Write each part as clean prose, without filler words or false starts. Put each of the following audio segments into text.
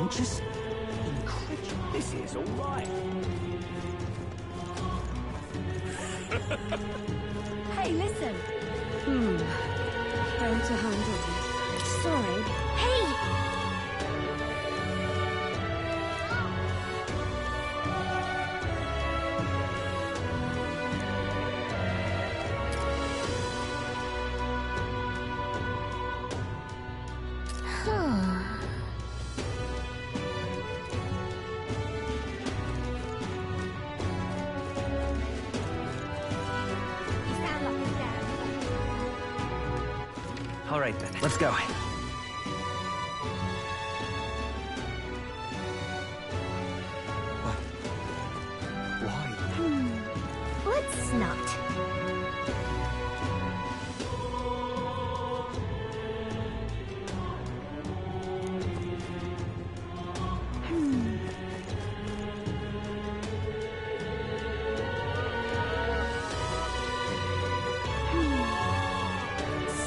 Just incredible. This is all right. Hey, listen. How to handle this? Sorry. Hey! All right then, let's go. What? Why? Let's not.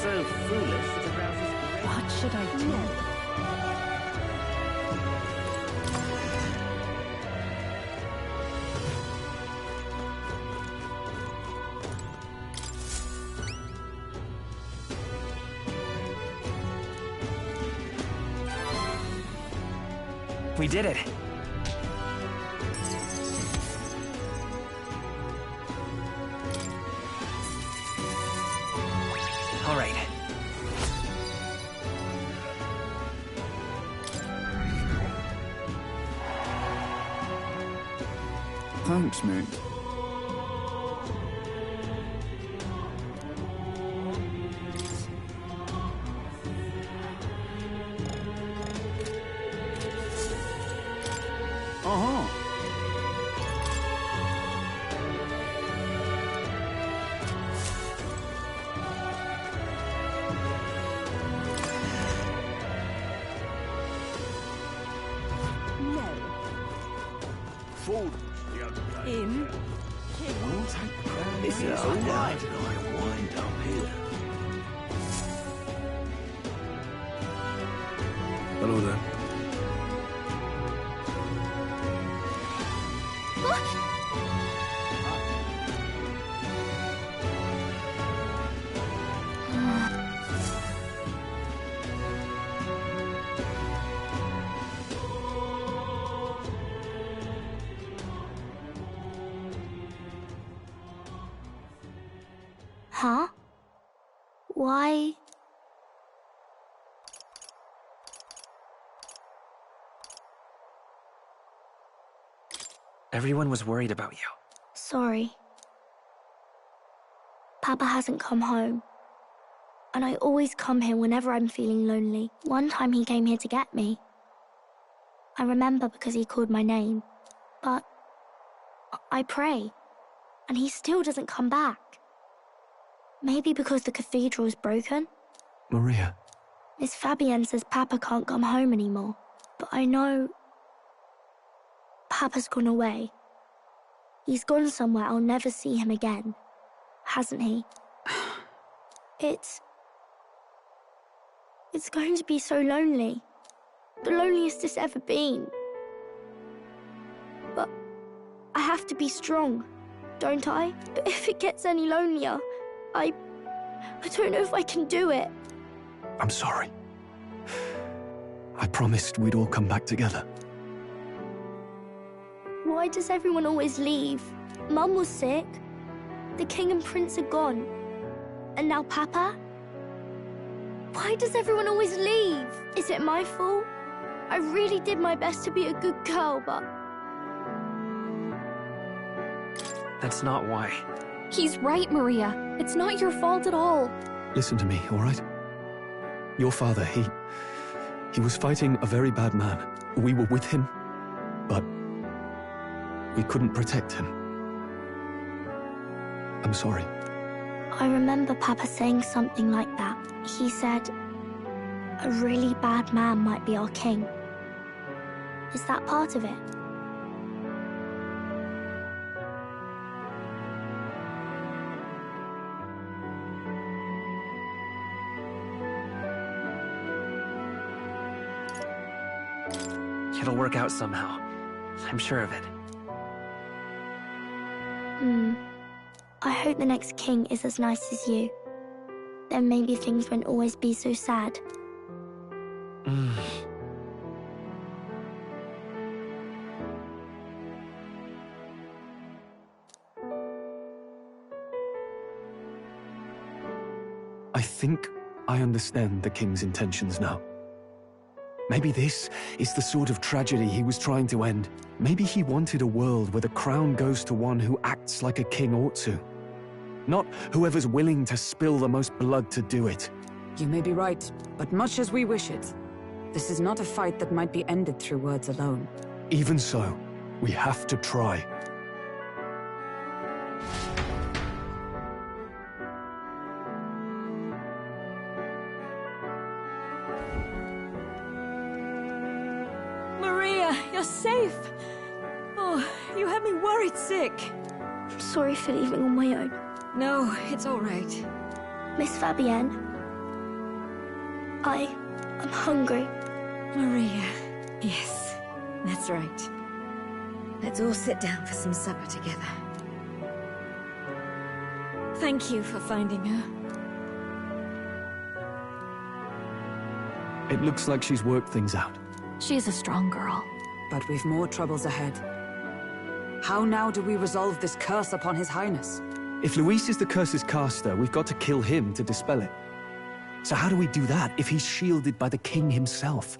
So foolish it arouses great. What should I do? We did it. All right. Thanks, mate. Uh-huh. No. Forward. In. We'll take the crown. This is all right. I wind up here. Hello there. Huh? Why? Everyone was worried about you. Sorry. Papa hasn't come home. And I always come here whenever I'm feeling lonely. One time he came here to get me. I remember because he called my name. But I pray. And he still doesn't come back. Maybe because the cathedral is broken? Maria. Miss Fabienne says Papa can't come home anymore. But I know Papa's gone away. He's gone somewhere I'll never see him again. Hasn't he? It's going to be so lonely. The loneliest it's ever been. But I have to be strong, don't I? But if it gets any lonelier, I don't know if I can do it. I'm sorry. I promised we'd all come back together. Why does everyone always leave? Mum was sick. The king and prince are gone. And now Papa? Why does everyone always leave? Is it my fault? I really did my best to be a good girl, but... That's not why. He's right, Maria. It's not your fault at all. Listen to me, all right? Your father, he was fighting a very bad man. We were with him, but we couldn't protect him. I'm sorry. I remember Papa saying something like that. He said, a really bad man might be our king. Is that part of it? It'll work out somehow. I'm sure of it. I hope the next king is as nice as you. Then maybe things won't always be so sad. I think I understand the king's intentions now. Maybe this is the sort of tragedy he was trying to end. Maybe he wanted a world where the crown goes to one who acts like a king ought to. Not whoever's willing to spill the most blood to do it. You may be right, but much as we wish it, this is not a fight that might be ended through words alone. Even so, we have to try. Maria, you're safe! Oh, you had me worried sick. I'm sorry for leaving on my own. No, it's all right. Miss Fabienne, I'm hungry. Maria, yes, that's right. Let's all sit down for some supper together. Thank you for finding her. It looks like she's worked things out. She's a strong girl. But we've more troubles ahead. How now do we resolve this curse upon His Highness? If Luis is the curse's caster, we've got to kill him to dispel it. So how do we do that if he's shielded by the king himself?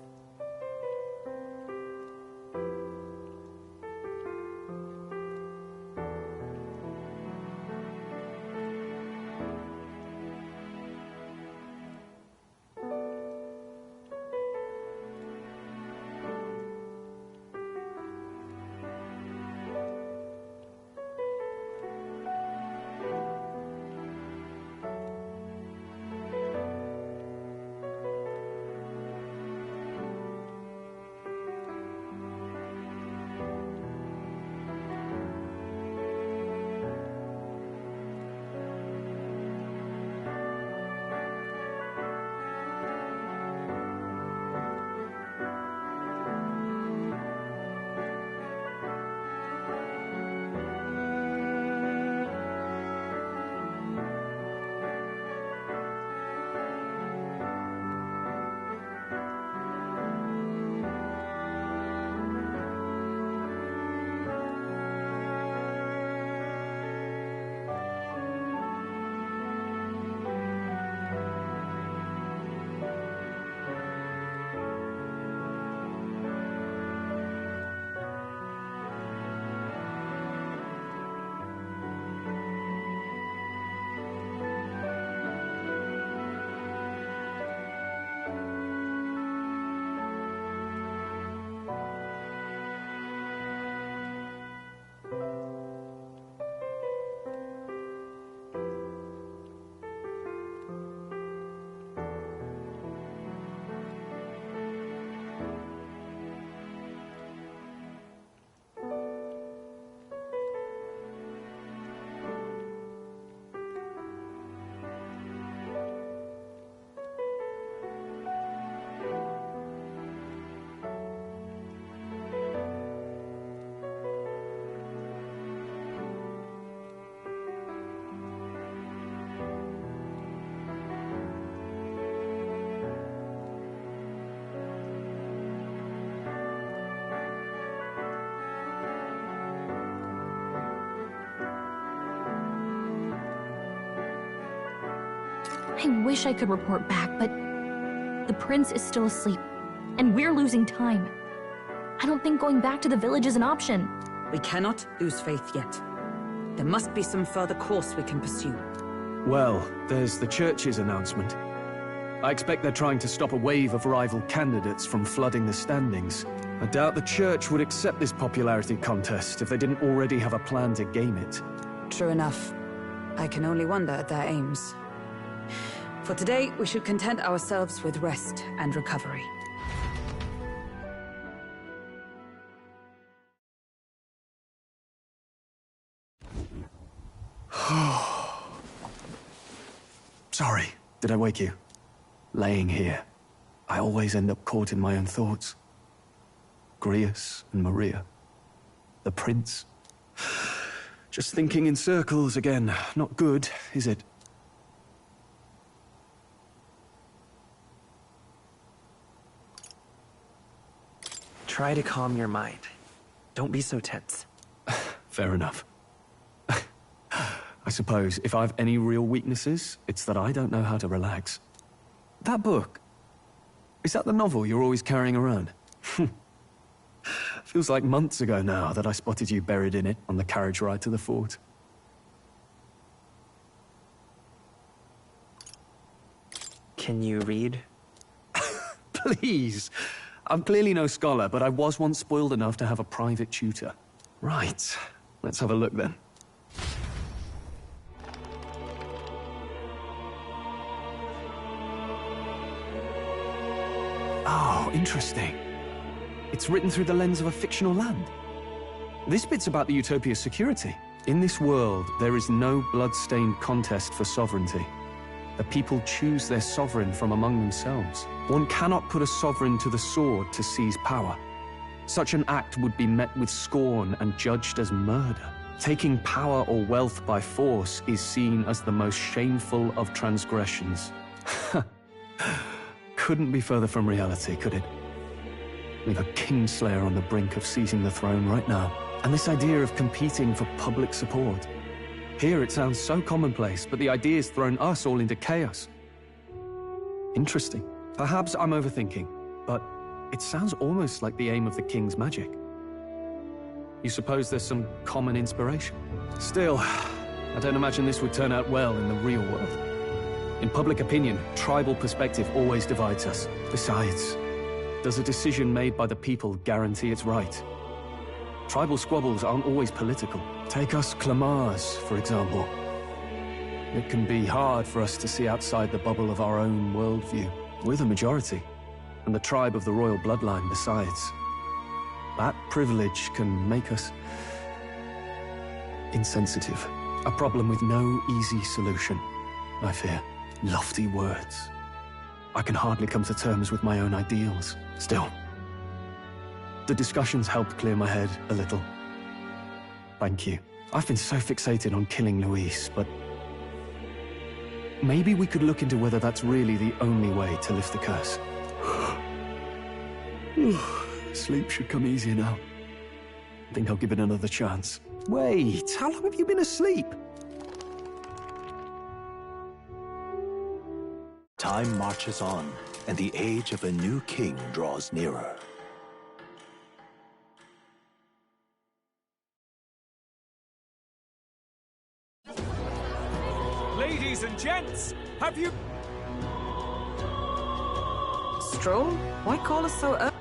I wish I could report back, but the prince is still asleep, and we're losing time. I don't think going back to the village is an option. We cannot lose faith yet. There must be some further course we can pursue. Well, there's the church's announcement. I expect they're trying to stop a wave of rival candidates from flooding the standings. I doubt the church would accept this popularity contest if they didn't already have a plan to game it. True enough. I can only wonder at their aims. For today, we should content ourselves with rest and recovery. Sorry, did I wake you? Laying here, I always end up caught in my own thoughts. Grius and Maria. The prince. Just thinking in circles again. Not good, is it? Try to calm your mind. Don't be so tense. Fair enough. I suppose if I've any real weaknesses, it's that I don't know how to relax. That book, is that the novel you're always carrying around? Feels like months ago now that I spotted you buried in it on the carriage ride to the fort. Can you read? Please! I'm clearly no scholar, but I was once spoiled enough to have a private tutor. Right, let's have a look then. Oh, interesting. It's written through the lens of a fictional land. This bit's about the Utopia's security. In this world, there is no blood-stained contest for sovereignty. The people choose their sovereign from among themselves. One cannot put a sovereign to the sword to seize power. Such an act would be met with scorn and judged as murder. Taking power or wealth by force is seen as the most shameful of transgressions. Couldn't be further from reality, could it? We've a kingslayer on the brink of seizing the throne right now. And this idea of competing for public support. Here it sounds so commonplace, but the idea's thrown us all into chaos. Interesting. Perhaps I'm overthinking, but it sounds almost like the aim of the king's magic. You suppose there's some common inspiration? Still, I don't imagine this would turn out well in the real world. In public opinion, tribal perspective always divides us. Besides, does a decision made by the people guarantee it's right? Tribal squabbles aren't always political. Take us Clamars, for example. It can be hard for us to see outside the bubble of our own worldview. We're the majority, and the tribe of the royal bloodline besides. That privilege can make us insensitive. A problem with no easy solution, I fear. Lofty words. I can hardly come to terms with my own ideals. Still, the discussions helped clear my head a little. Thank you. I've been so fixated on killing Luis, but maybe we could look into whether that's really the only way to lift the curse. Sleep should come easier now. I think I'll give it another chance. Wait, how long have you been asleep? Time marches on, and the age of a new king draws nearer. Ladies and gents, have you... Stroll? Why call us so early?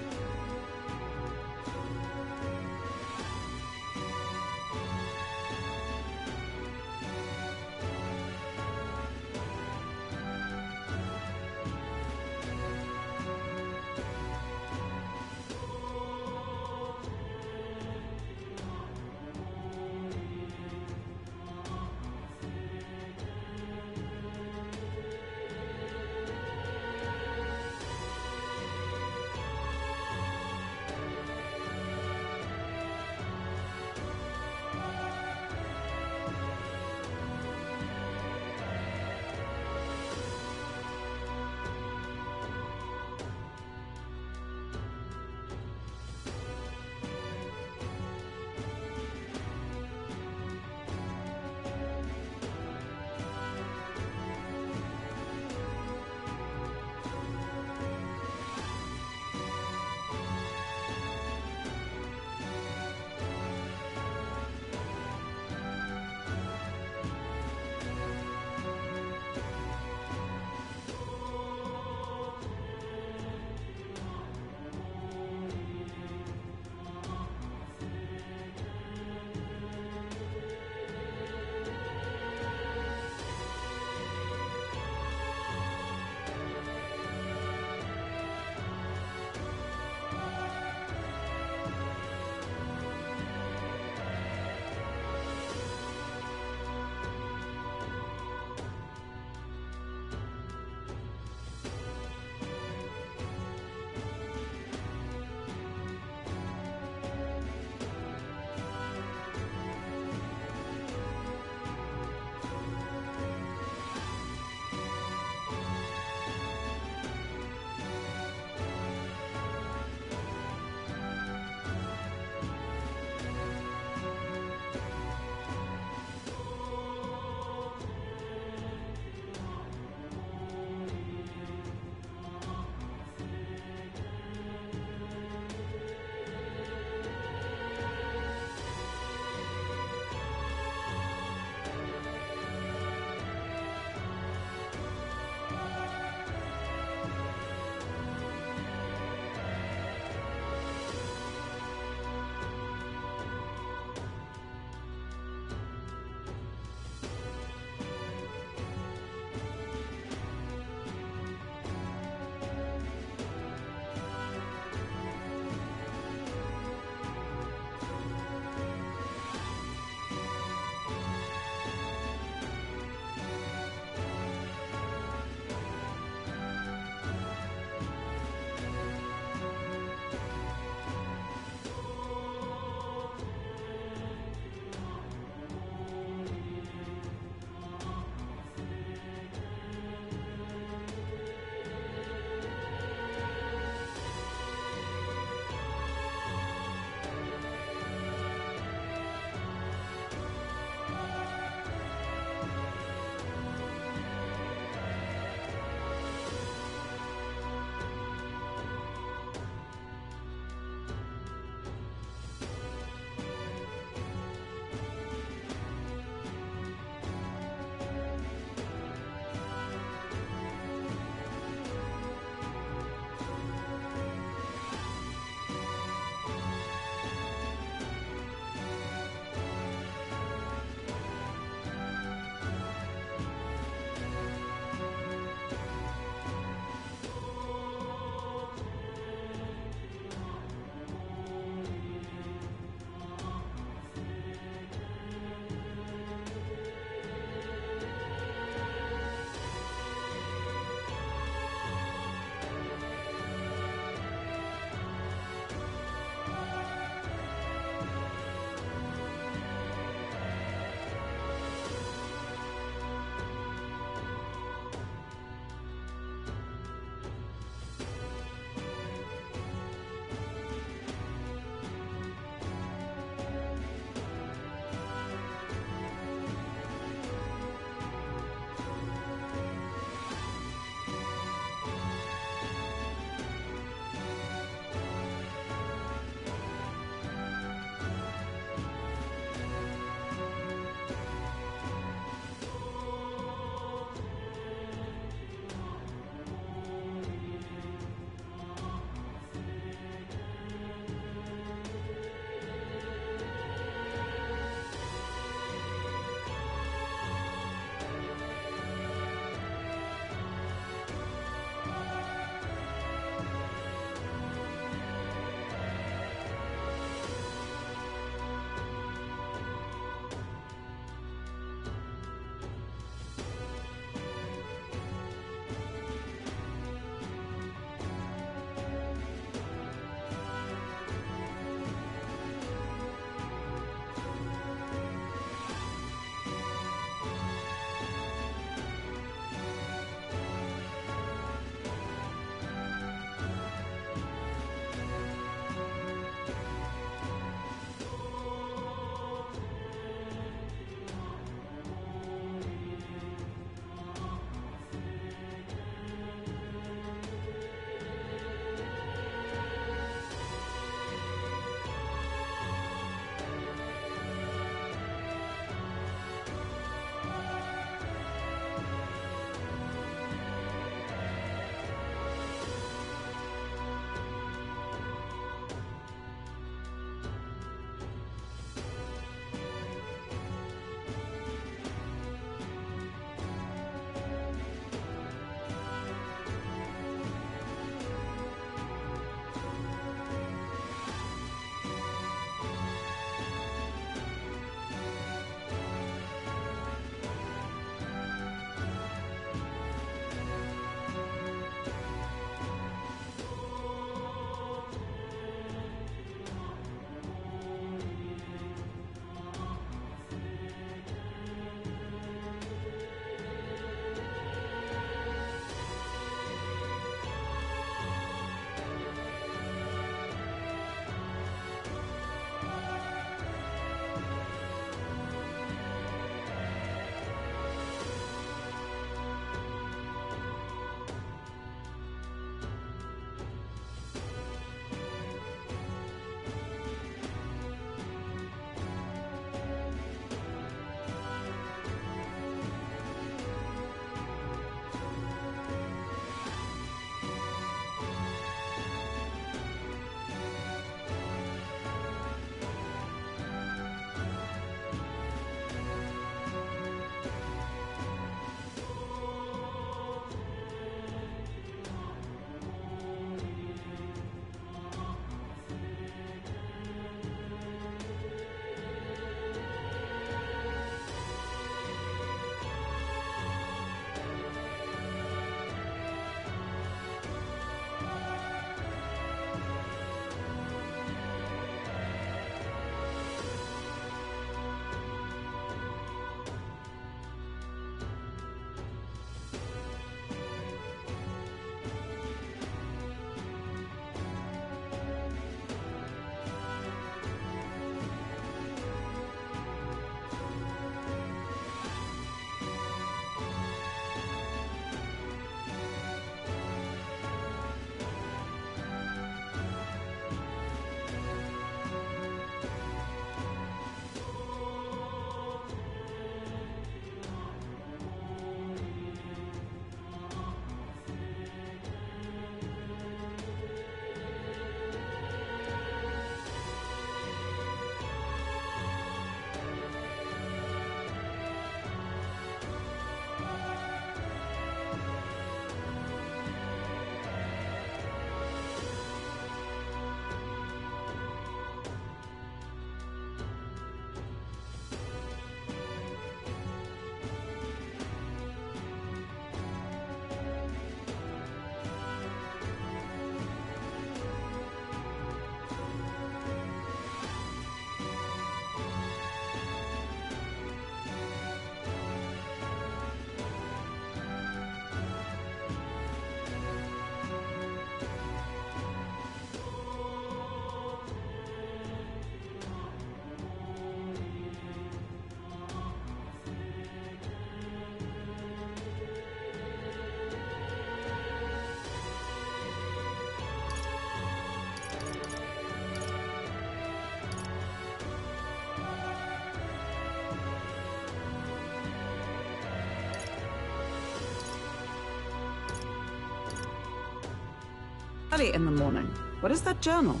Early in the morning. What is that journal?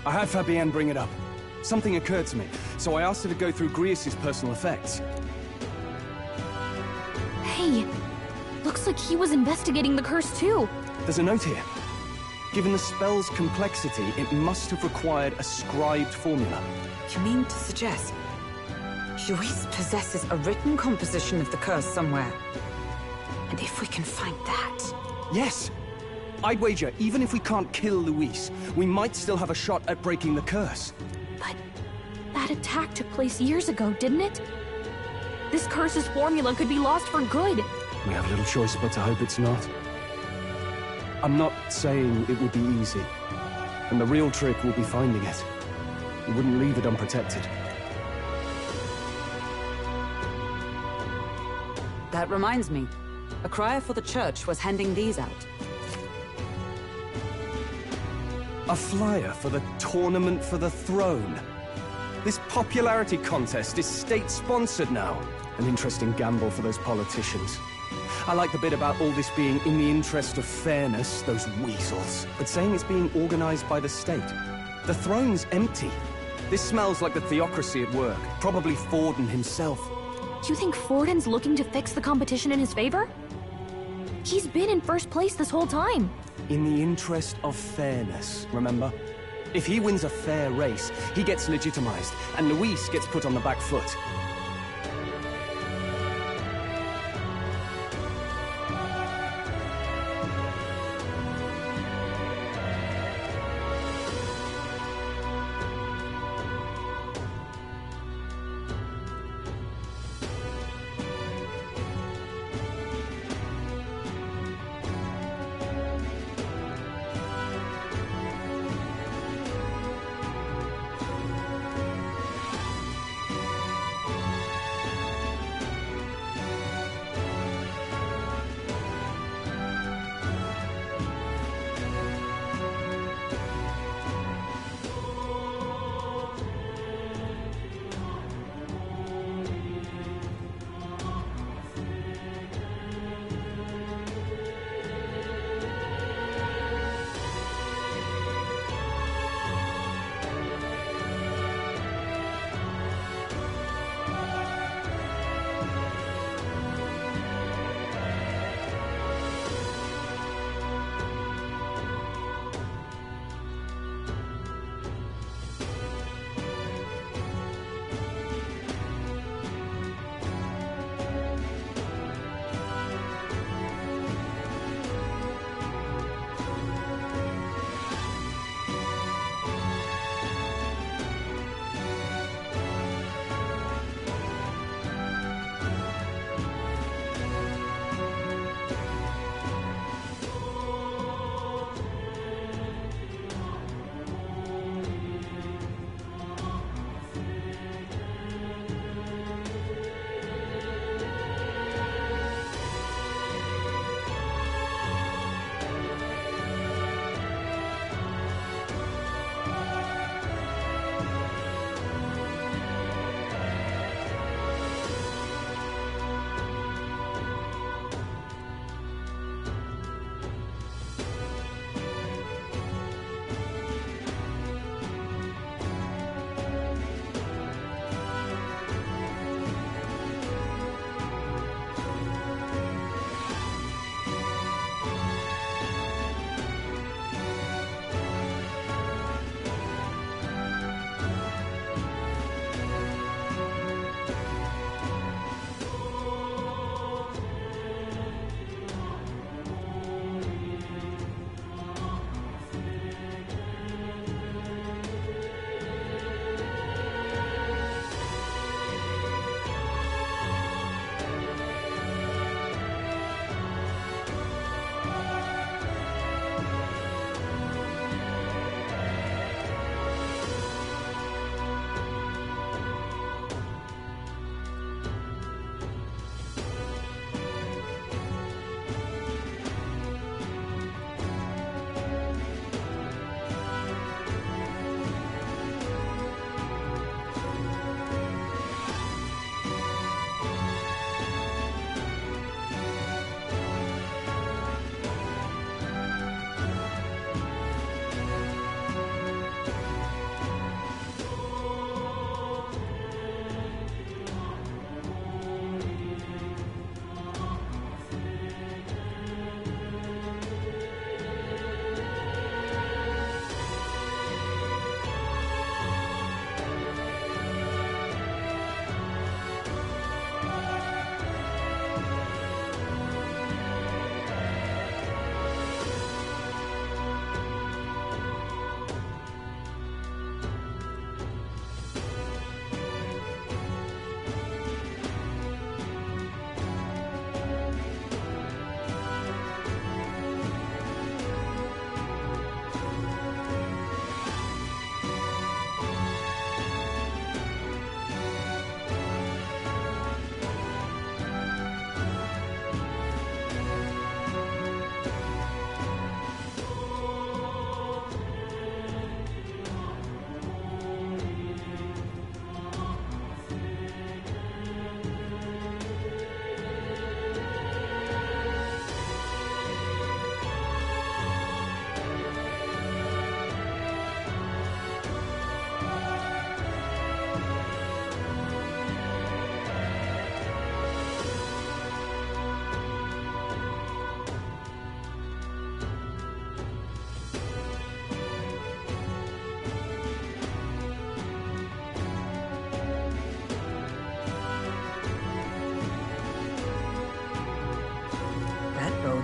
I had Fabienne bring it up. Something occurred to me, so I asked her to go through Grius' personal effects. Hey, looks like he was investigating the curse too. There's a note here. Given the spell's complexity, it must have required a scribed formula. You mean to suggest Luis possesses a written composition of the curse somewhere? And if we can find that... Yes! I'd wager, even if we can't kill Luis, we might still have a shot at breaking the curse. But that attack took place years ago, didn't it? This curse's formula could be lost for good. We have little choice but to hope it's not. I'm not saying it would be easy. And the real trick will be finding it. We wouldn't leave it unprotected. That reminds me. A crier for the church was handing these out. A flyer for the Tournament for the Throne. This popularity contest is state-sponsored now. An interesting gamble for those politicians. I like the bit about all this being in the interest of fairness, those weasels. But saying it's being organized by the state. The throne's empty. This smells like the theocracy at work. Probably Forden himself. You think Forden's looking to fix the competition in his favor? He's been in first place this whole time. In the interest of fairness, remember? If he wins a fair race, he gets legitimized, and Luis gets put on the back foot.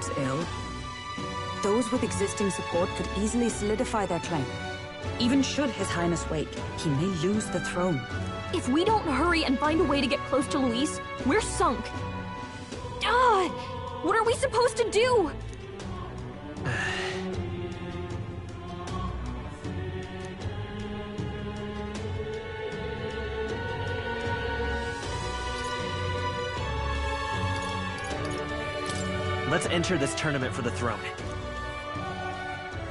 themselves ill, those with existing support could easily solidify their claim. Even should His Highness wake, he may lose the throne. If we don't hurry and find a way to get close to Luis, we're sunk. Ah! What are we supposed to do? Let's enter this tournament for the throne.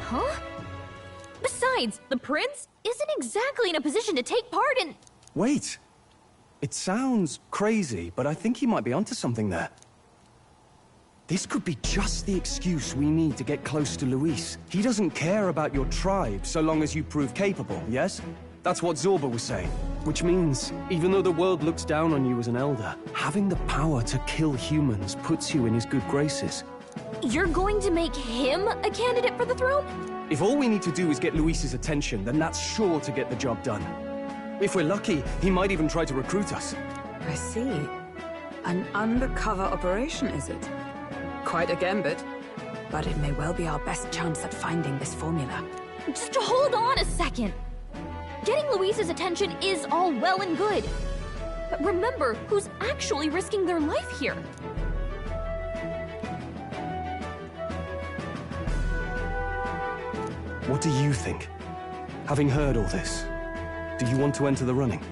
Huh? Besides, the prince isn't exactly in a position to take part in... Wait! It sounds crazy, but I think he might be onto something there. This could be just the excuse we need to get close to Luis. He doesn't care about your tribe so long as you prove capable, yes? That's what Zorba was saying. Which means, even though the world looks down on you as an elder, having the power to kill humans puts you in his good graces. You're going to make him a candidate for the throne? If all we need to do is get Luis's attention, then that's sure to get the job done. If we're lucky, he might even try to recruit us. I see. An undercover operation, is it? Quite a gambit. But it may well be our best chance at finding this formula. Just hold on a second. Getting Luis's attention is all well and good. But remember who's actually risking their life here. What do you think? Having heard all this, do you want to enter the running?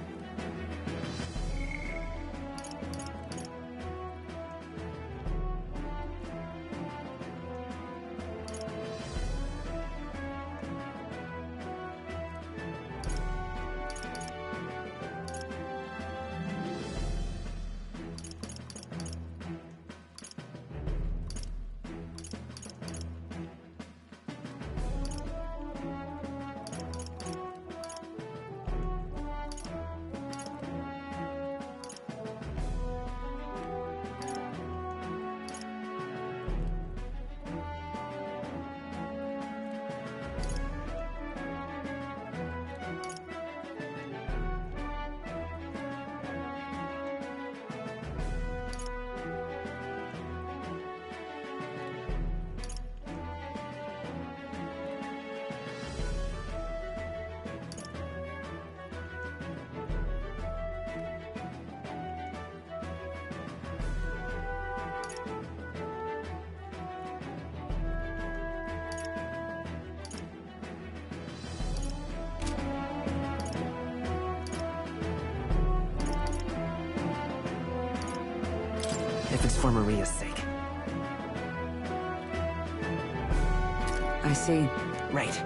If it's for Maria's sake. I see. Right.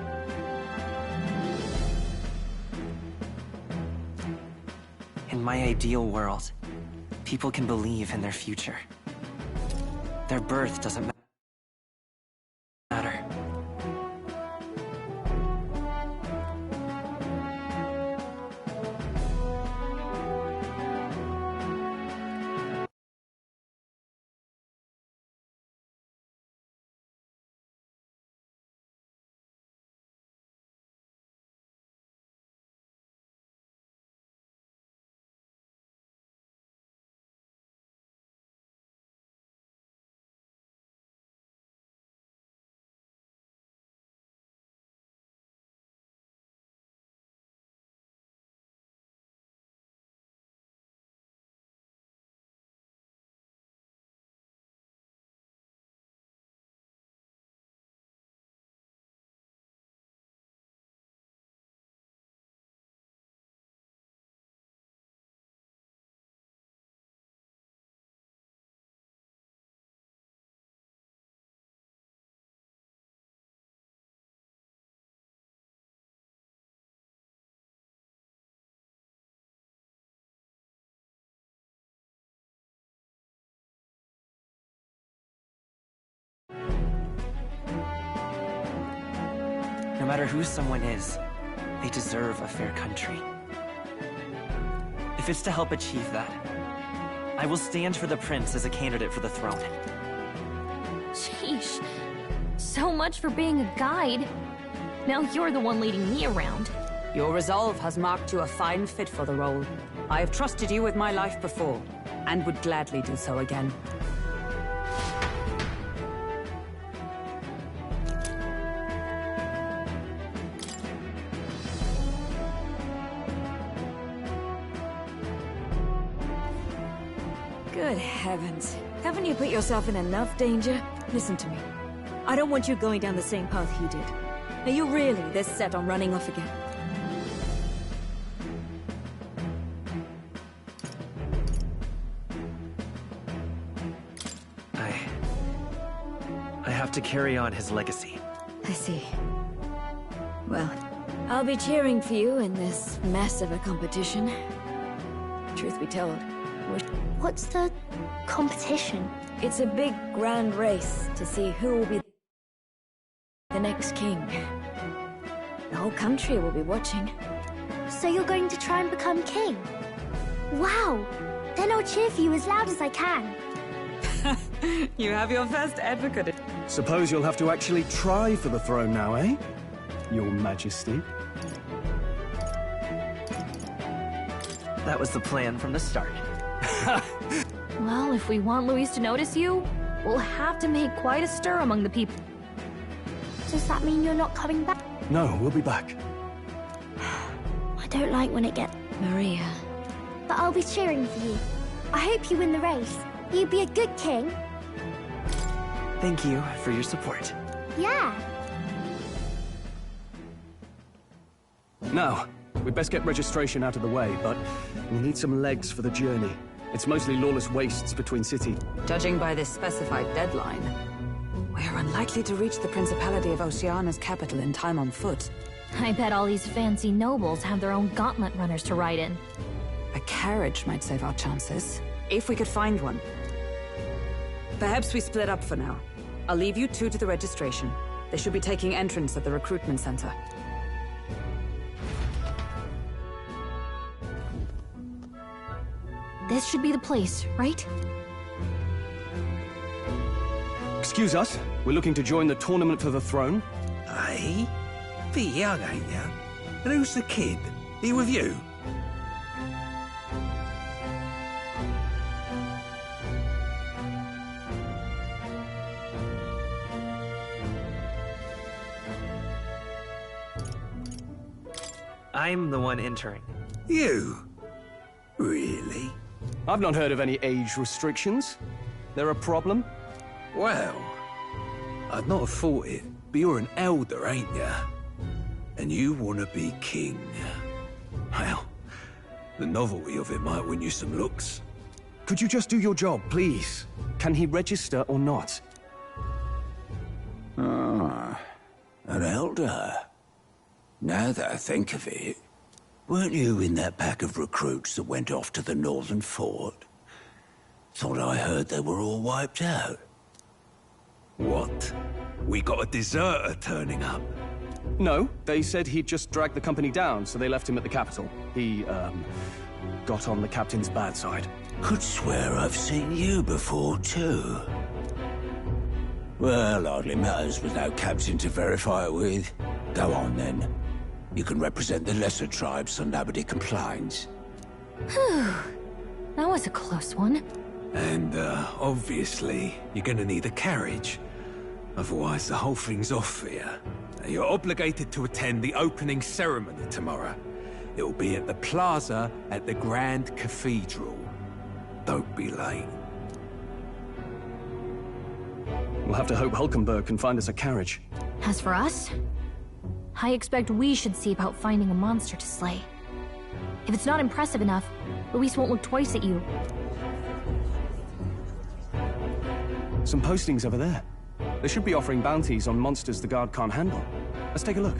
In my ideal world, people can believe in their future. Their birth doesn't matter. No matter who someone is, they deserve a fair country. If it's to help achieve that, I will stand for the prince as a candidate for the throne. Sheesh. So much for being a guide. Now you're the one leading me around. Your resolve has marked you a fine fit for the role. I have trusted you with my life before, and would gladly do so again. Good heavens. Haven't you put yourself in enough danger? Listen to me. I don't want you going down the same path he did. Are you really this set on running off again? I have to carry on his legacy. I see. Well, I'll be cheering for you in this mess of a competition. Truth be told, What's the competition? it's a big grand race to see who will be the next king. The whole country will be watching. So you're going to try and become king? Wow! Then I'll cheer for you as loud as I can. You have your first advocate. Suppose you'll have to actually try for the throne now, eh? Your Majesty. That was the plan from the start. Well, if we want Luis to notice you, we'll have to make quite a stir among the people. Does that mean you're not coming back? No, we'll be back. I don't like when it gets... Maria. But I'll be cheering for you. I hope you win the race. You'd be a good king. Thank you for your support. Yeah. Now, we'd best get registration out of the way, but we'll need some legs for the journey. It's mostly lawless wastes between cities. Judging by this specified deadline, we're unlikely to reach the Principality of Oceana's capital in time on foot. I bet all these fancy nobles have their own gauntlet runners to ride in. A carriage might save our chances, if we could find one. Perhaps we split up for now. I'll leave you two to the registration. They should be taking entrance at the recruitment center. This should be the place, right? Excuse us, we're looking to join the tournament for the throne. Aye? Bit young, ain't ya? And who's the kid? He with you? I'm the one entering. You? Really? I've not heard of any age restrictions. There a problem? Well, I'd not have thought it, but you're an elder, ain't ya? And you want to be king. Well, the novelty of it might win you some looks. Could you just do your job, please? Can he register or not? Ah, an elder. Now that I think of it, weren't you in that pack of recruits that went off to the northern fort? Thought I heard they were all wiped out. What? We got a deserter turning up? No, they said he'd just dragged the company down, so they left him at the capital. He, got on the captain's bad side. Could swear I've seen you before, too. Well, hardly matters without captain to verify it with. Go on, then. You can represent the lesser tribes so nobody complains. Whew. That was a close one. And, obviously, you're gonna need a carriage. Otherwise, the whole thing's off for you. You're obligated to attend the opening ceremony tomorrow. It'll be at the plaza at the Grand Cathedral. Don't be late. We'll have to hope Hulkenberg can find us a carriage. As for us, I expect we should see about finding a monster to slay. If it's not impressive enough, Luis won't look twice at you. Some postings over there. They should be offering bounties on monsters the guard can't handle. Let's take a look.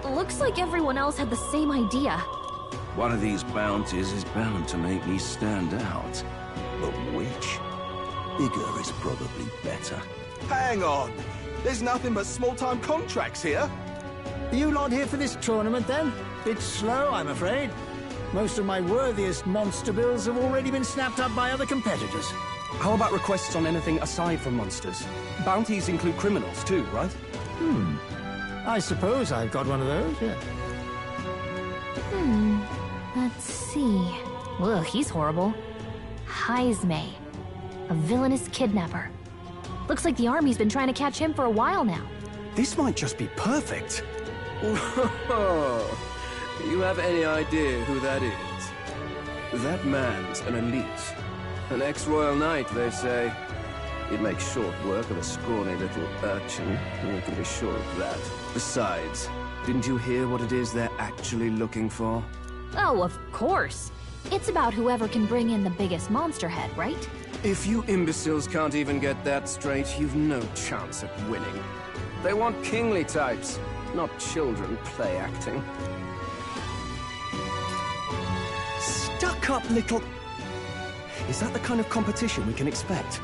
Looks like everyone else had the same idea. One of these bounties is bound to make me stand out. But which? Bigger is probably better. Hang on! There's nothing but small-time contracts here. Are you lot here for this tournament, then? Bit slow, I'm afraid. Most of my worthiest monster bills have already been snapped up by other competitors. How about requests on anything aside from monsters? Bounties include criminals too, right? I suppose I've got one of those, yeah. Let's see. Ugh, he's horrible. Heisme. A villainous kidnapper. Looks like the army's been trying to catch him for a while now. This might just be perfect. Whoa. Do you have any idea who that is? That man's an elite. An ex-royal knight, they say. He'd make short work of a scrawny little urchin. You can be sure of that. Besides, didn't you hear what it is they're actually looking for? Oh, of course. It's about whoever can bring in the biggest monster head, right? If you imbeciles can't even get that straight, you've no chance at winning. They want kingly types, not children play acting. Stuck-up little... Is that the kind of competition we can expect?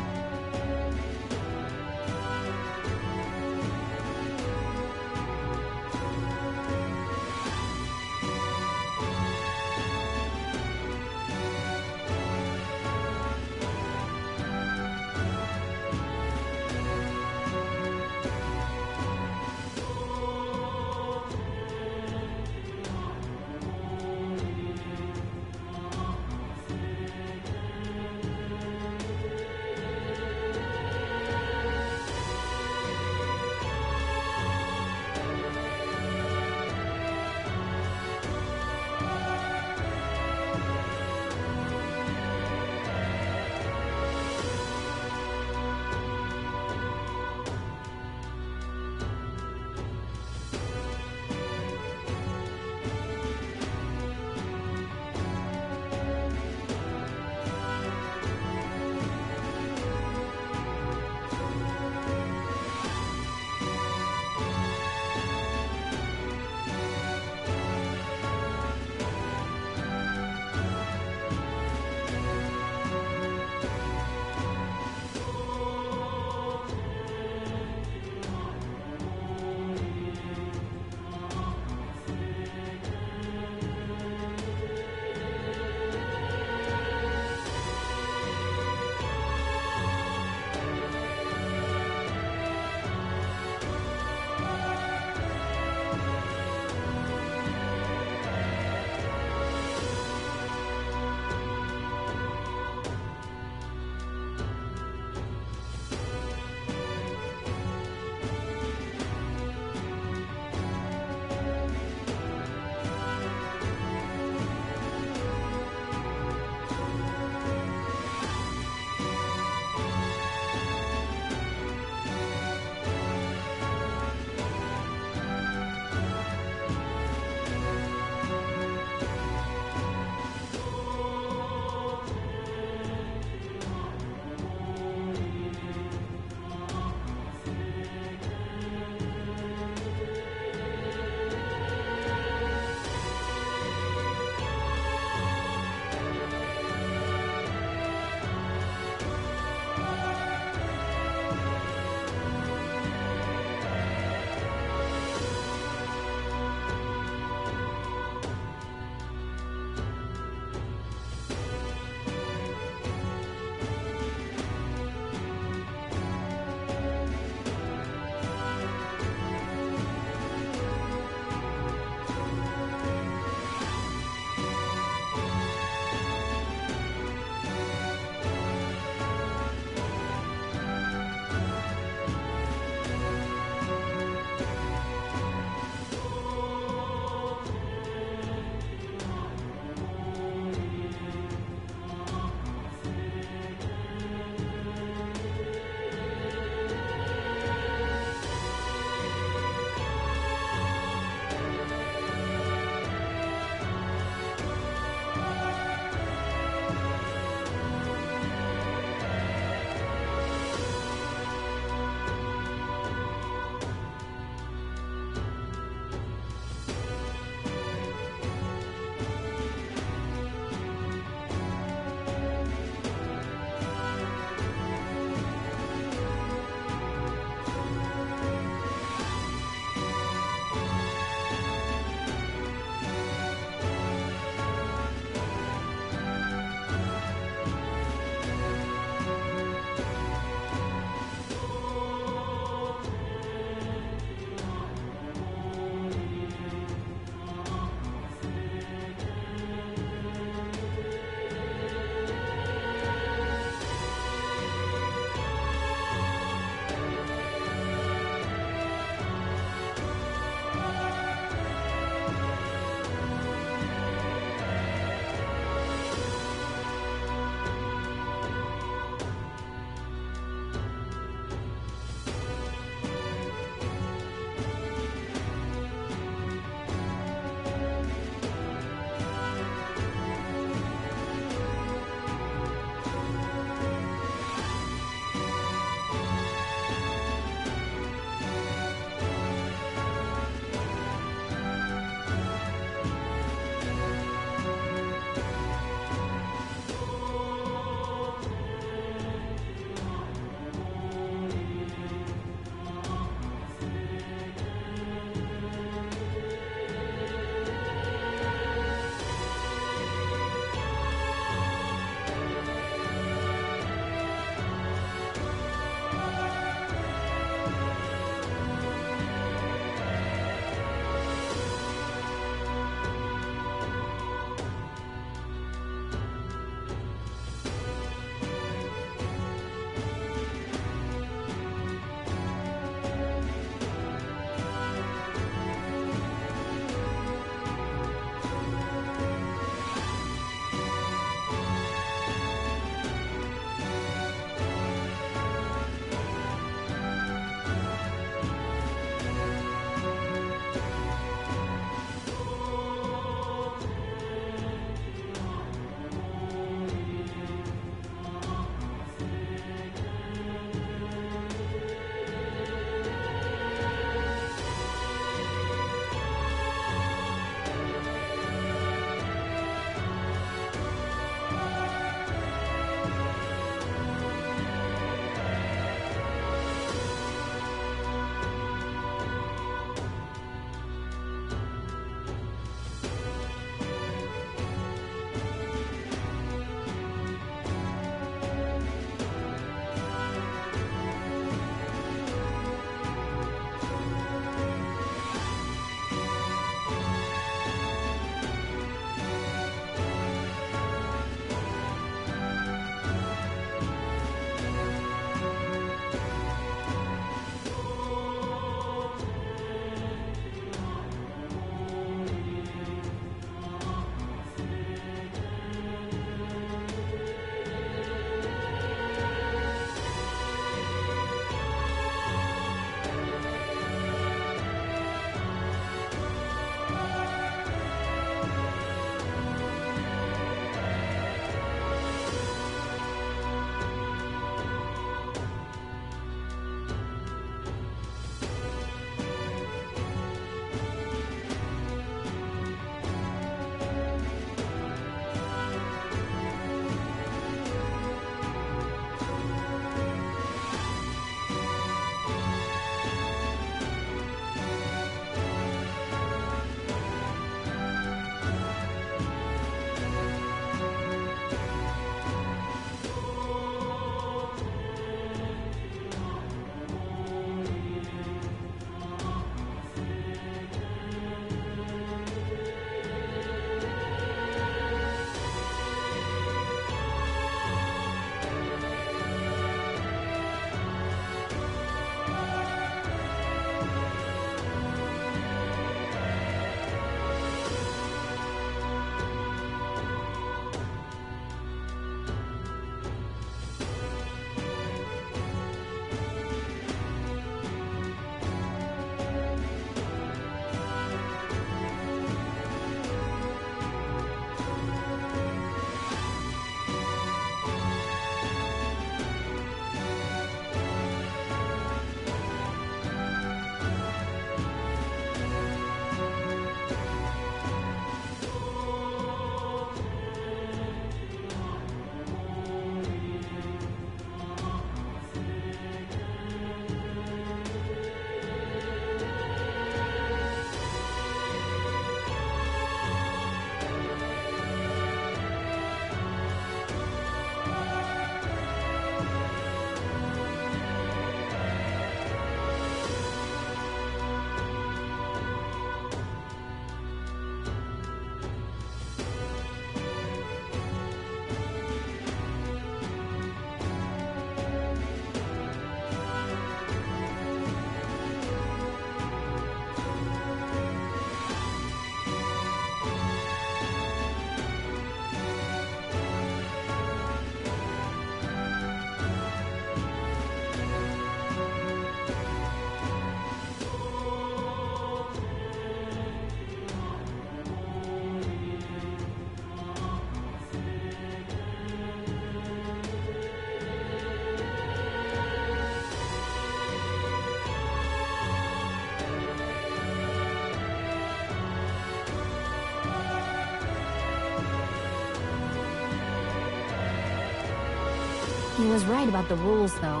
He was right about the rules, though.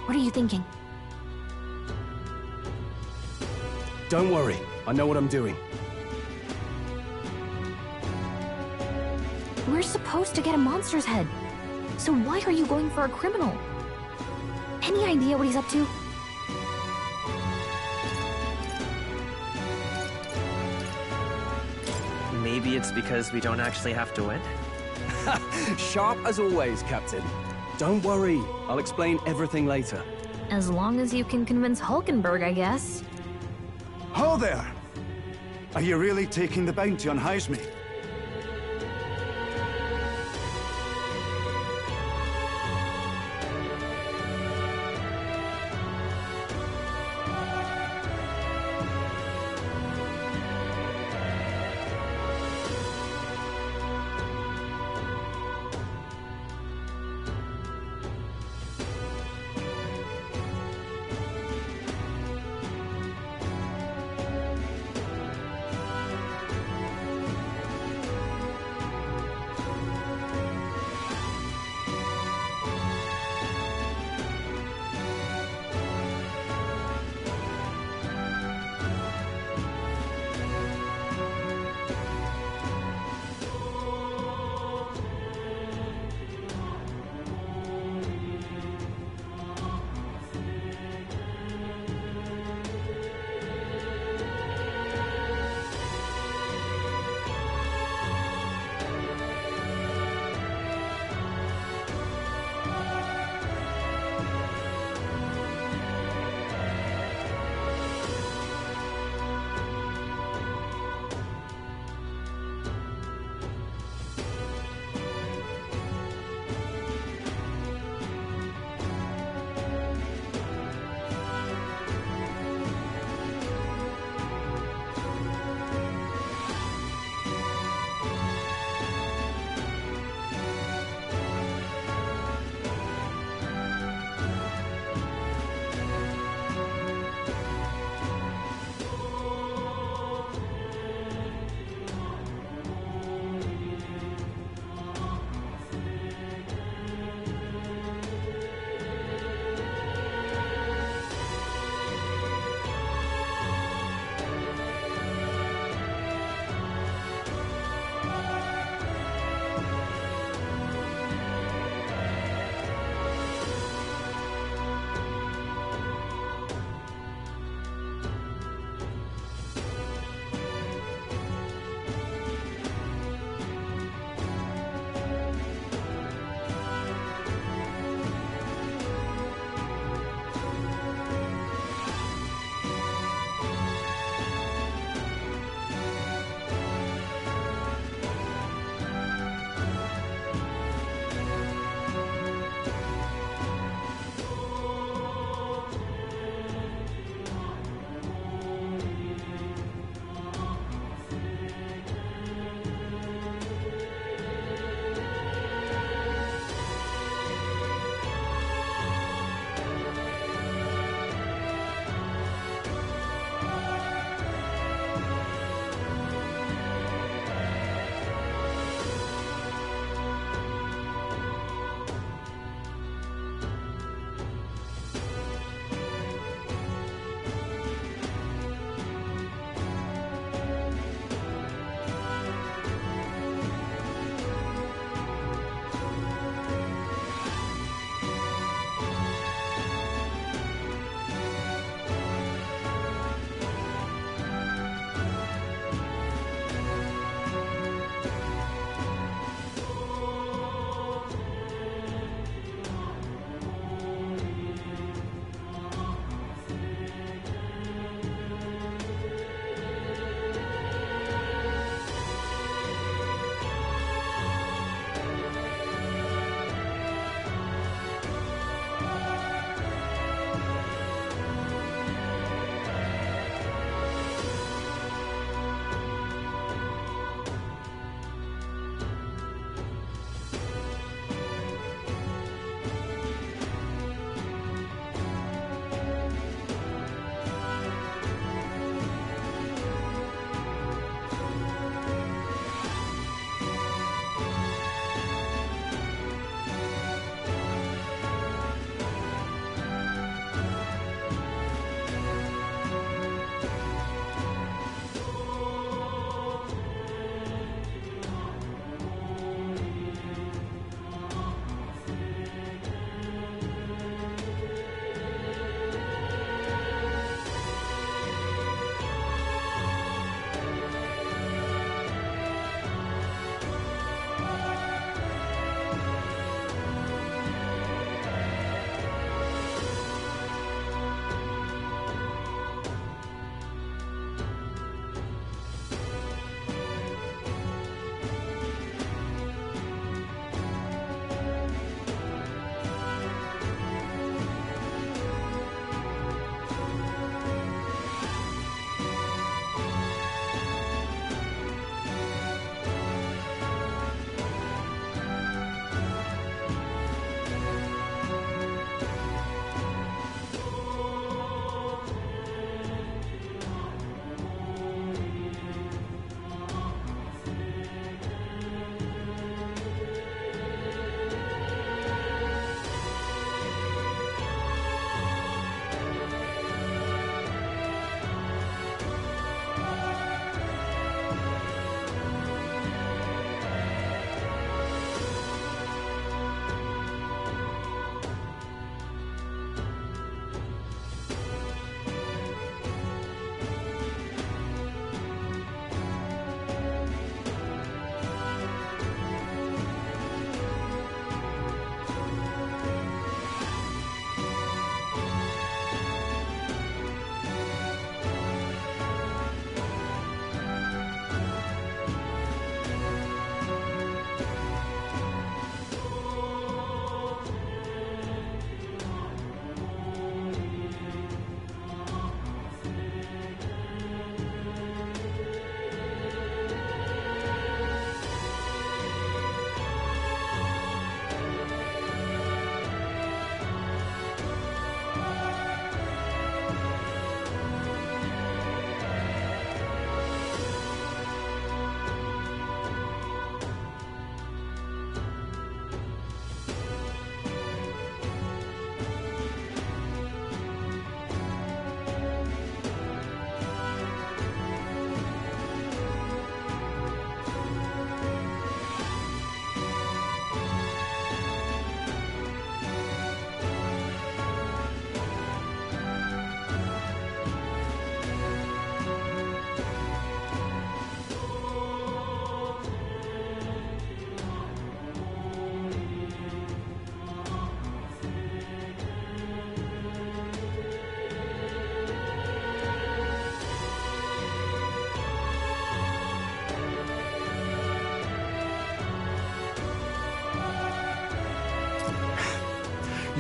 What are you thinking? Don't worry, I know what I'm doing. We're supposed to get a monster's head. So why are you going for a criminal? Any idea what he's up to? Maybe it's because we don't actually have to win? Sharp as always, Captain. Don't worry, I'll explain everything later. As long as you can convince Hulkenberg, I guess. Ho there! Are you really taking the bounty on Housemaid?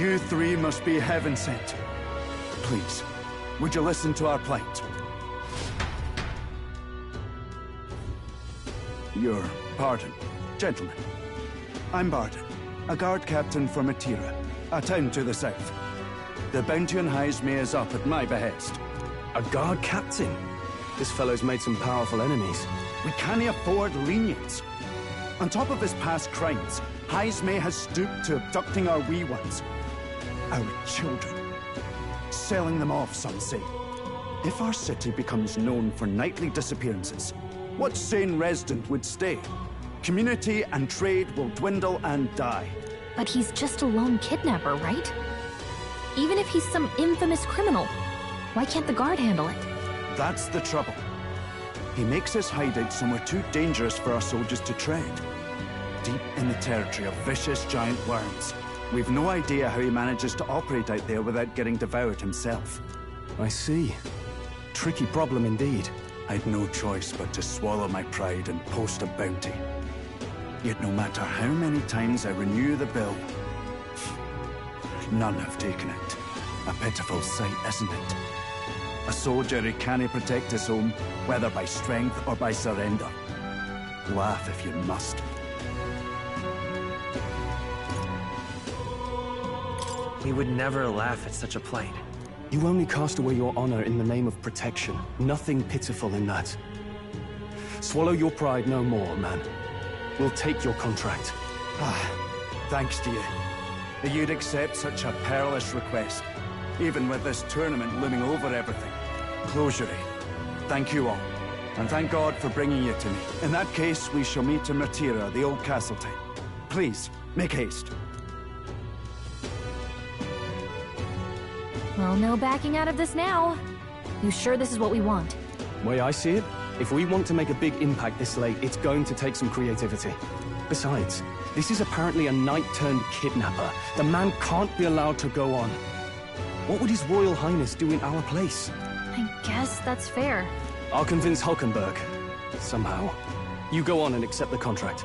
You three must be heaven sent. Please, would you listen to our plight? Your pardon, gentlemen. I'm Barton, a guard captain for Matira, a town to the south. The bounty on Highsmere is up at my behest. A guard captain? This fellow's made some powerful enemies. We can't afford lenience. On top of his past crimes, Highsmere has stooped to abducting our wee ones. Our children. Selling them off, some say. If our city becomes known for nightly disappearances, what sane resident would stay? Community and trade will dwindle and die. But he's just a lone kidnapper, right? Even if he's some infamous criminal, why can't the guard handle it? That's the trouble. He makes his hideout somewhere too dangerous for our soldiers to tread. Deep in the territory of vicious giant worms. We've no idea how he manages to operate out there without getting devoured himself. I see. Tricky problem indeed. I'd no choice but to swallow my pride and post a bounty. Yet no matter how many times I renew the bill, none have taken it. A pitiful sight, isn't it? A soldier who can't protect his home, whether by strength or by surrender. Laugh if you must. We would never laugh at such a plight. You only cast away your honor in the name of protection. Nothing pitiful in that. Swallow your pride no more, man. We'll take your contract. Thanks to you. That you'd accept such a perilous request, even with this tournament looming over everything. Closure. Thank you all, and thank God for bringing you to me. In that case, we shall meet in Matira, the old castle town. Please, make haste. Well, no backing out of this now. You sure this is what we want? Way I see it, if we want to make a big impact this late, it's going to take some creativity. Besides, this is apparently a knight-turned-kidnapper. The man can't be allowed to go on. What would His Royal Highness do in our place? I guess that's fair. I'll convince Hulkenberg. Somehow. You go on and accept the contract.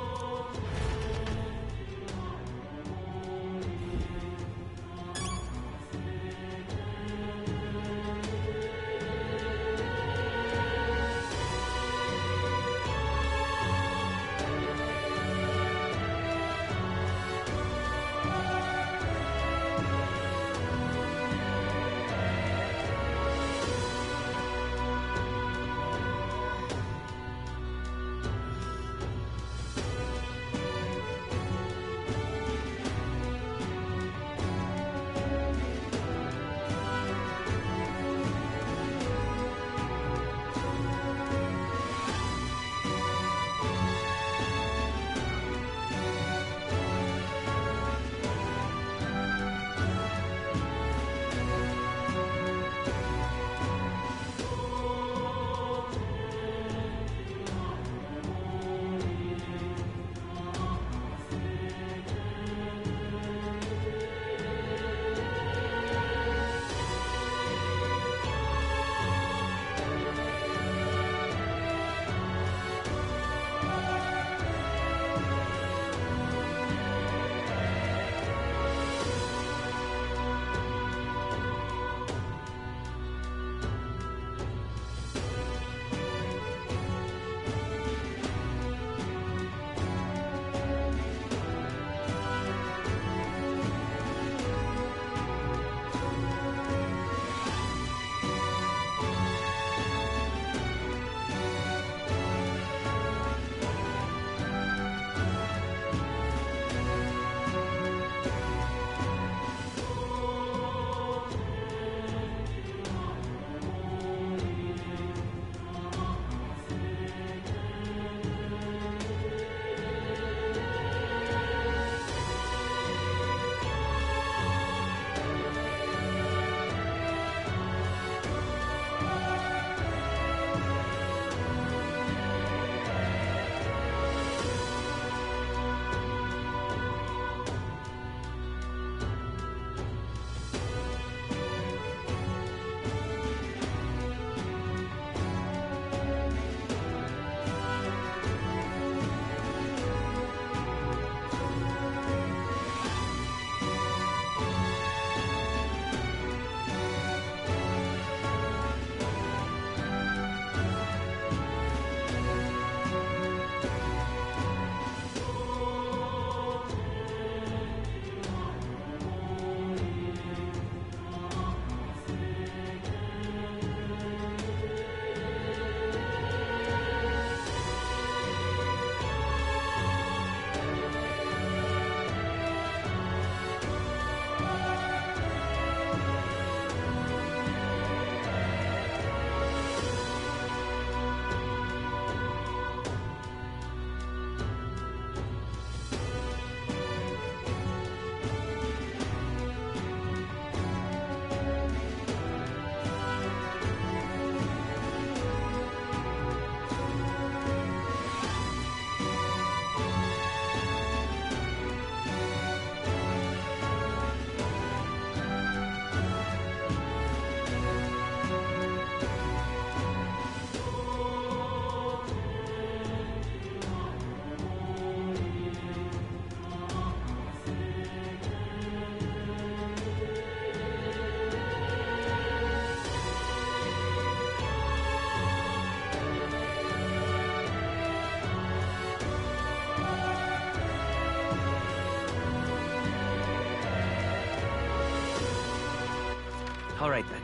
All right then.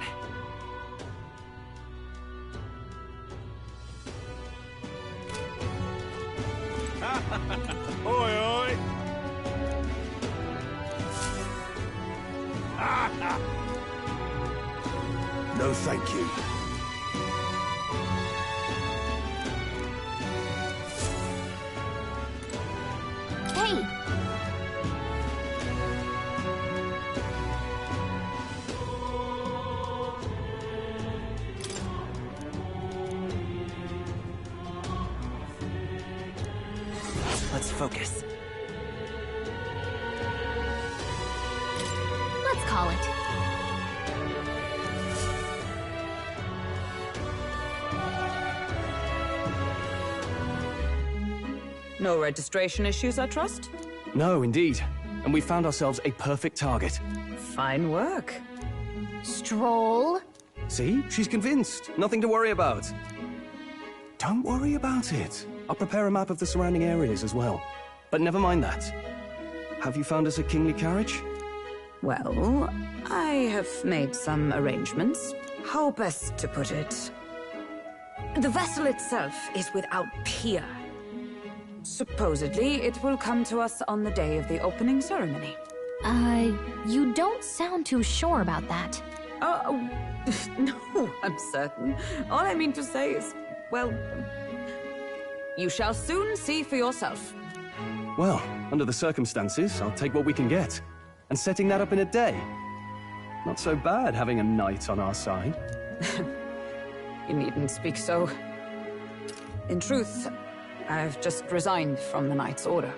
Oi, oi! No, thank you. Hey! Let's focus. Let's call it. No registration issues, I trust? No, indeed. And we found ourselves a perfect target. Fine work. Stroll. See? She's convinced. Nothing to worry about. Don't worry about it. I'll prepare a map of the surrounding areas as well. But never mind that. Have you found us a kingly carriage? Well, I have made some arrangements. How best to put it? The vessel itself is without peer. Supposedly, it will come to us on the day of the opening ceremony. You don't sound too sure about that. Oh, no, I'm certain. All I mean to say is, well, you shall soon see for yourself. Well, under the circumstances, I'll take what we can get. And setting that up in a day. Not so bad having a knight on our side. You needn't speak so. In truth, I've just resigned from the Knight's Order.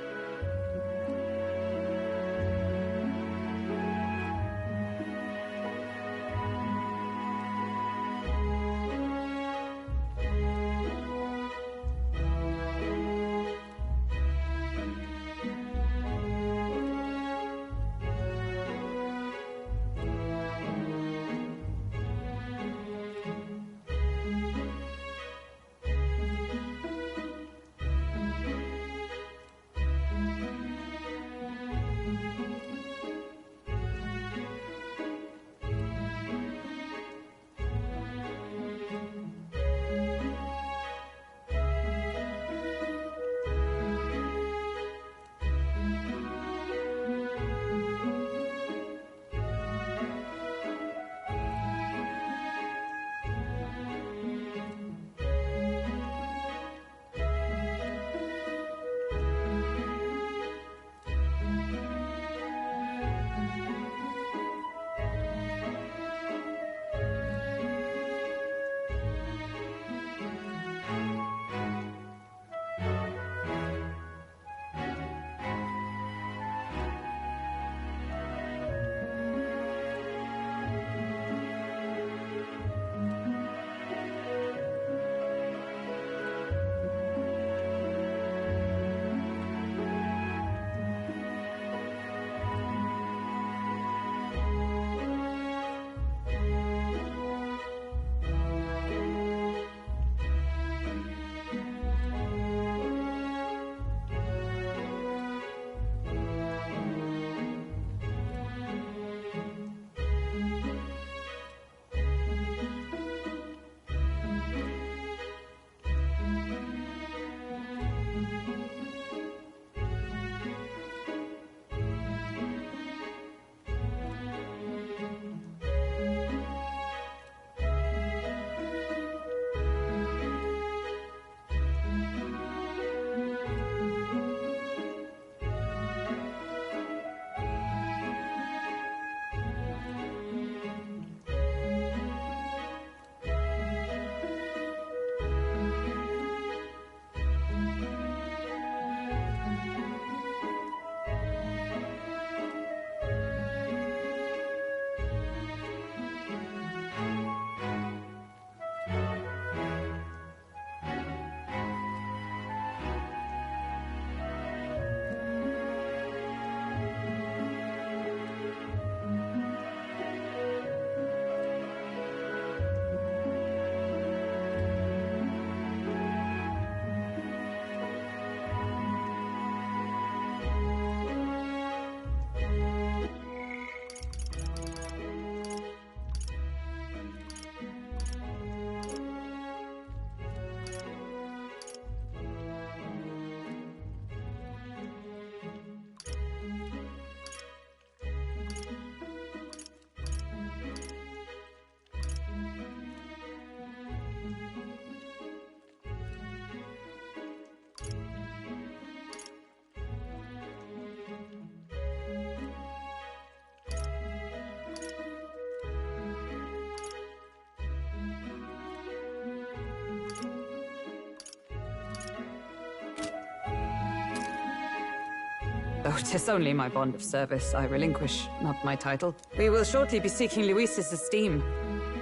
Oh, 'tis only my bond of service I relinquish, not my title. We will shortly be seeking Luis's esteem.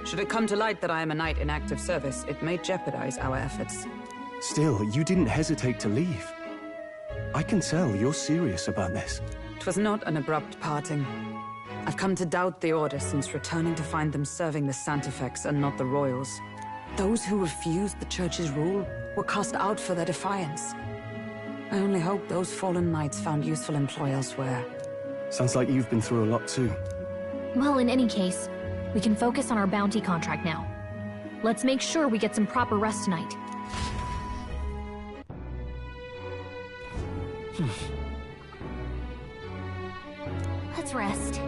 Should it come to light that I am a knight in active service, it may jeopardize our efforts. Still, you didn't hesitate to leave. I can tell you're serious about this. 'Twas not an abrupt parting. I've come to doubt the Order since returning to find them serving the Santafex and not the Royals. Those who refused the Church's rule were cast out for their defiance. I only hope those fallen knights found useful employ elsewhere. Sounds like you've been through a lot too. Well, in any case, we can focus on our bounty contract now. Let's make sure we get some proper rest tonight. Let's rest.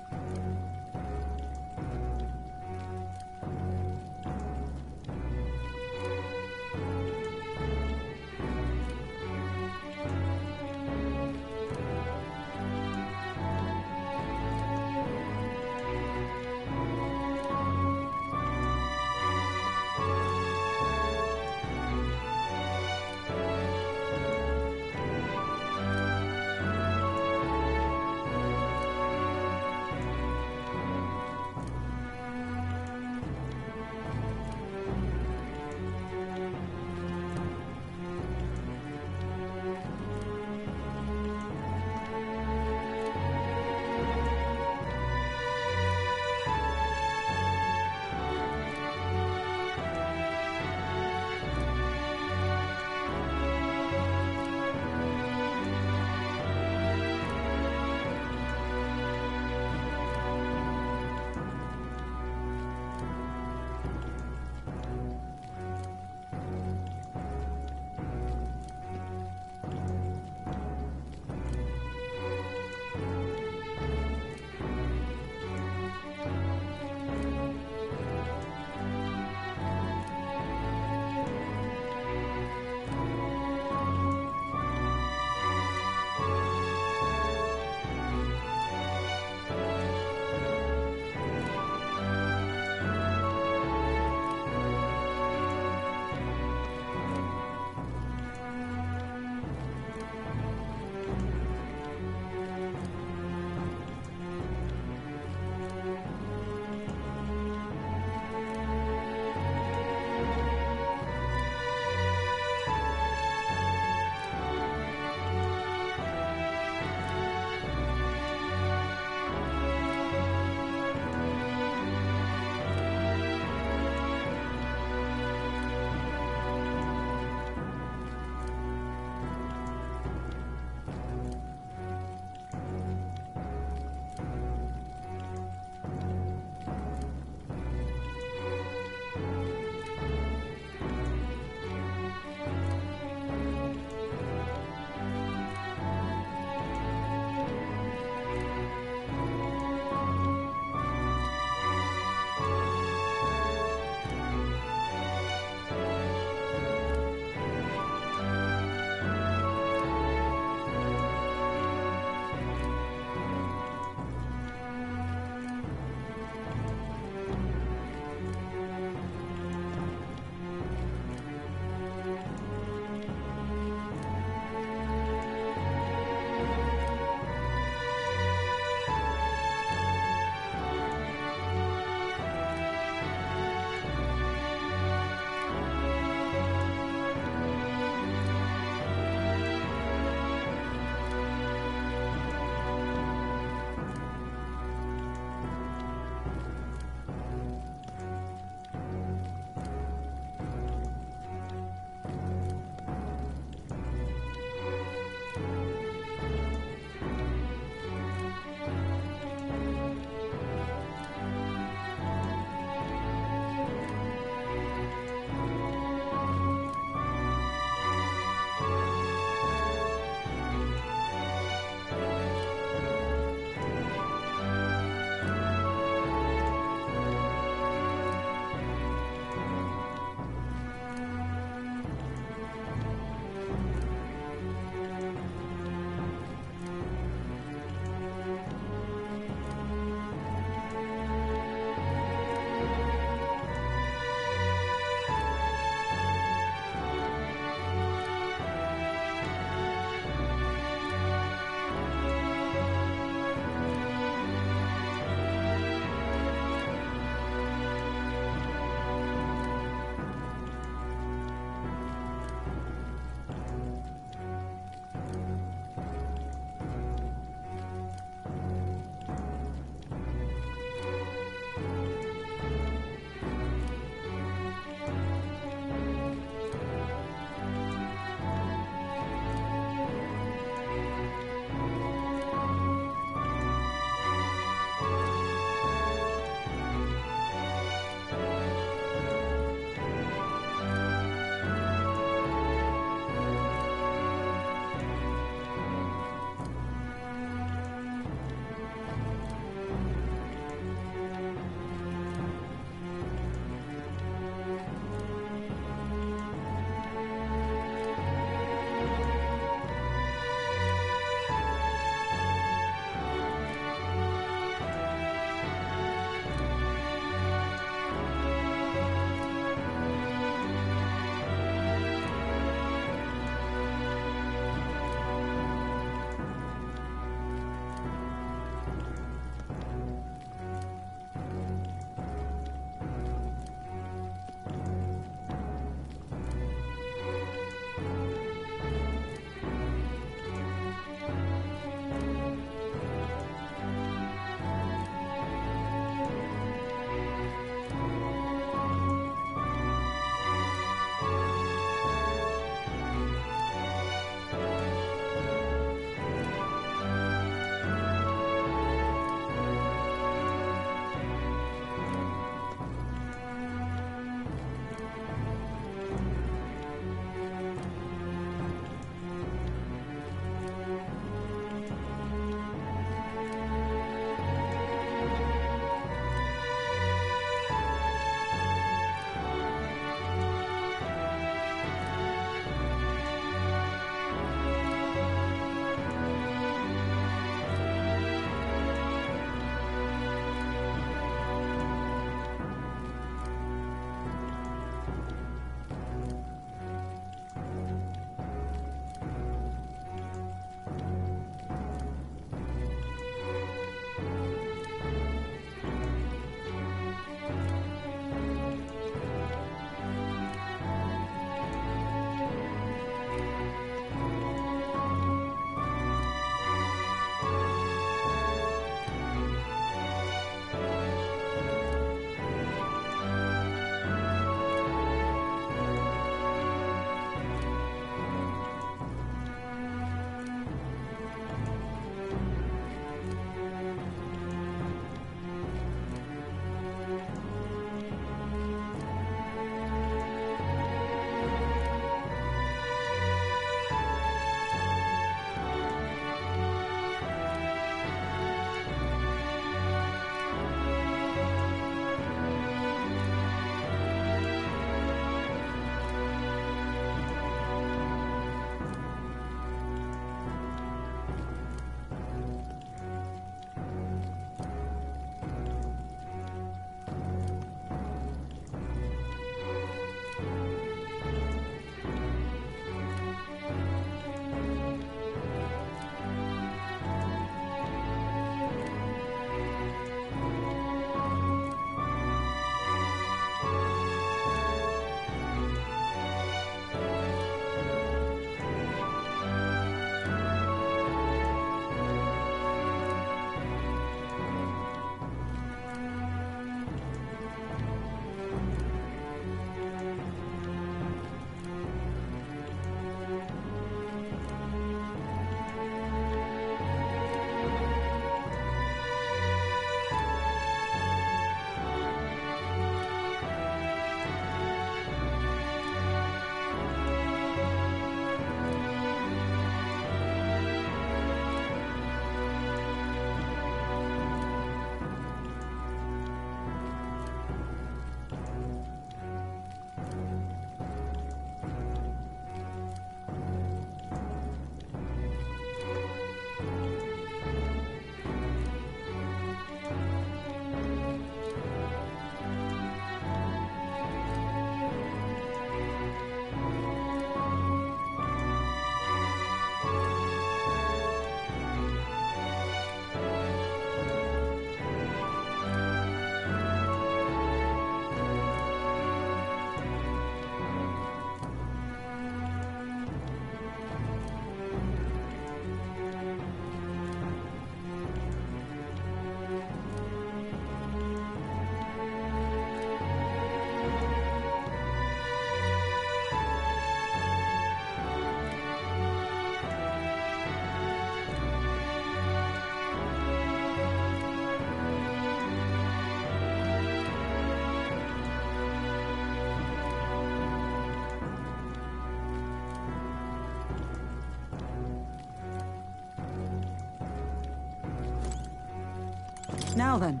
Now then.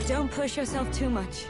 Don't push yourself too much.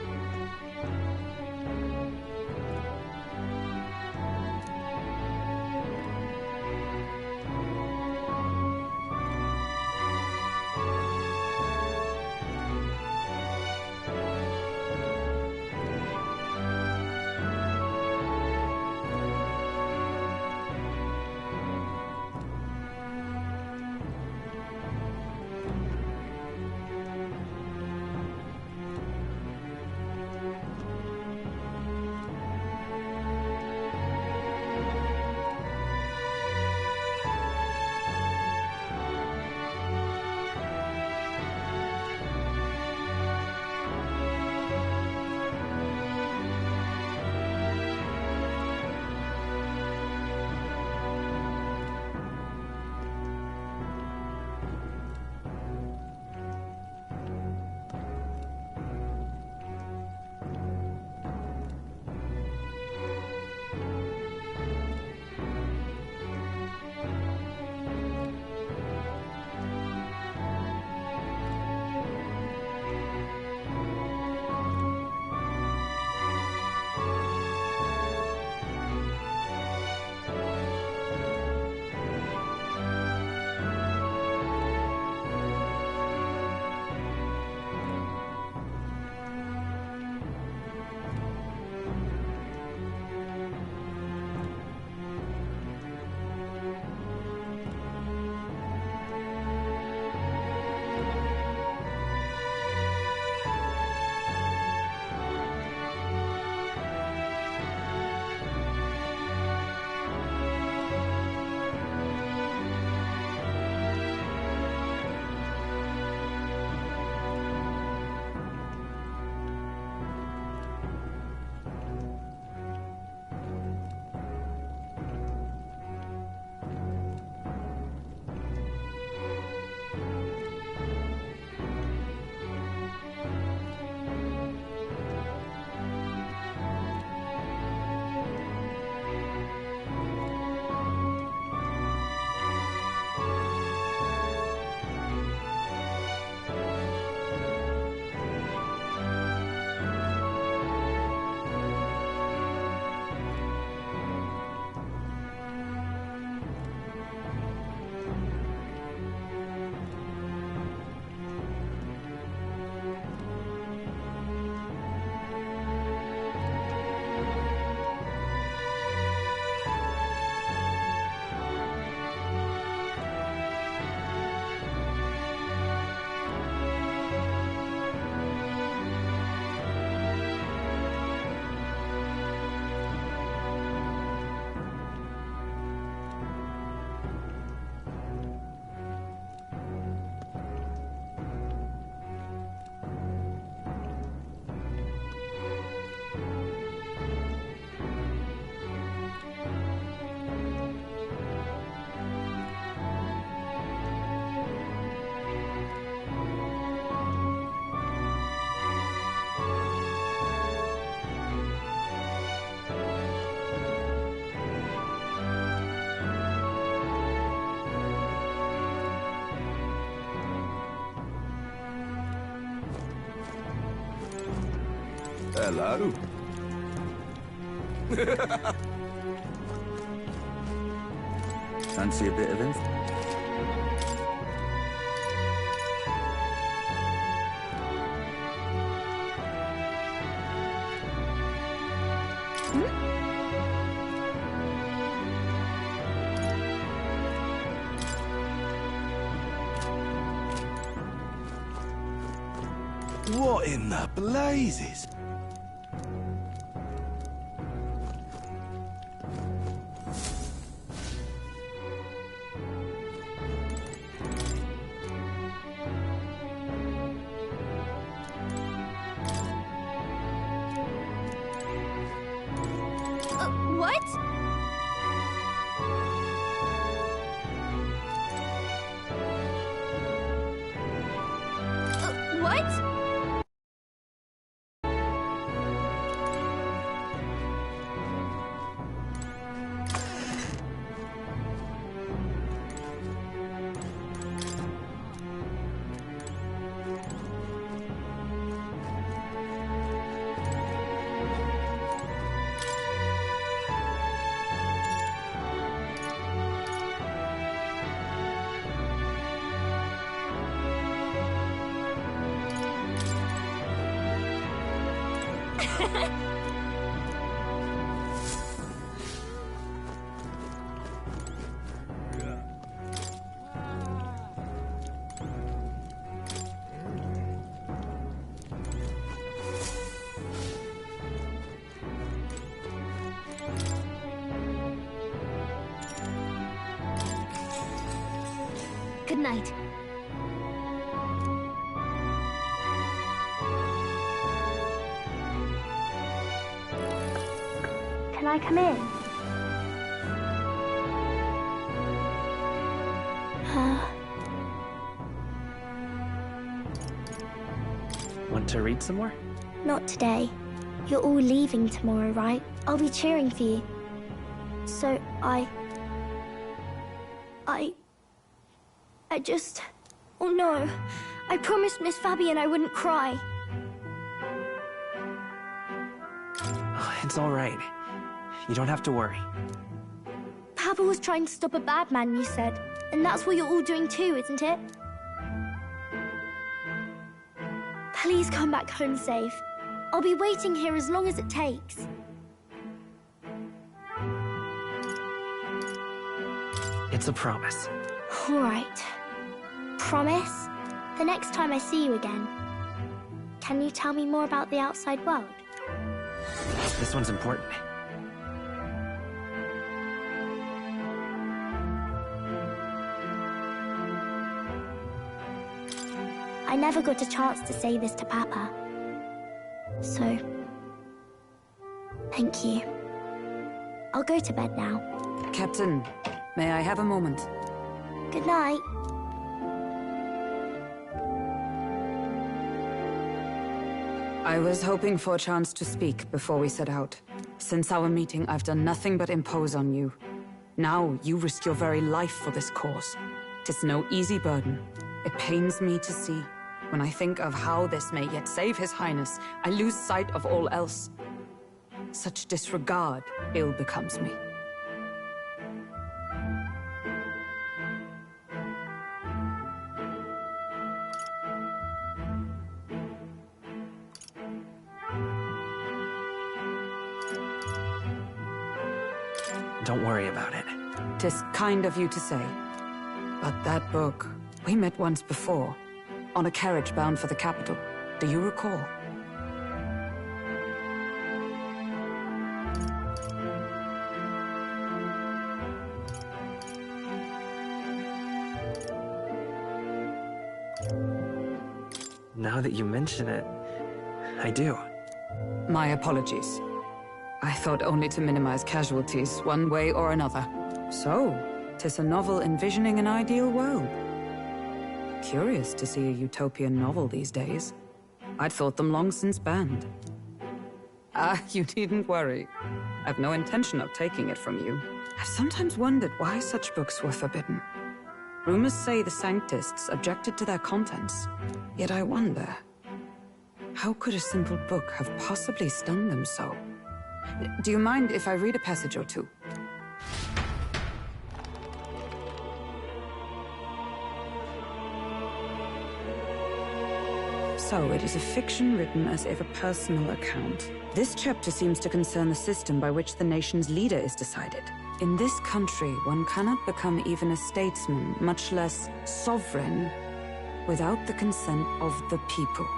Hello. Fancy a bit of info? What in the blazes? What? What? Good night. Can I come in? Want to read some more? Not today. You're all leaving tomorrow, right? I'll be cheering for you. So I just... Oh no. I promised Miss Fabian I wouldn't cry. Oh, it's all right. You don't have to worry. Papa was trying to stop a bad man, you said. And that's what you're all doing too, isn't it? Please come back home safe. I'll be waiting here as long as it takes. It's a promise. All right. Promise? The next time I see you again. Can you tell me more about the outside world? This one's important. I never got a chance to say this to Papa. So, thank you. I'll go to bed now. Captain, may I have a moment? Good night. I was hoping for a chance to speak before we set out. Since our meeting, I've done nothing but impose on you. Now, you risk your very life for this cause. 'Tis no easy burden. It pains me to see. When I think of how this may yet save His Highness, I lose sight of all else. Such disregard ill becomes me. Don't worry about it. 'Tis kind of you to say. But that book, we met once before, on a carriage bound for the capital. Do you recall? Now that you mention it, I do. My apologies. I thought only to minimize casualties, one way or another. So, 'tis a novel envisioning an ideal world. Curious to see a utopian novel these days. I'd thought them long since banned. Ah, you needn't worry. I've no intention of taking it from you. I've sometimes wondered why such books were forbidden. Rumors say the Sanctists objected to their contents. Yet I wonder, how could a simple book have possibly stung them so? Do you mind if I read a passage or two? So, it is a fiction written as if a personal account. This chapter seems to concern the system by which the nation's leader is decided. In this country, one cannot become even a statesman, much less sovereign, without the consent of the people.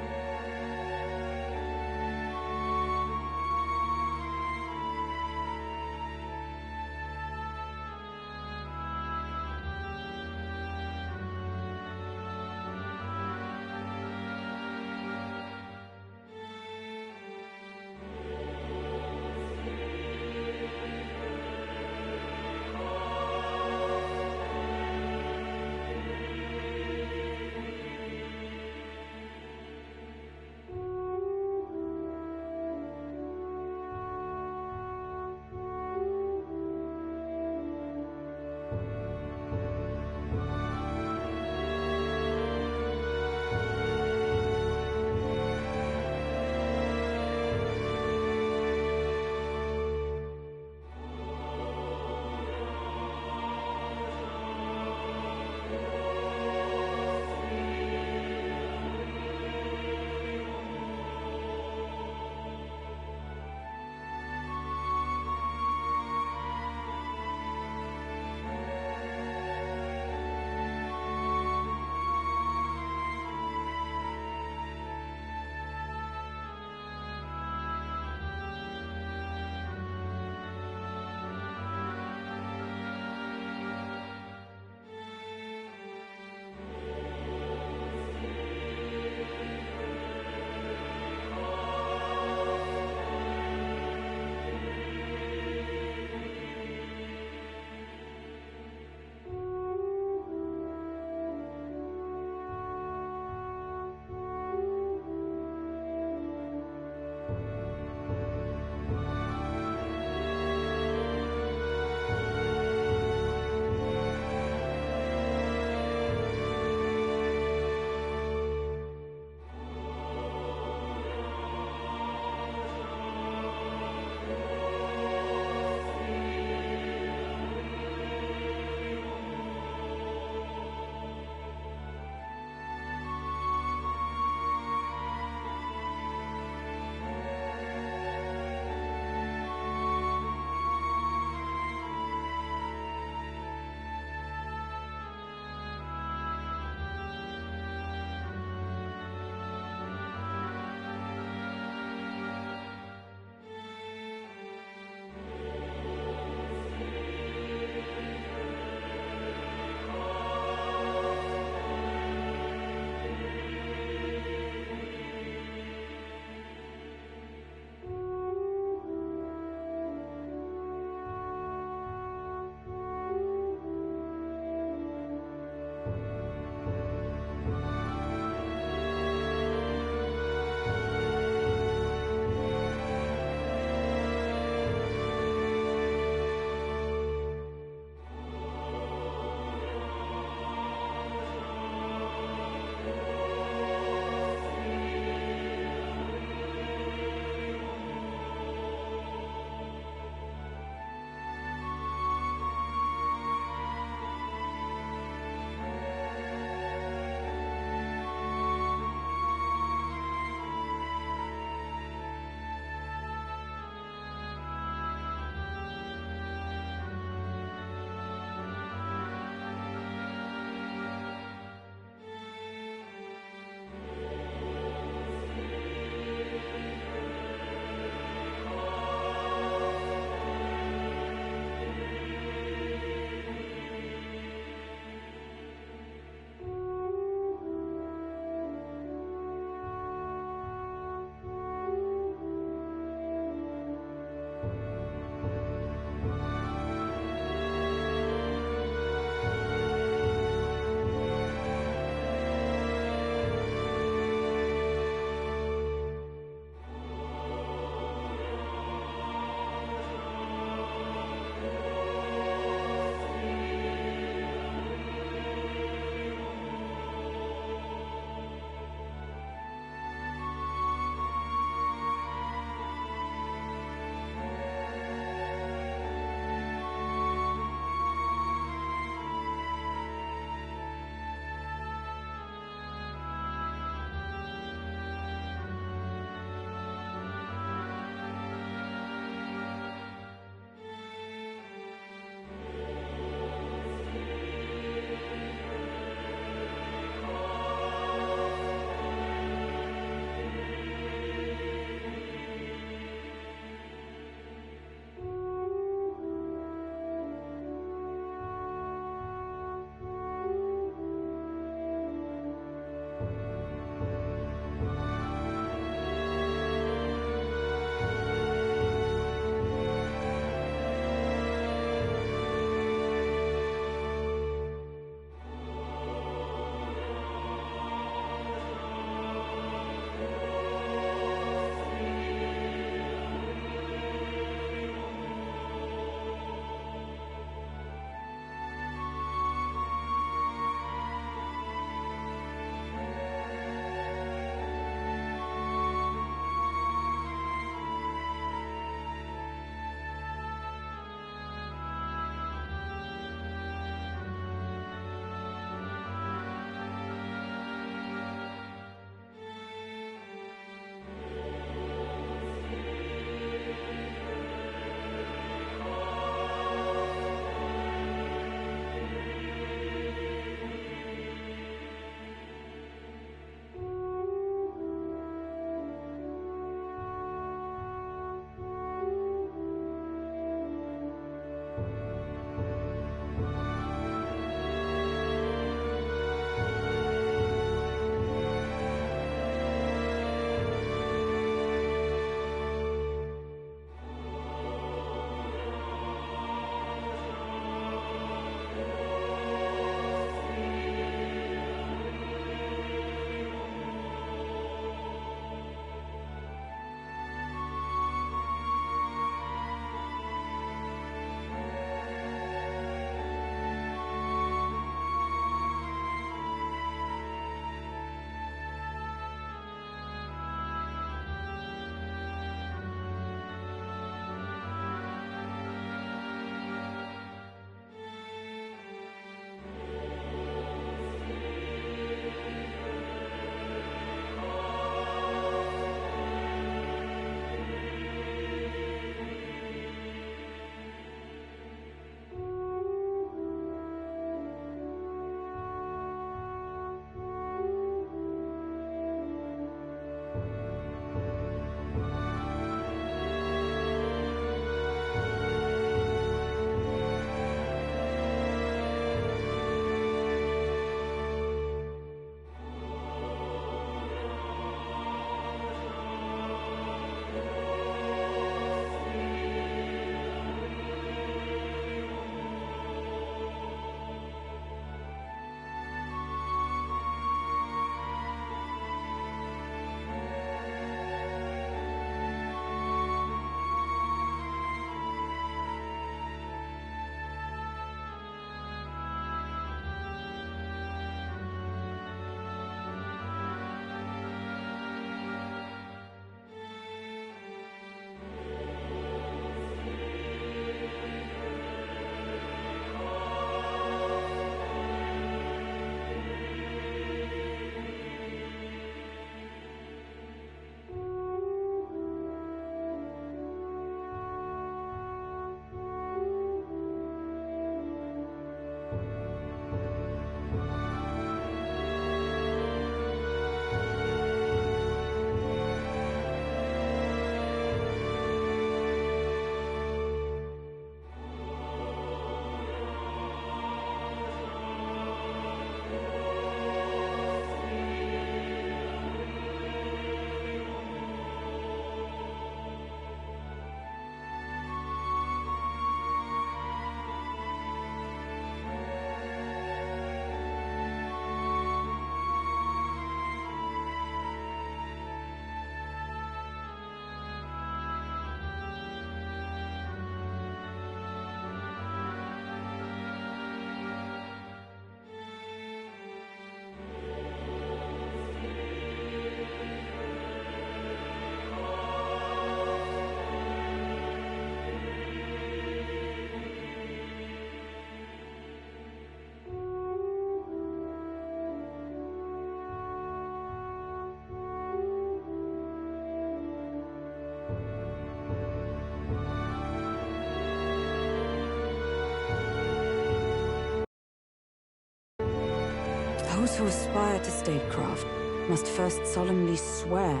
who aspire to statecraft must first solemnly swear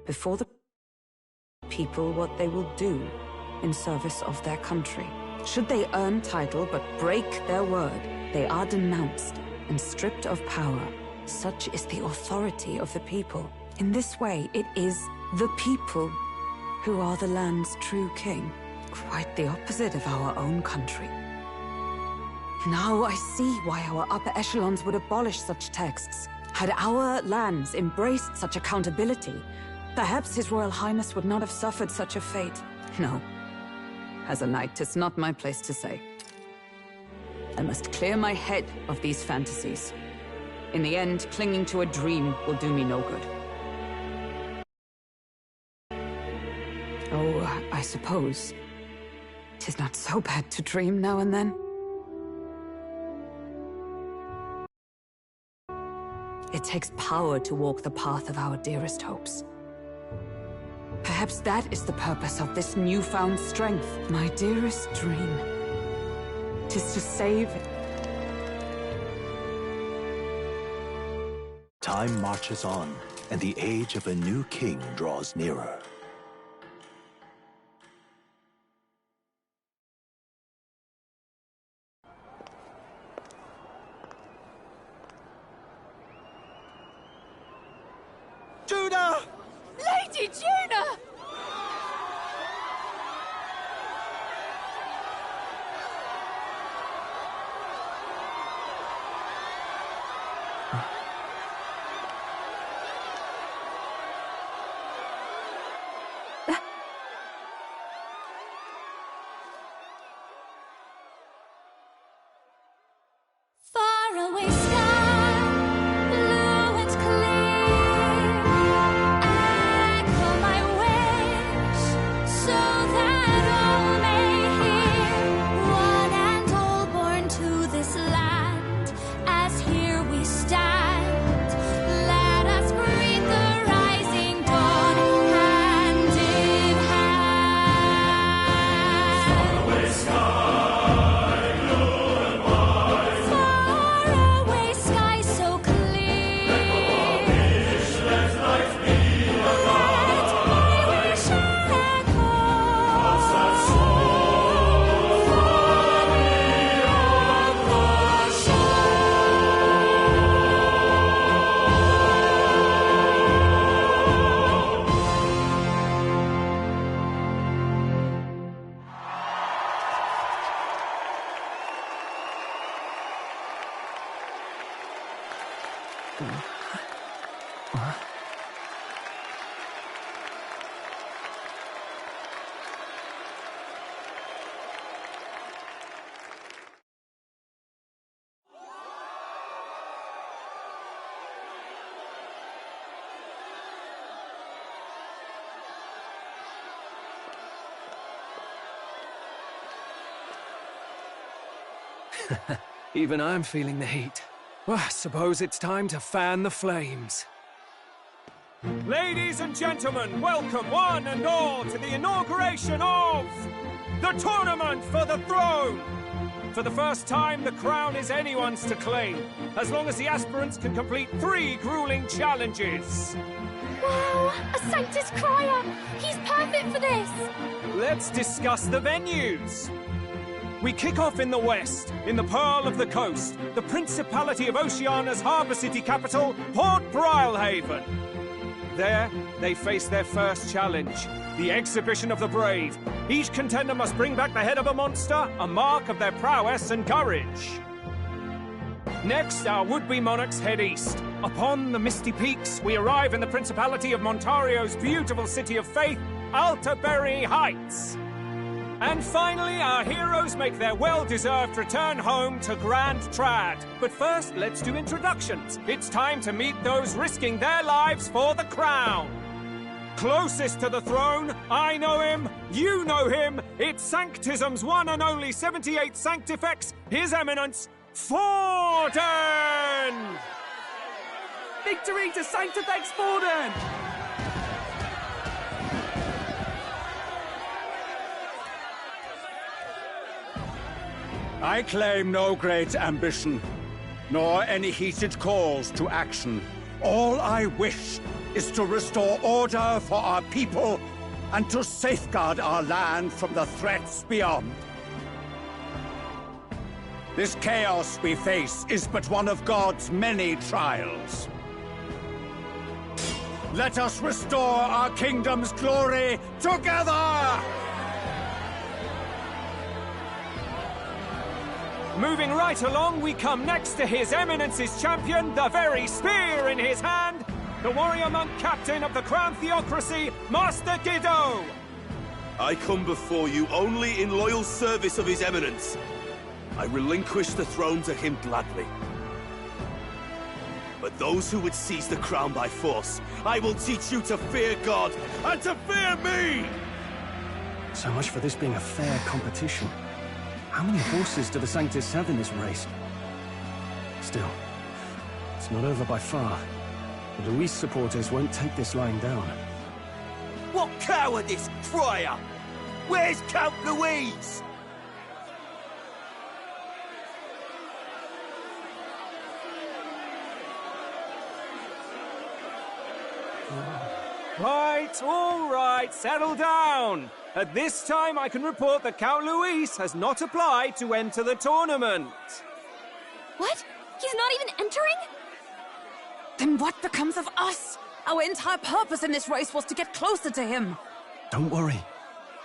before the people what they will do in service of their country. Should they earn title but break their word, they are denounced and stripped of power. Such is the authority of the people. In this way, it is the people who are the land's true king. Quite the opposite of our own country. Now I see why our upper echelons would abolish such texts. Had our lands embraced such accountability, perhaps His Royal Highness would not have suffered such a fate. No. As a knight, 'tis not my place to say. I must clear my head of these fantasies. In the end, clinging to a dream will do me no good. Oh, I suppose 'tis not so bad to dream now and then. It takes power to walk the path of our dearest hopes. Perhaps that is the purpose of this newfound strength. My dearest dream. 'Tis to save. Time marches on, and the age of a new king draws nearer. Judah! Lady Judah! Faraway sky, blue and clear. Echo my wish, so that all may hear. One and all born to this land, as here we stand. Let us greet the rising dawn, hand in hand. Faraway sky, blue and white. Faraway sky so clear. Let life be alive. Let my wish echo. What's that song? Far beyond the Even I'm feeling the heat. Well, I suppose it's time to fan the flames. Ladies and gentlemen, welcome one and all to the inauguration of the Tournament for the Throne! For the first time, the crown is anyone's to claim, as long as the aspirants can complete 3 grueling challenges. Wow, a Sanctus Crier! He's perfect for this! Let's discuss the venues. We kick off in the west, in the Pearl of the Coast, the Principality of Oceania's harbour city capital, Port Brilehaven. There, they face their first challenge, the Exhibition of the Brave. Each contender must bring back the head of a monster, a mark of their prowess and courage. Next, our would-be monarchs head east. Upon the misty peaks, we arrive in the Principality of Montario's beautiful city of faith, Altaberry Heights. And finally, our heroes make their well-deserved return home to Grand Trad. But first, let's do introductions. It's time to meet those risking their lives for the crown. Closest to the throne, I know him, you know him. It's Sanctism's one and only 78 Sanctifex, His Eminence, Forden! Victory to Sanctifex Forden! I claim no great ambition. nor any heated calls to action. All I wish is to restore order for our people and to safeguard our land from the threats beyond. This chaos we face is but one of God's many trials. Let us restore our kingdom's glory together! Moving right along, we come next to His Eminence's champion, the very spear in his hand, the warrior monk captain of the Crown Theocracy, Master Guido! I come before you only in loyal service of His Eminence. I relinquish the throne to him gladly. But those who would seize the crown by force, I will teach you to fear God and to fear me! So much for this being a fair competition. How many horses do the Sanctus have in this race? Still, it's not over by far. The Luis supporters won't take this lying down. What cowardice, crier! Where's Count Louise? Right, all right, settle down. At this time, I can report that Count Luis has not applied to enter the tournament. What? He's not even entering? Then what becomes of us? Our entire purpose in this race was to get closer to him. Don't worry.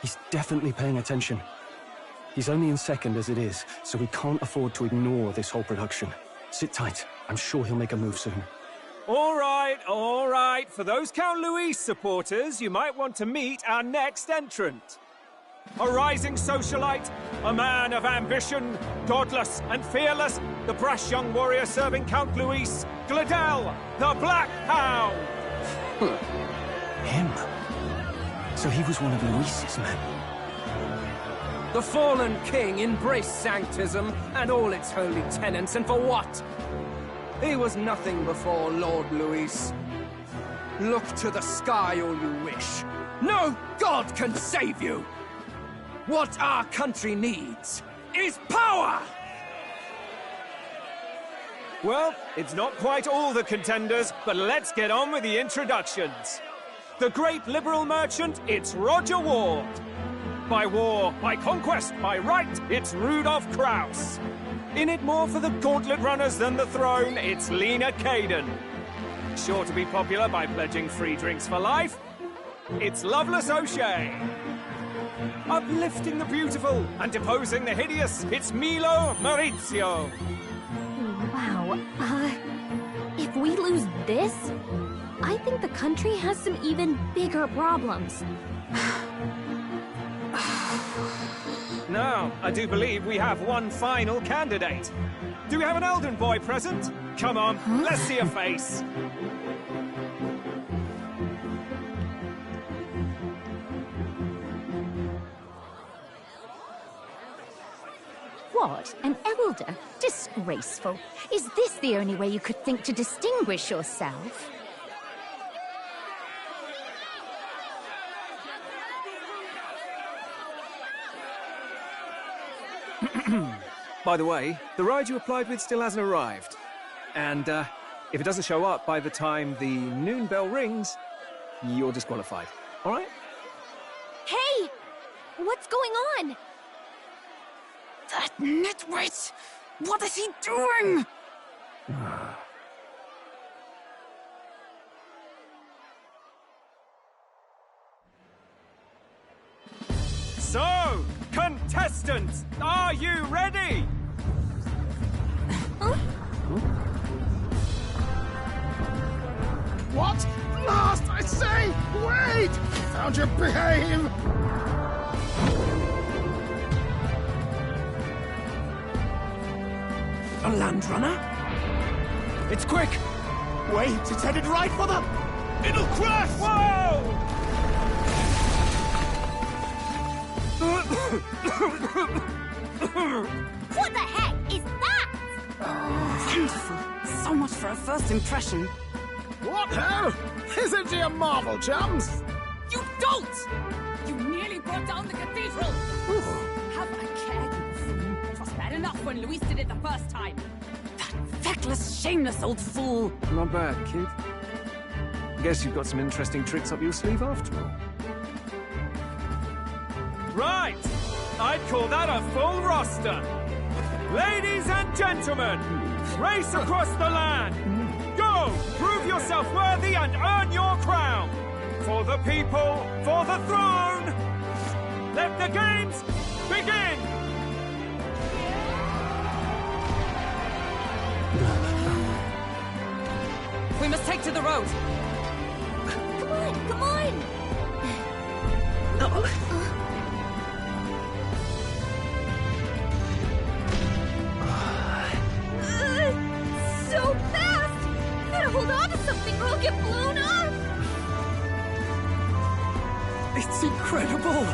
He's definitely paying attention. He's only in second as it is, so we can't afford to ignore this whole production. Sit tight. I'm sure he'll make a move soon. All right, all right. For those Count Luis supporters, you might want to meet our next entrant. A rising socialite, a man of ambition, godless and fearless, the brash young warrior serving Count Luis, Gladel, the Black Hound! Him? So he was one of Luis's men? The fallen king embraced Sanctism and all its holy tenets, and for what? He was nothing before Lord Luis. Look to the sky all you wish. No god can save you! What our country needs is power! Well, it's not quite all the contenders, but let's get on with the introductions. The great liberal merchant, it's Roger Ward. By war, by conquest, by right, it's Rudolph Krauss. In it more for the gauntlet runners than the throne, it's Lena Caden. Sure to be popular by pledging free drinks for life, it's Loveless O'Shea. Uplifting the beautiful and deposing the hideous, it's Milo Maurizio. Wow. If we lose this, I think the country has some even bigger problems. Now, I do believe we have one final candidate. Do we have an Elden boy present? Come on, let's see a face. What? An elder? Disgraceful. Is this the only way you could think to distinguish yourself? By the way, the ride you applied with still hasn't arrived. And, if it doesn't show up by the time the noon bell rings, you're disqualified. All right? Hey! What's going on? That nitwit! What is he doing? So, contestants, are you ready? What? Last, I say! Wait! Don't you behave! A land runner? It's quick! Wait, it's headed right for them! It'll crash! Whoa! What the heck is that? Wonderful. So much for a first impression. What hell? Isn't he a marvel, chums? You don't! You nearly brought down the cathedral! Have a care, you fool. It was bad enough when Luis did it the first time. That feckless, shameless old fool! Not bad, kid. Guess you've got some interesting tricks up your sleeve after all. Right! I'd call that a full roster. Ladies and gentlemen, race across the land. Go! Prove yourself worthy and earn your crown. For the people, for the throne. Let the games begin! We must take to the road! Come on, come on! So fast! Gotta hold on to something or I'll get blown up! It's incredible!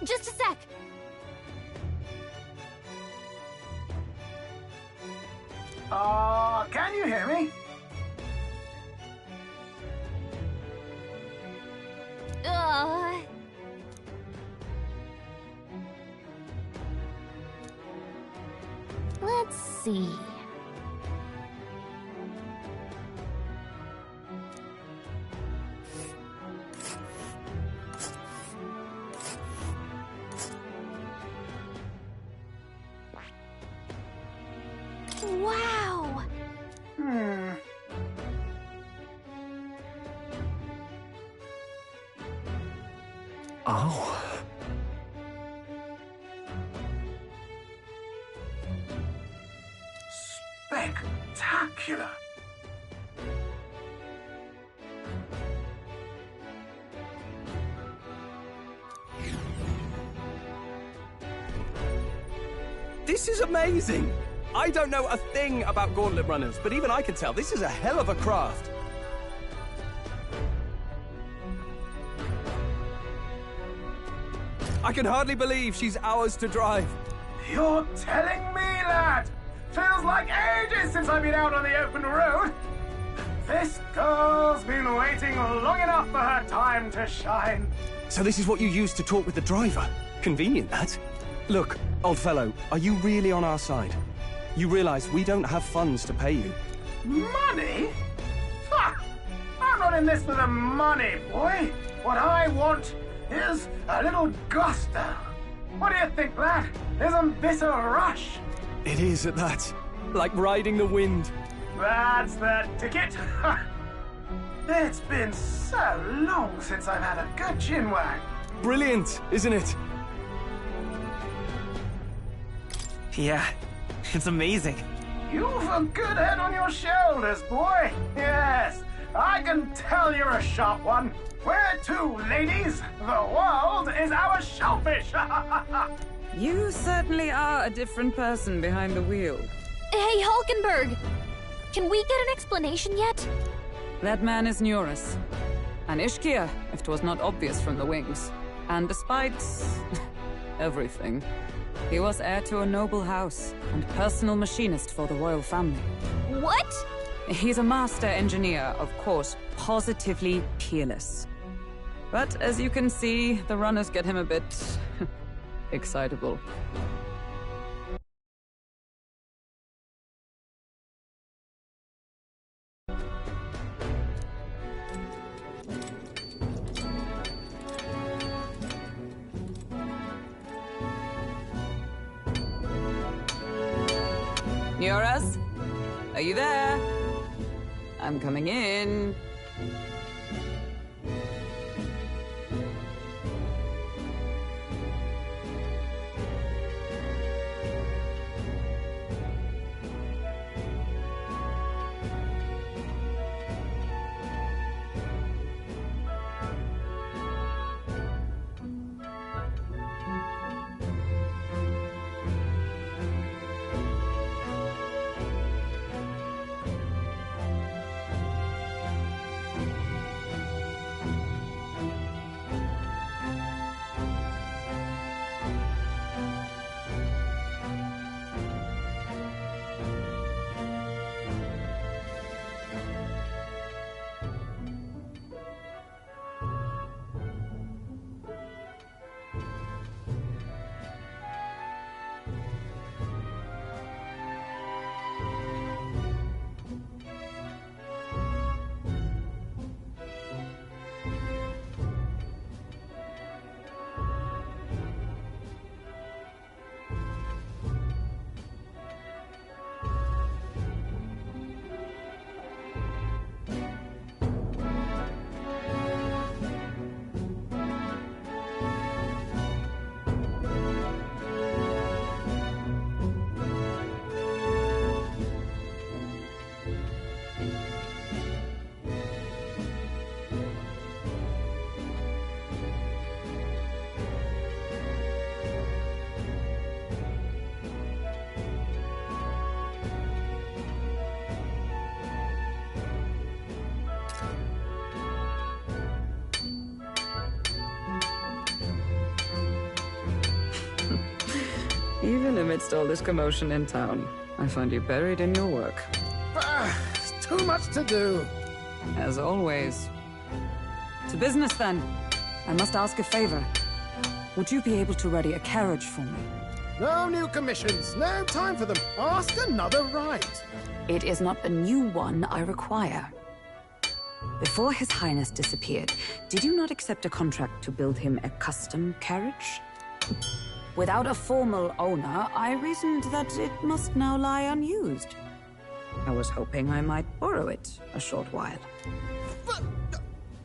Just a sec! Can you hear me? Let's see. Wow! Oh. Spectacular! This is amazing! I don't know a thing about gauntlet runners, but even I can tell this is a hell of a craft. I can hardly believe she's ours to drive. You're telling me, lad? Feels like ages since I've been out on the open road. This girl's been waiting long enough for her time to shine. So this is what you used to talk with the driver? Convenient, that. Look, old fellow, are you really on our side? You realize we don't have funds to pay you. Money? Ha! I'm not in this for the money, boy. What I want is a little gusto. What do you think, lad? Isn't this a rush? It is at that. Like riding the wind. That's the ticket. It's been so long since I've had a good chinwag. Brilliant, isn't it? Yeah, it's amazing. You've a good head on your shoulders, boy. Yes, I can tell you're a sharp one. Where to, ladies? The world is our shellfish. You certainly are a different person behind the wheel. Hey, Hulkenberg! Can we get an explanation yet? That man is Neurus. An Ishkia, if 'twas not obvious from the wings. And despite everything, he was heir to a noble house and personal machinist for the royal family. What? He's a master engineer, of course, positively peerless. But as you can see, the runners get him a bit excitable. Neurus? Are you there? I'm coming in. amidst all this commotion in town, I find you buried in your work. Too much to do. As always. To business, then. I must ask a favor. Would you be able to ready a carriage for me? No new commissions. No time for them. Ask another right. It is not a new one I require. Before His Highness disappeared, did you not accept a contract to build him a custom carriage? Without a formal owner, I reasoned that it must now lie unused. I was hoping I might borrow it a short while. But,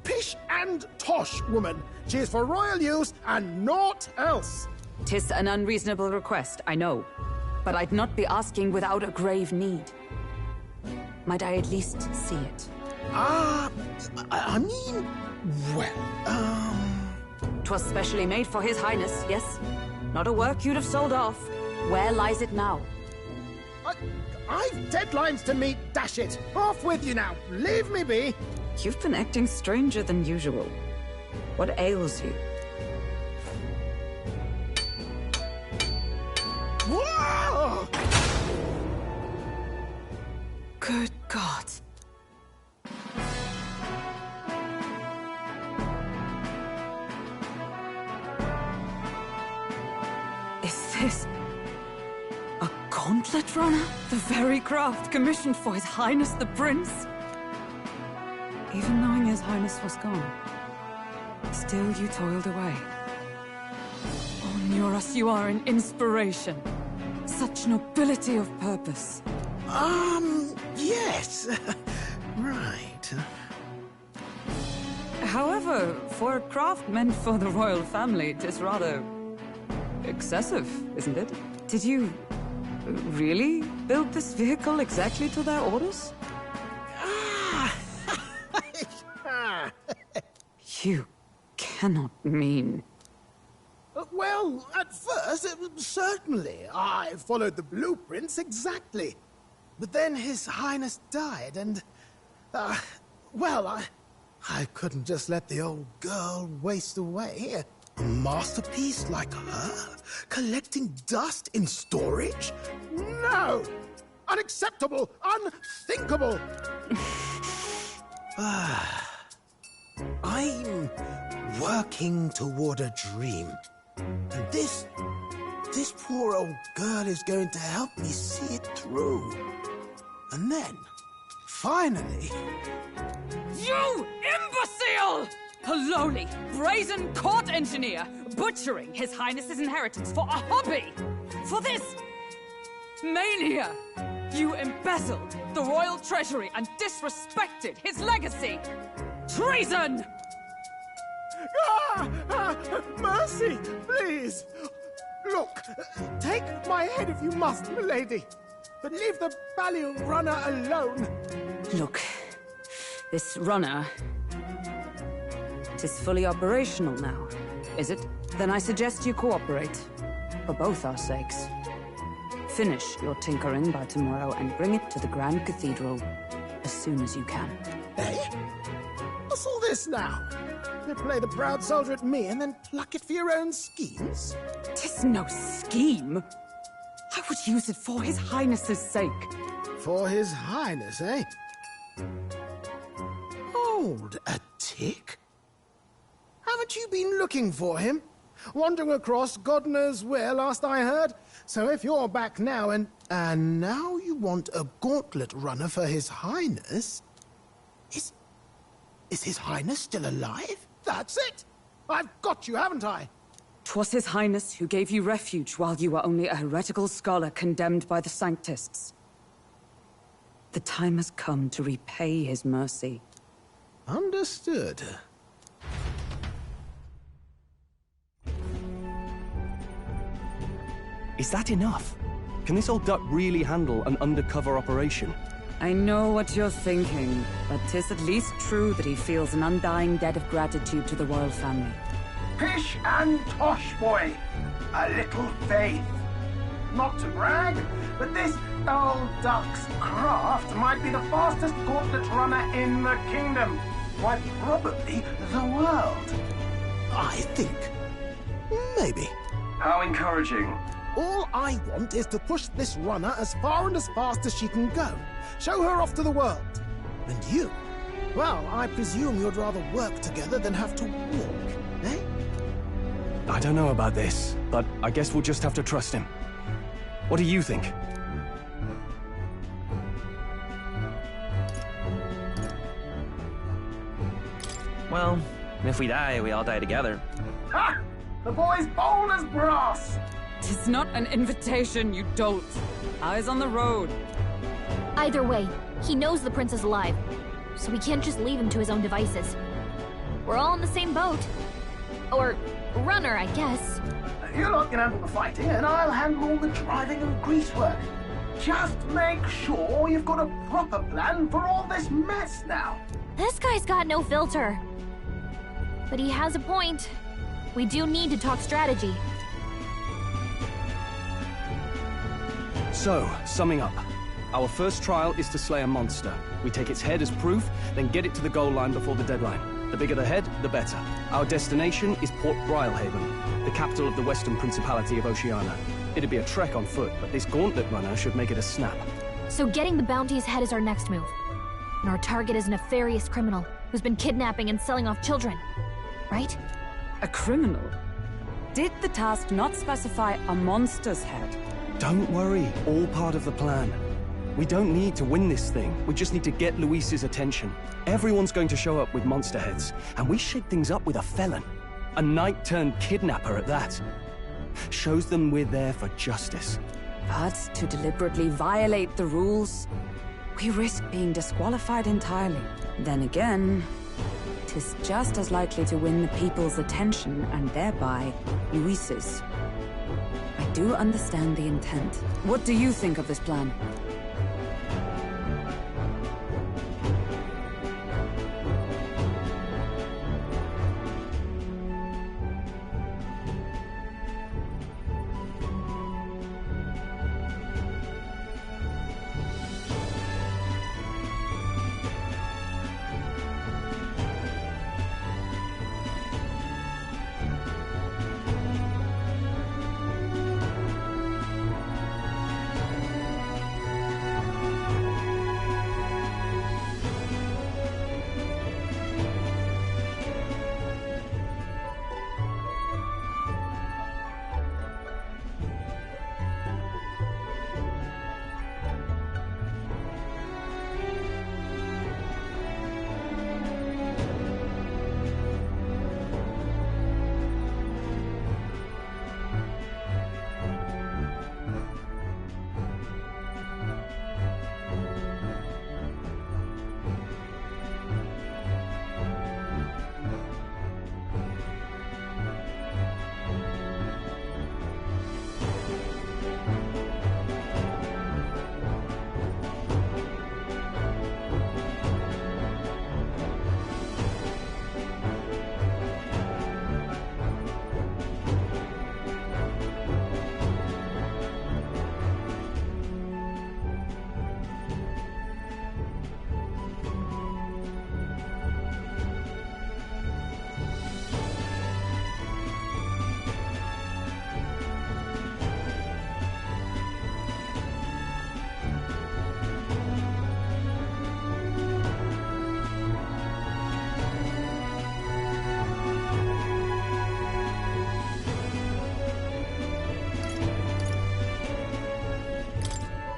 pish and tosh, woman. She is for royal use and naught else. 'Tis an unreasonable request, I know. But I'd not be asking without a grave need. Might I at least see it? I mean, well, 'Twas specially made for His Highness, yes? Not a work you'd have sold off. Where lies it now? I've deadlines to meet, dash it! Off with you now! Leave me be! You've been acting stranger than usual. What ails you? Whoa! Good God. Is this a gauntlet runner? The very craft commissioned for His Highness the Prince? Even knowing His Highness was gone, still you toiled away. Oh, Neuros, you are an inspiration. Such nobility of purpose. Yes. Right. However, for a craft meant for the royal family, it is rather excessive, isn't it? Did you really build this vehicle exactly to their orders? You cannot mean... Well, at first, certainly. I followed the blueprints exactly. But then His Highness died, and... well, I couldn't just let the old girl waste away. A masterpiece like her? Collecting dust in storage? No! Unacceptable! Unthinkable! I'm working toward a dream. And this poor old girl is going to help me see it through. And then, finally... You imbecile! A lowly, brazen court engineer, butchering His Highness's inheritance for a hobby! For this mania! You embezzled the royal treasury and disrespected his legacy! Treason! Mercy, please! Look, take my head if you must, milady. But leave the value runner alone. Look, this runner... it is fully operational now, is it? Then I suggest you cooperate. For both our sakes. Finish your tinkering by tomorrow and bring it to the Grand Cathedral as soon as you can. Eh? What's all this now? You play the proud soldier at me and then pluck it for your own schemes? 'Tis no scheme. I would use it for His Highness's sake. For His Highness, eh? Hold a tick. Haven't you been looking for him? Wandering across God knows where, last I heard. So if you're back now and now you want a gauntlet runner for His Highness... Is His Highness still alive? That's it! I've got you, haven't I? 'Twas His Highness who gave you refuge while you were only a heretical scholar condemned by the Sanctists. The time has come to repay his mercy. Understood. Is that enough? Can this old duck really handle an undercover operation? I know what you're thinking, but 'tis at least true that he feels an undying debt of gratitude to the royal family. Pish and tosh, boy. A little faith. Not to brag, but this old duck's craft might be the fastest gauntlet runner in the kingdom. Why, probably the world. I think. Maybe. How encouraging. All I want is to push this runner as far and as fast as she can go. Show her off to the world. And you? Well, I presume you'd rather work together than have to walk, eh? I don't know about this, but I guess we'll just have to trust him. What do you think? Well, if we die, we all die together. Ha! The boy's bold as brass! Tis not an invitation, you dolt. Eyes on the road. Either way, he knows the prince is alive, so we can't just leave him to his own devices. We're all in the same boat. Or runner, I guess. You lot can handle the fighting, and I'll handle all the driving and greasework. Just make sure you've got a proper plan for all this mess now. This guy's got no filter. But he has a point. We do need to talk strategy. So, summing up. Our first trial is to slay a monster. We take its head as proof, then get it to the goal line before the deadline. The bigger the head, the better. Our destination is Port Brialhaven, the capital of the Western Principality of Oceania. It'd be a trek on foot, but this gauntlet runner should make it a snap. So getting the bounty's head is our next move. And our target is a nefarious criminal who's been kidnapping and selling off children. Right? A criminal? Did the task not specify a monster's head? Don't worry, all part of the plan. We don't need to win this thing, we just need to get Luis's attention. Everyone's going to show up with monster heads, and we shake things up with a felon. A knight-turned-kidnapper at that. Shows them we're there for justice. But to deliberately violate the rules, we risk being disqualified entirely. Then again, 'tis just as likely to win the people's attention and thereby Luis's. I do understand the intent. What do you think of this plan?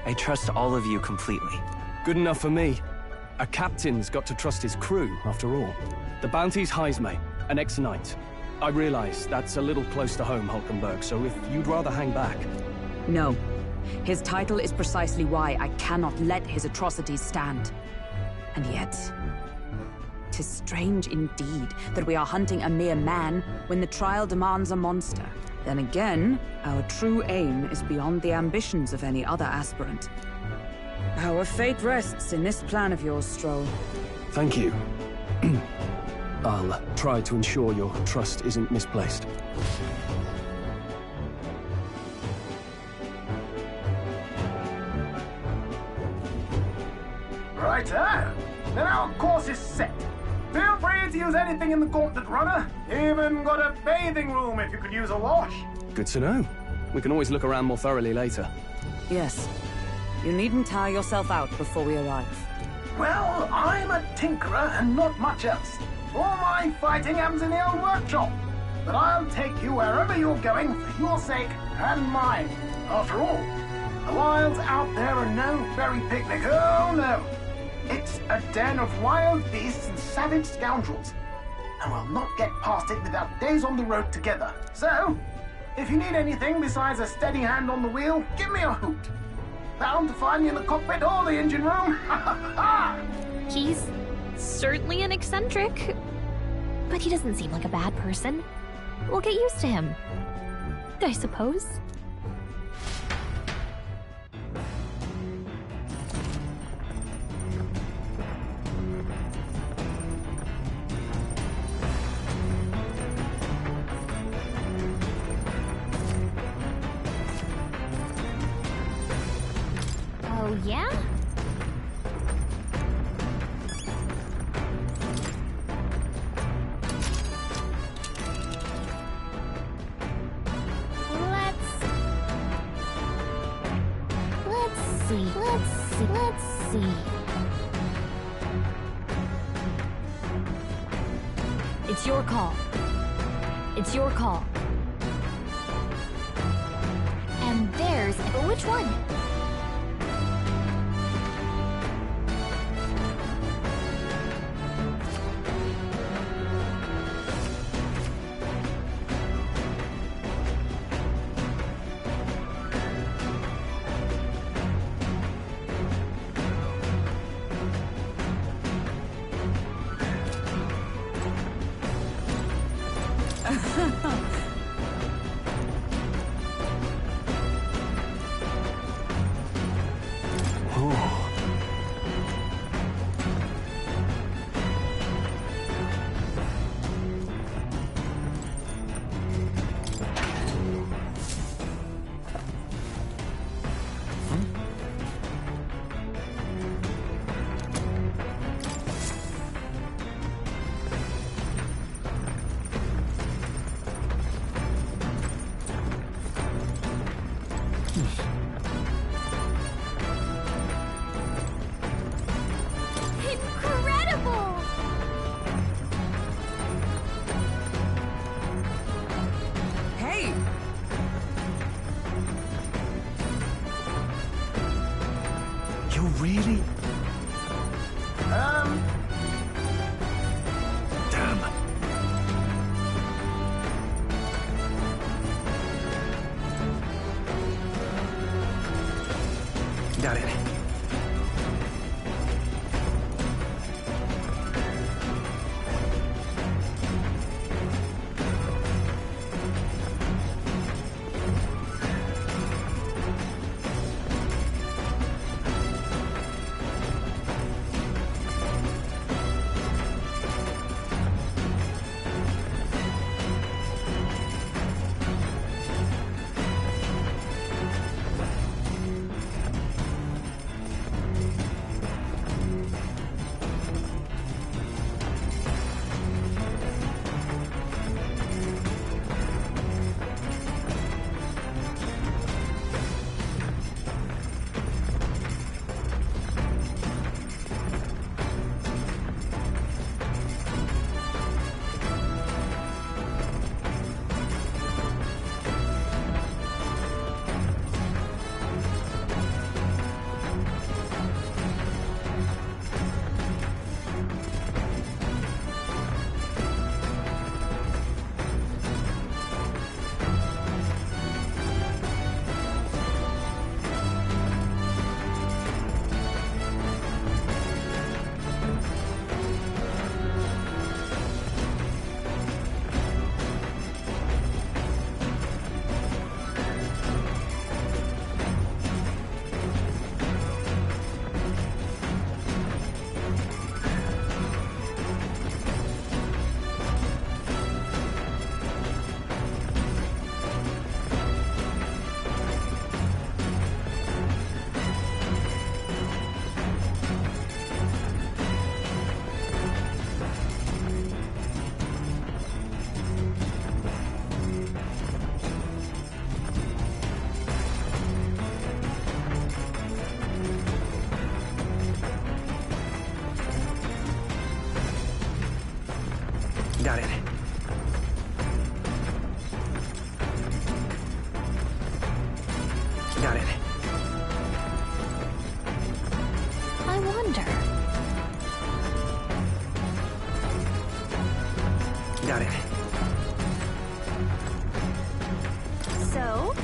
I trust all of you completely. Good enough for me. A captain's got to trust his crew, after all. The bounty's Heismay, an ex-knight. I realize that's a little close to home, Hulkenberg, so if you'd rather hang back... No. His title is precisely why I cannot let his atrocities stand. And yet... 'tis strange indeed that we are hunting a mere man when the trial demands a monster. Then again, our true aim is beyond the ambitions of any other aspirant. Our fate rests in this plan of yours, Stroll. Thank you. I'll try to ensure your trust isn't misplaced. Righto! Then our course is set. Feel free to use anything in the gauntlet runner. Even got a bathing room if you could use a wash. Good to know. We can always look around more thoroughly later. Yes. You needn't tire yourself out before we arrive. Well, I'm a tinkerer and not much else. All my fighting happens in the old workshop. But I'll take you wherever you're going for your sake and mine. After all, the wilds out there are no fairy picnic. Oh, no. It's a den of wild beasts and savage scoundrels. And we'll not get past it without days on the road together. So, if you need anything besides a steady hand on the wheel, give me a hoot. Bound to find me in the cockpit or the engine room. He's certainly an eccentric, but he doesn't seem like a bad person. We'll get used to him, I suppose. Oh, yeah? Let's see. It's your call. It's your call. And there's... Which one? Incredible! Hey! You're really... Damn. Got it. Got it. Got it. I wonder. Got it. So?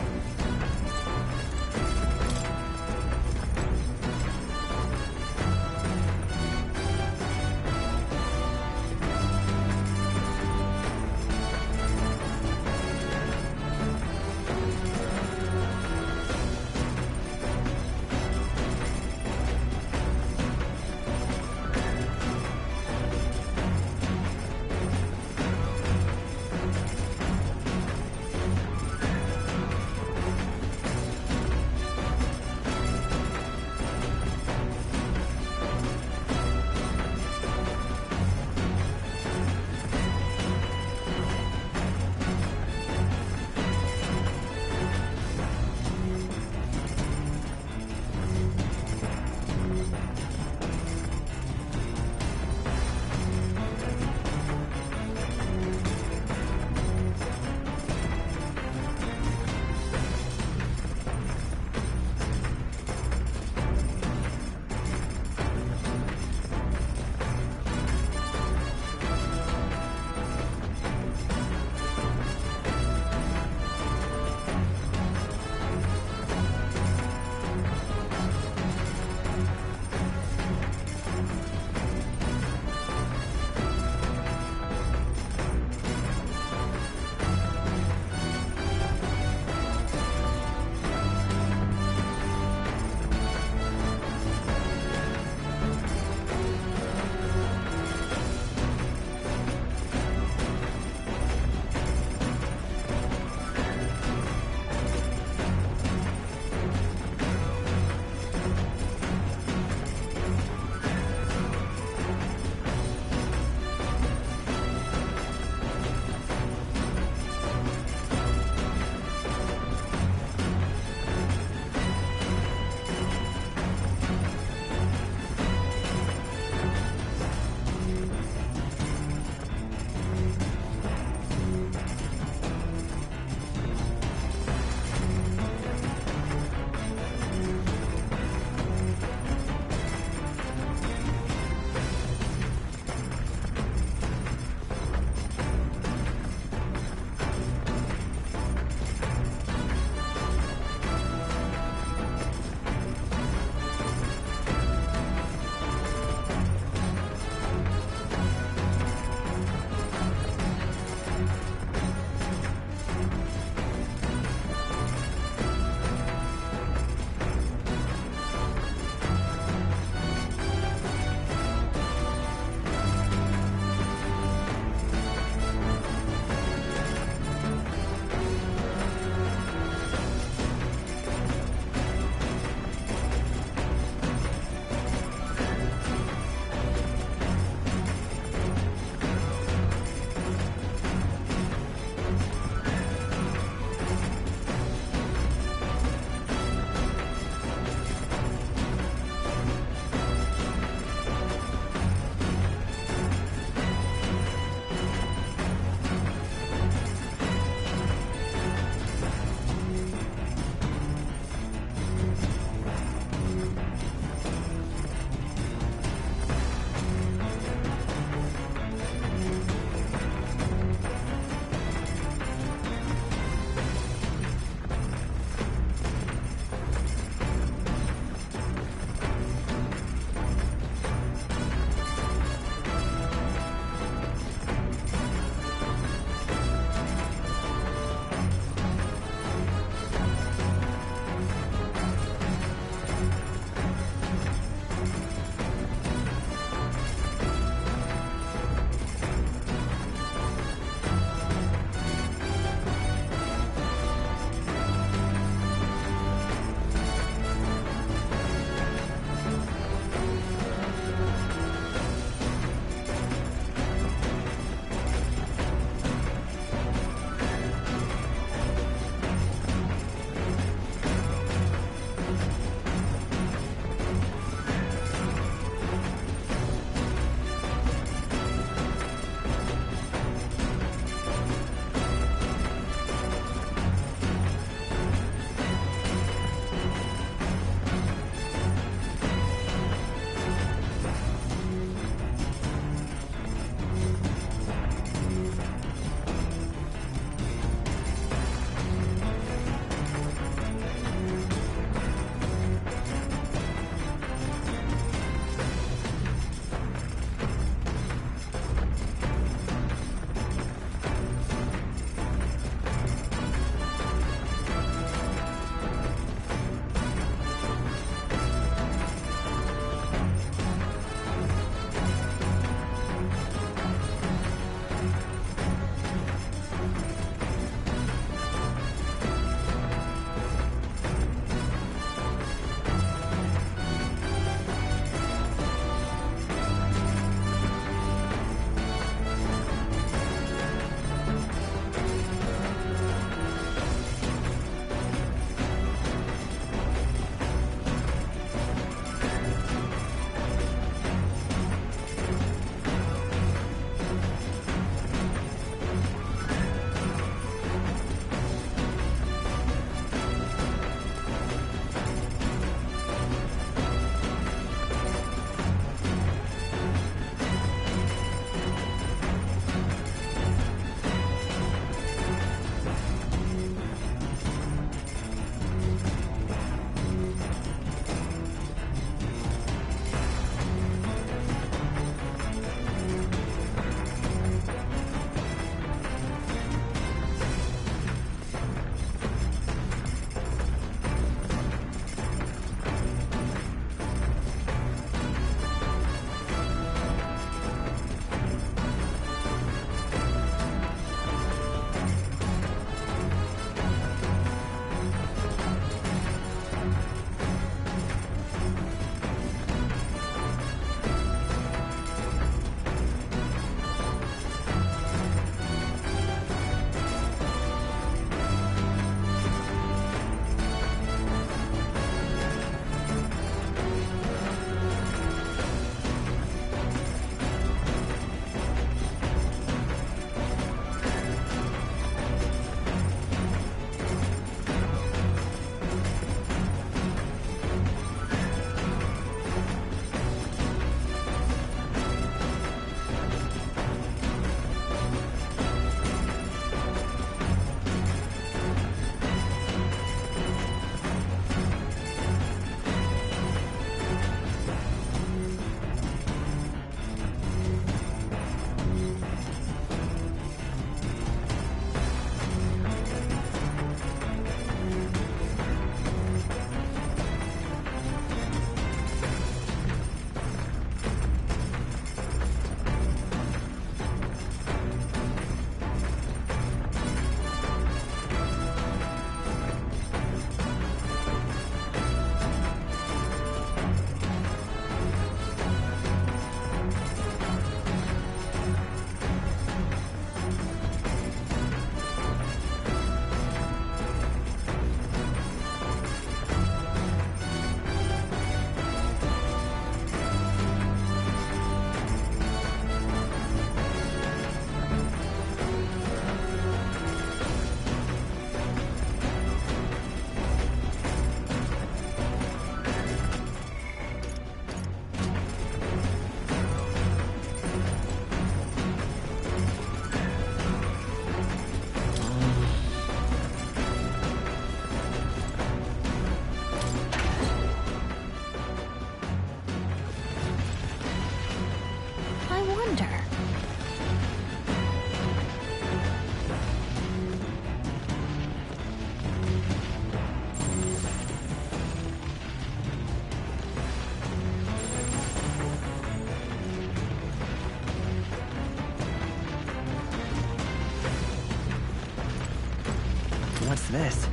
this?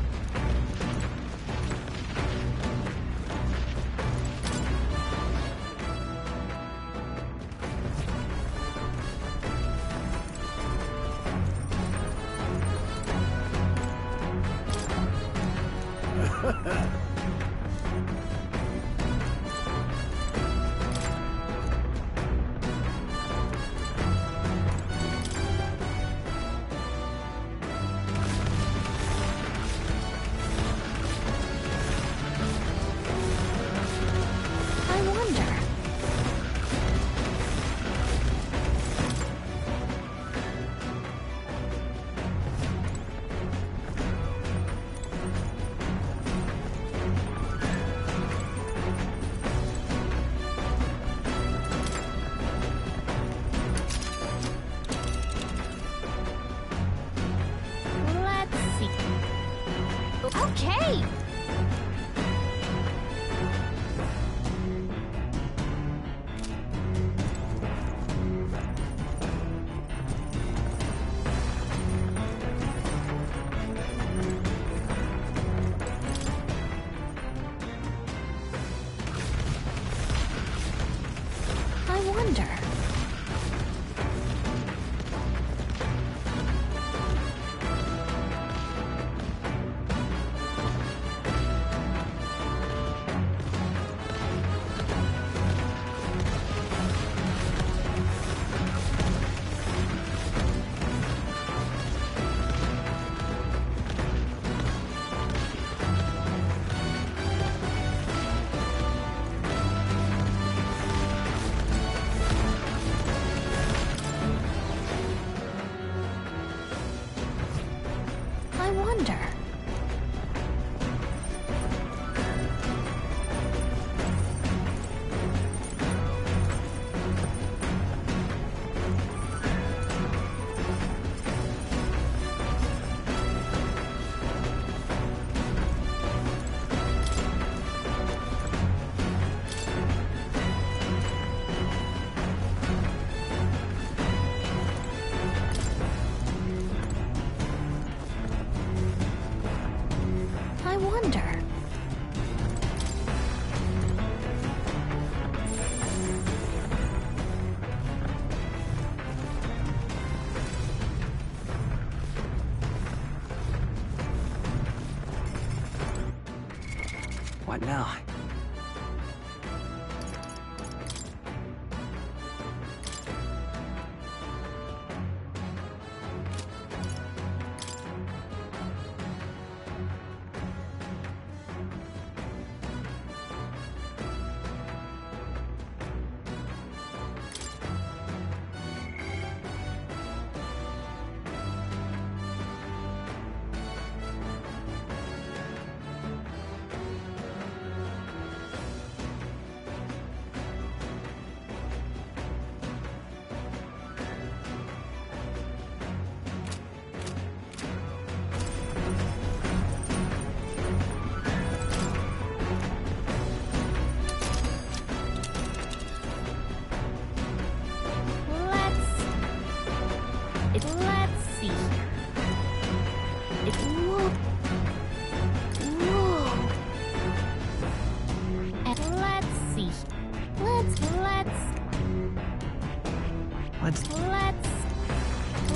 Okay! I wonder. I wonder. I wonder. What now? Let's see. Whoa. And let's see.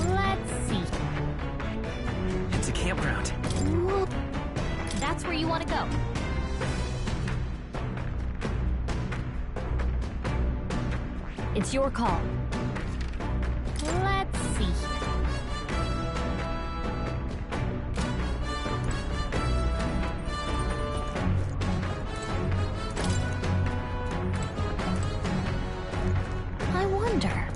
Let's see. It's a campground. Whoa. That's where you want to go. It's your call. Let's see. I wonder.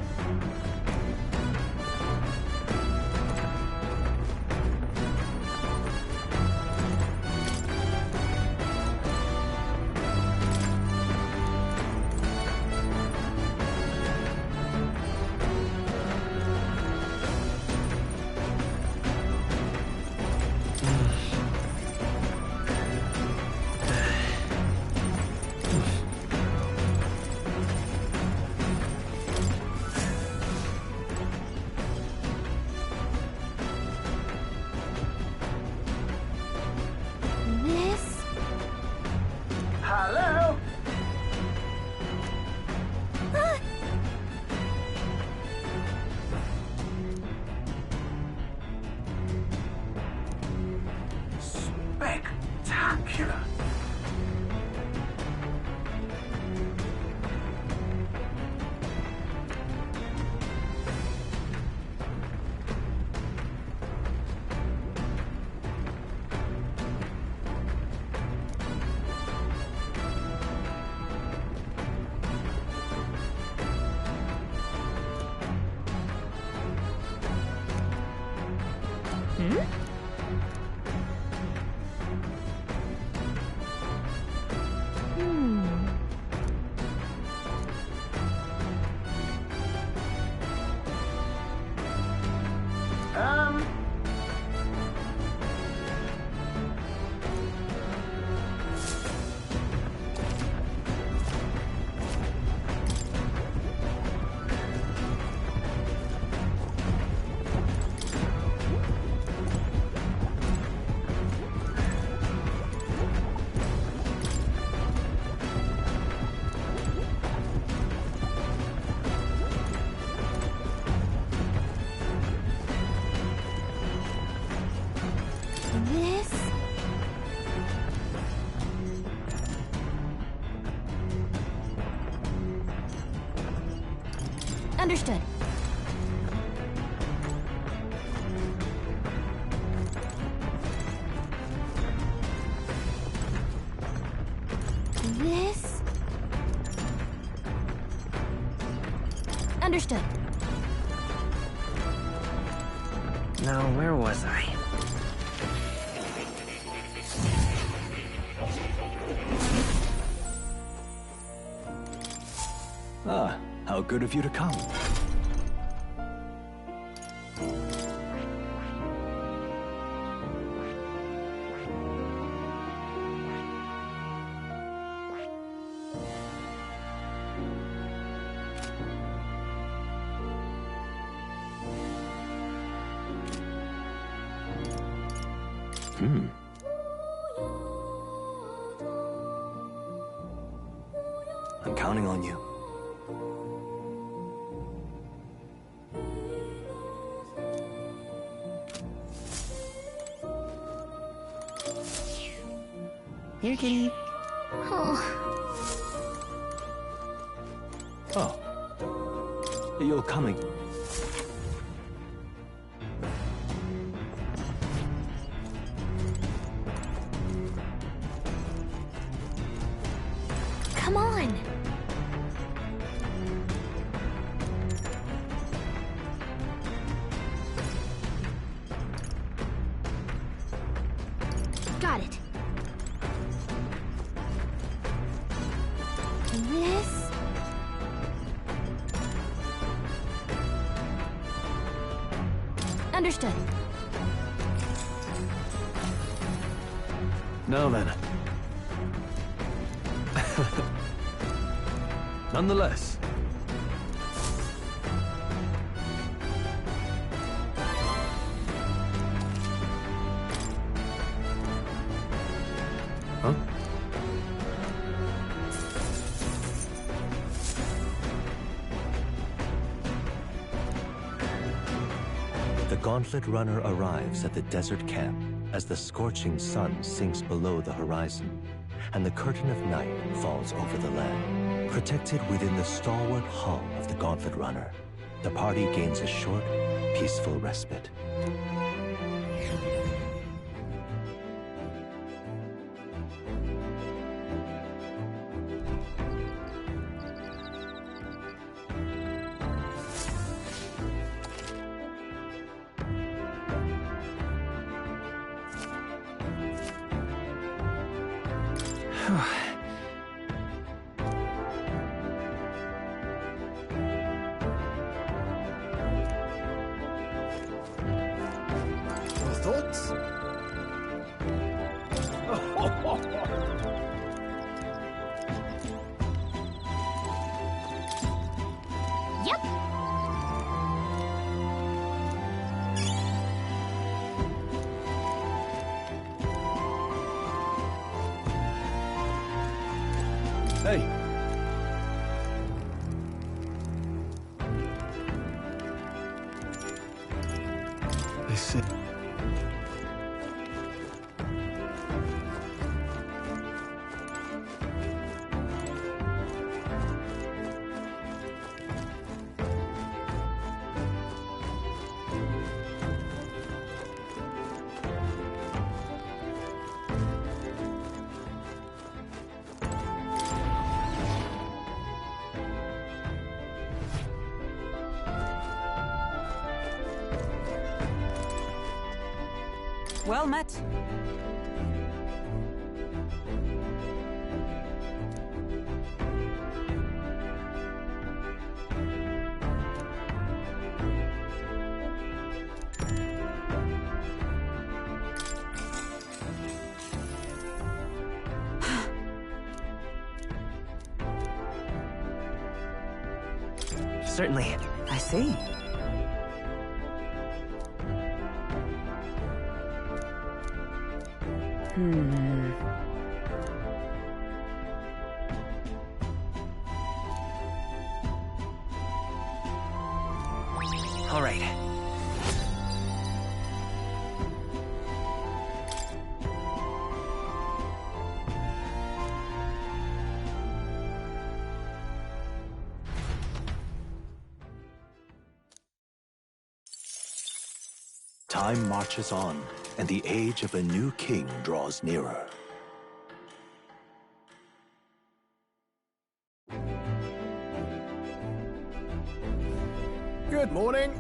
This... Understood. This... Understood. Now, where was I? Ah, how good of you to come. I'm counting on you. Here, kitty. Oh. You're coming. Come on! Got it. This... Understood. Now then. Nonetheless. Huh? The Gauntlet Runner arrives at the desert camp as the scorching sun sinks below the horizon, and the curtain of night falls over the land. Protected within the stalwart hull of the Gauntlet Runner, the party gains a short, peaceful respite. Thoughts? Yep. Hey. This is... Well met. Certainly. I see. All right. Time marches on, and the age of a new king draws nearer. Good morning.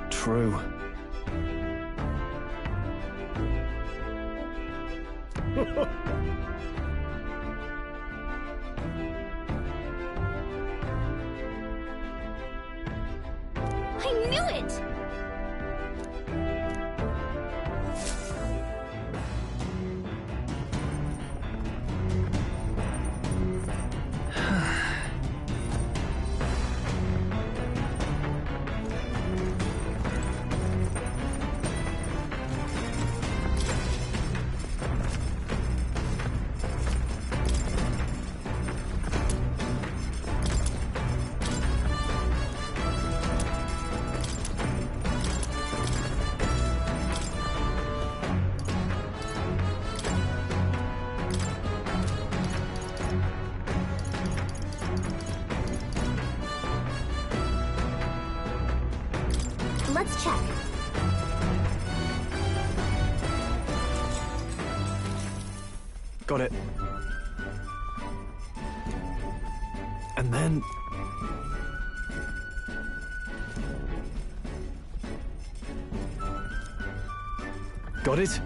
True. I knew it! Let's check. Got it. And then... Got it?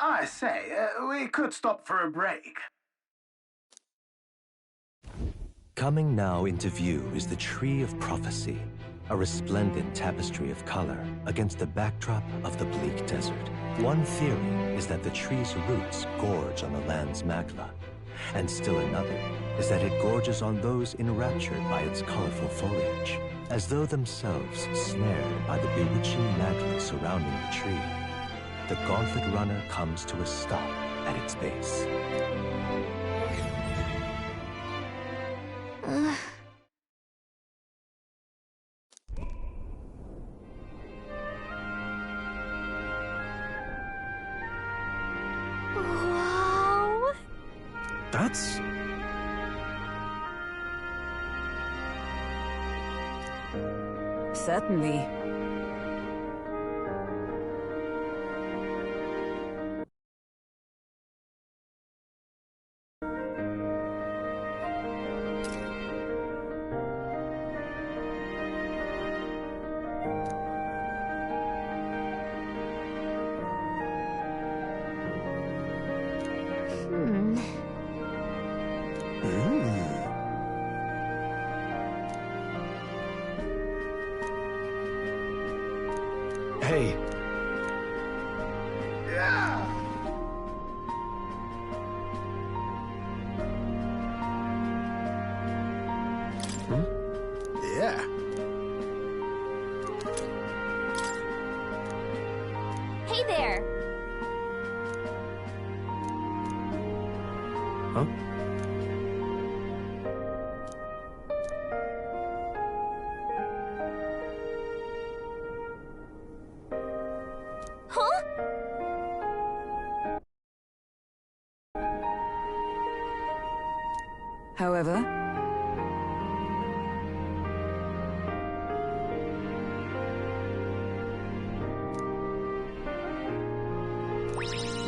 I say, we could stop for a break. Coming now into view is the Tree of Prophecy, a resplendent tapestry of color against the backdrop of the bleak desert. One theory is that the tree's roots gorge on the land's magla, and still another is that it gorges on those enraptured by its colorful foliage, as though themselves snared by the bewitching magla surrounding the tree. The Gauntlet Runner comes to a stop at its base. Wow! That's... Certainly. Hey. Yeah! Yeah. Hey there! Huh? However,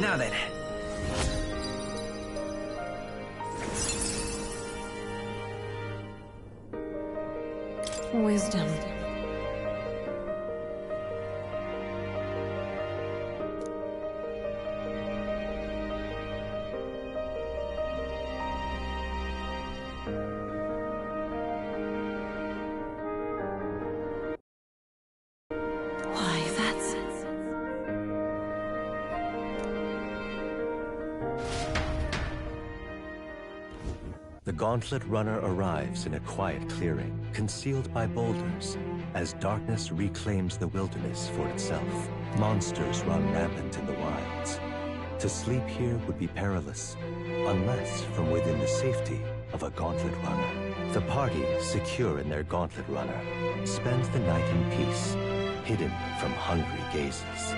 now then. Wisdom. Why, that's... The Gauntlet Runner arrives in a quiet clearing, concealed by boulders, as darkness reclaims the wilderness for itself. Monsters run rampant in the wilds. To sleep here would be perilous, unless from within the safety of a Gauntlet Runner. The party, secure in their Gauntlet Runner, spends the night in peace, hidden from hungry gazes.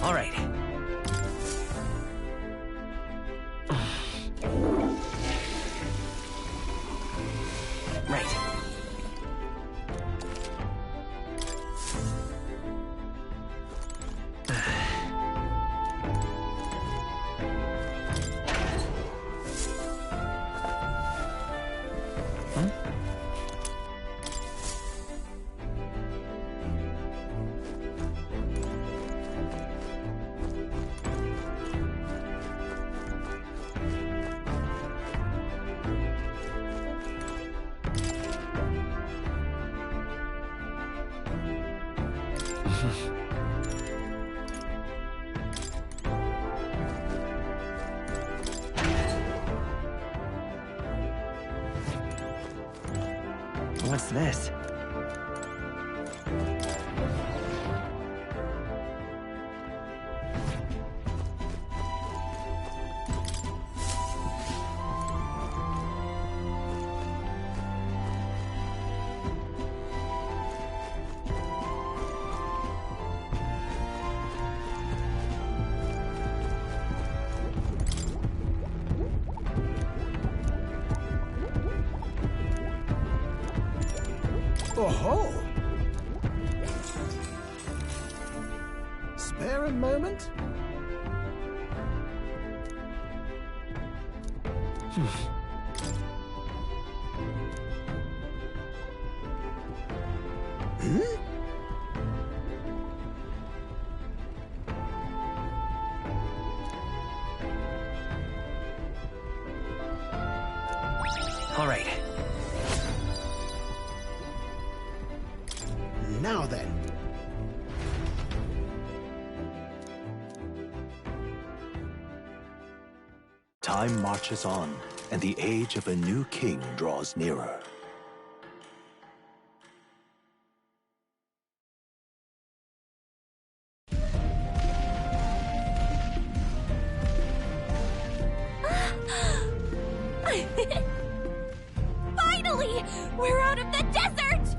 All right. Right. What's this? Oh-ho! Spare a moment? All right. Now then. Time marches on, and the age of a new king draws nearer. Finally! We're out of the desert!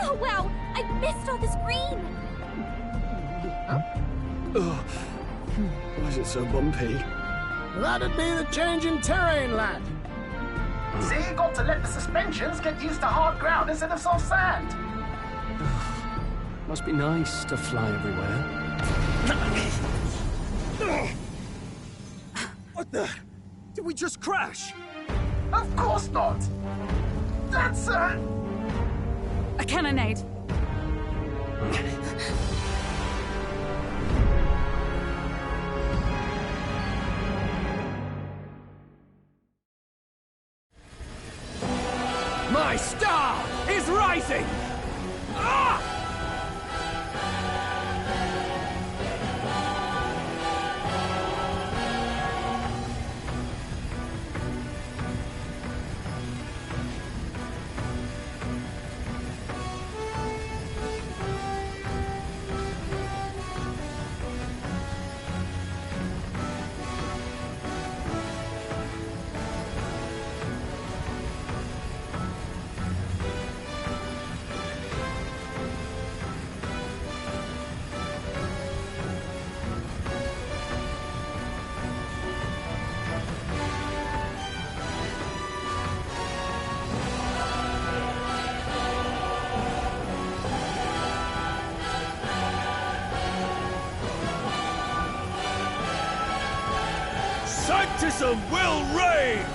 Oh wow, I missed all this green! Why is it so bumpy? That'd be the change in terrain, lad. See, you got to let the suspensions get used to hard ground instead of soft sand. Must be nice to fly everywhere. What the? Did we just crash? Of course not! That's a cannonade. My star is rising! Ah! Sanctism will reign!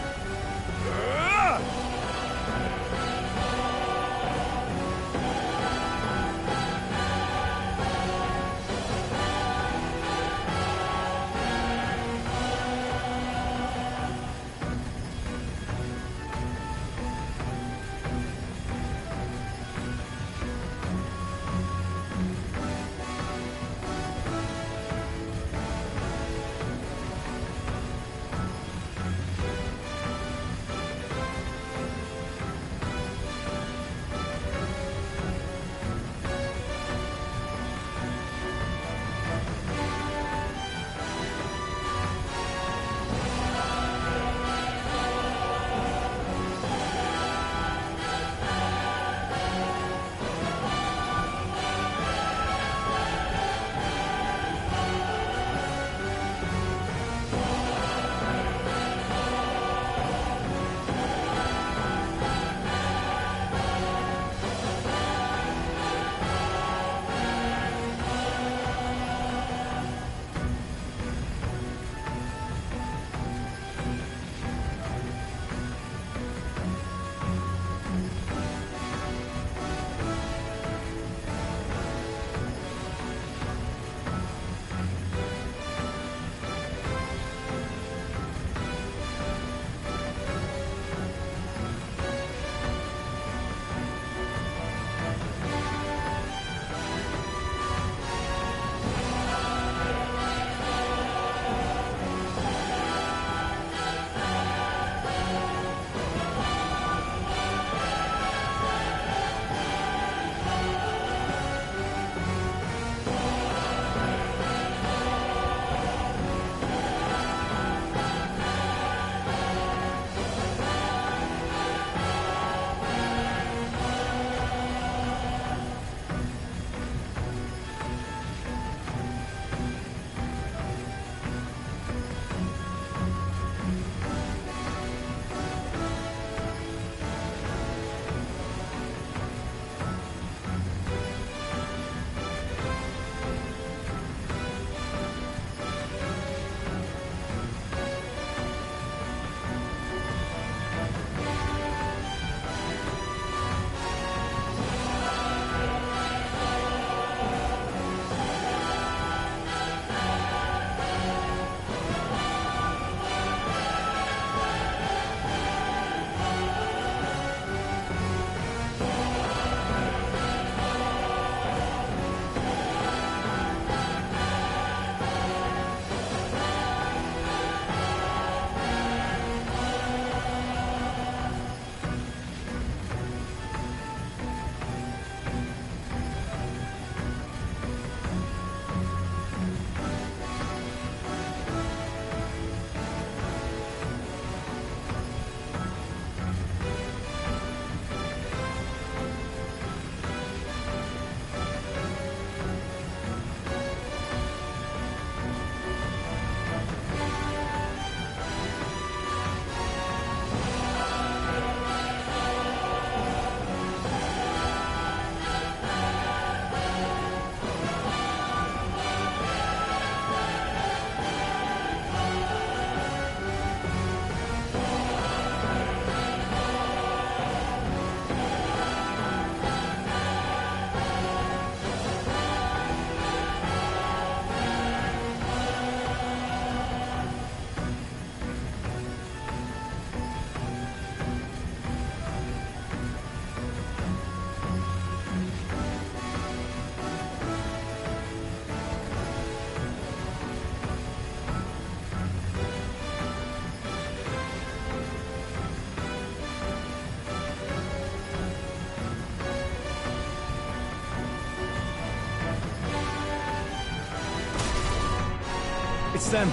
It's them.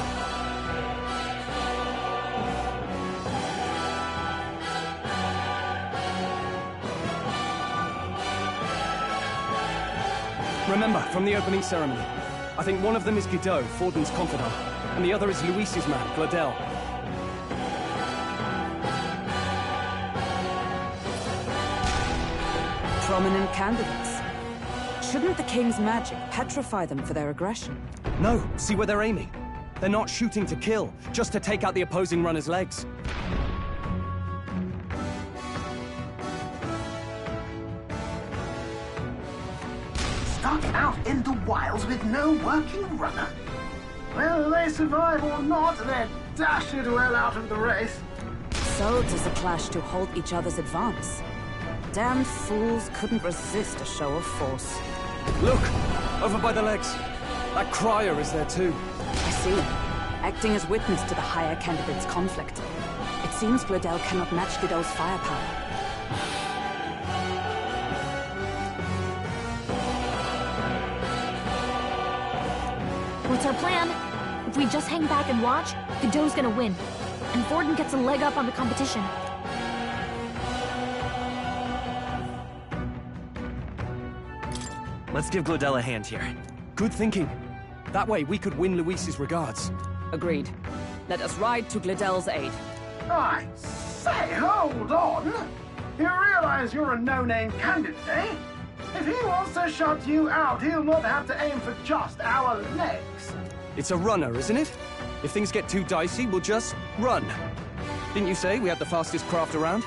Remember, from the opening ceremony, I think one of them is Guido, Forden's confidant, and the other is Luis's man, Gladel. Prominent candidates. Shouldn't the king's magic petrify them for their aggression? No, see where they're aiming. They're not shooting to kill, just to take out the opposing runner's legs. Stuck out in the wilds with no working runner. Whether they survive or not, they're dashed well out of the race. So does a clash to halt each other's advance. Damned fools couldn't resist a show of force. Look! Over by the legs. That crier is there too. I see. Acting as witness to the higher candidate's conflict. It seems Gladel cannot match Guido's firepower. What's our plan? If we just hang back and watch, Guido's gonna win. And Forden gets a leg up on the competition. Let's give Gladel a hand here. Good thinking. That way we could win Luis's regards. Agreed. Let us ride to Gladel's aid. I say, hold on! You realize you're a no-name candidate, eh? If he wants to shut you out, he'll not have to aim for just our legs. It's a runner, isn't it? If things get too dicey, we'll just run. Didn't you say we had the fastest craft around?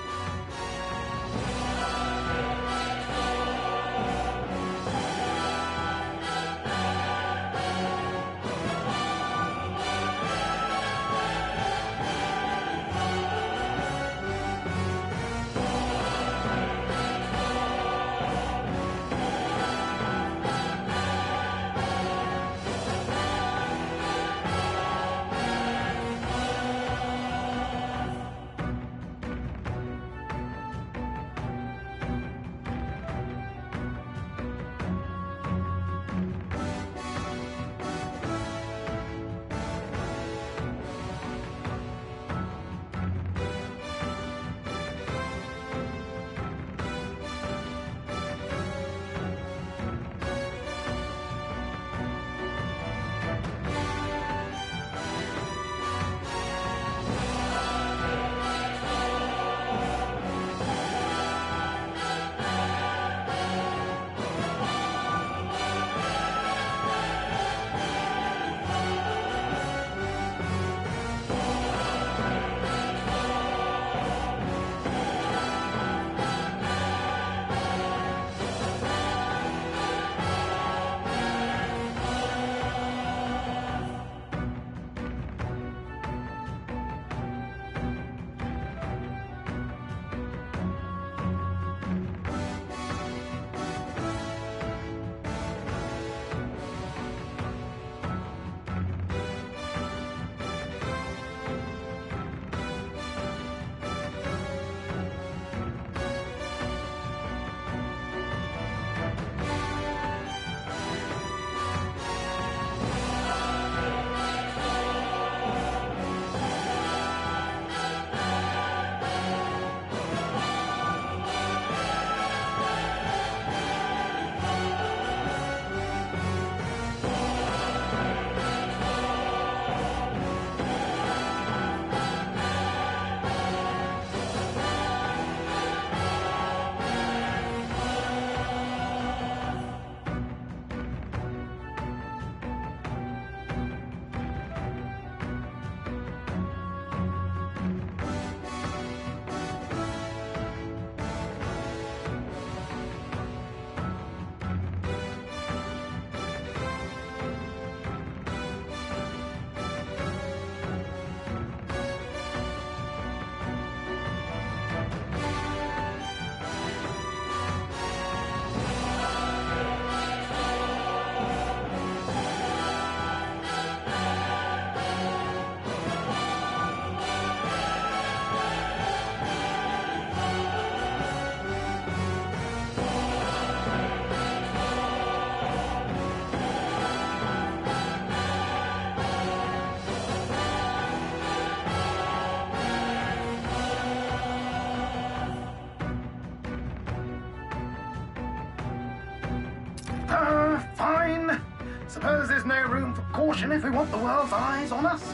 Suppose there's no room for caution if we want the world's eyes on us?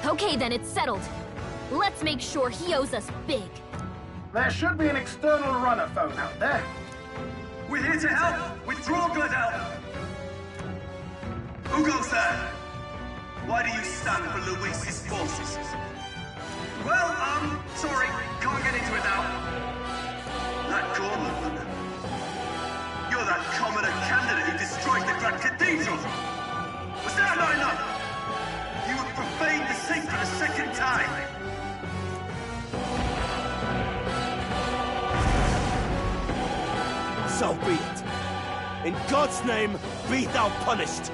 Okay then, it's settled. Let's make sure he owes us big. There should be an external runner phone out there. We're here to help! Withdraw, good help! Who goes there? Why do you stand for Luis's forces? Well, sorry, can't get into it now. That Gorman runner. You're that commoner candidate who destroyed the Grand Cathedral! Was that not enough? You have profaned the sacred a second time! So be it. In God's name, be thou punished!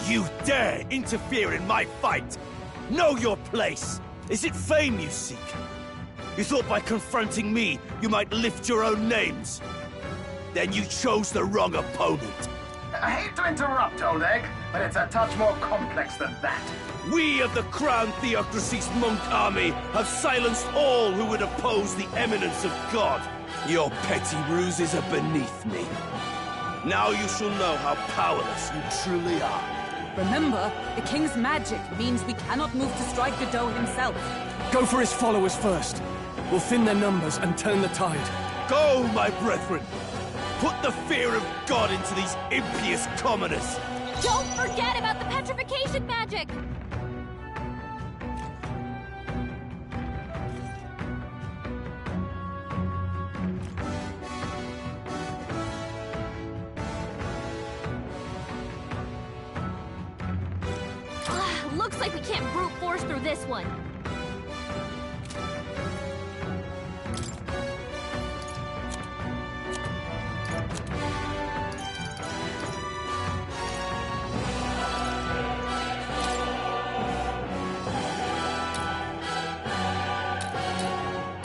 You dare interfere in my fight! Know your place! Is it fame you seek? You thought by confronting me, you might lift your own names? Then you chose the wrong opponent. I hate to interrupt, Old Egg, but it's a touch more complex than that. We of the Crown Theocracy's monk army have silenced all who would oppose the eminence of God. Your petty ruses are beneath me. Now you shall know how powerless you truly are. Remember, the king's magic means we cannot move to strike Godot himself. Go for his followers first. We'll thin their numbers and turn the tide. Go, my brethren! Put the fear of God into these impious commoners! Don't forget about the petrification magic! Looks like we can't brute force through this one.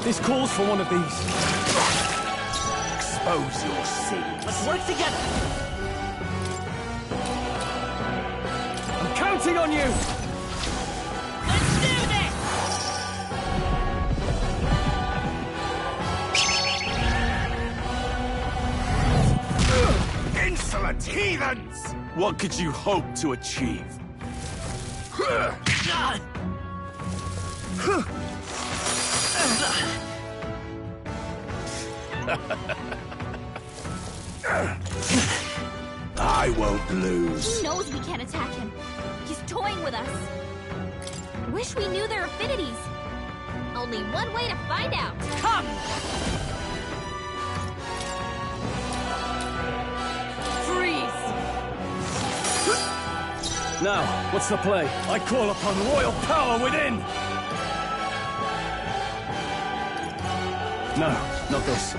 This calls for one of these. Expose your sins. Let's work together. I'm counting on you! Let's do this! Insolent heathens! What could you hope to achieve? I won't lose. He knows we can't attack him. He's toying with us. Wish we knew their affinities. Only one way to find out. Come! Freeze! Now, what's the play? I call upon royal power within! No, not this.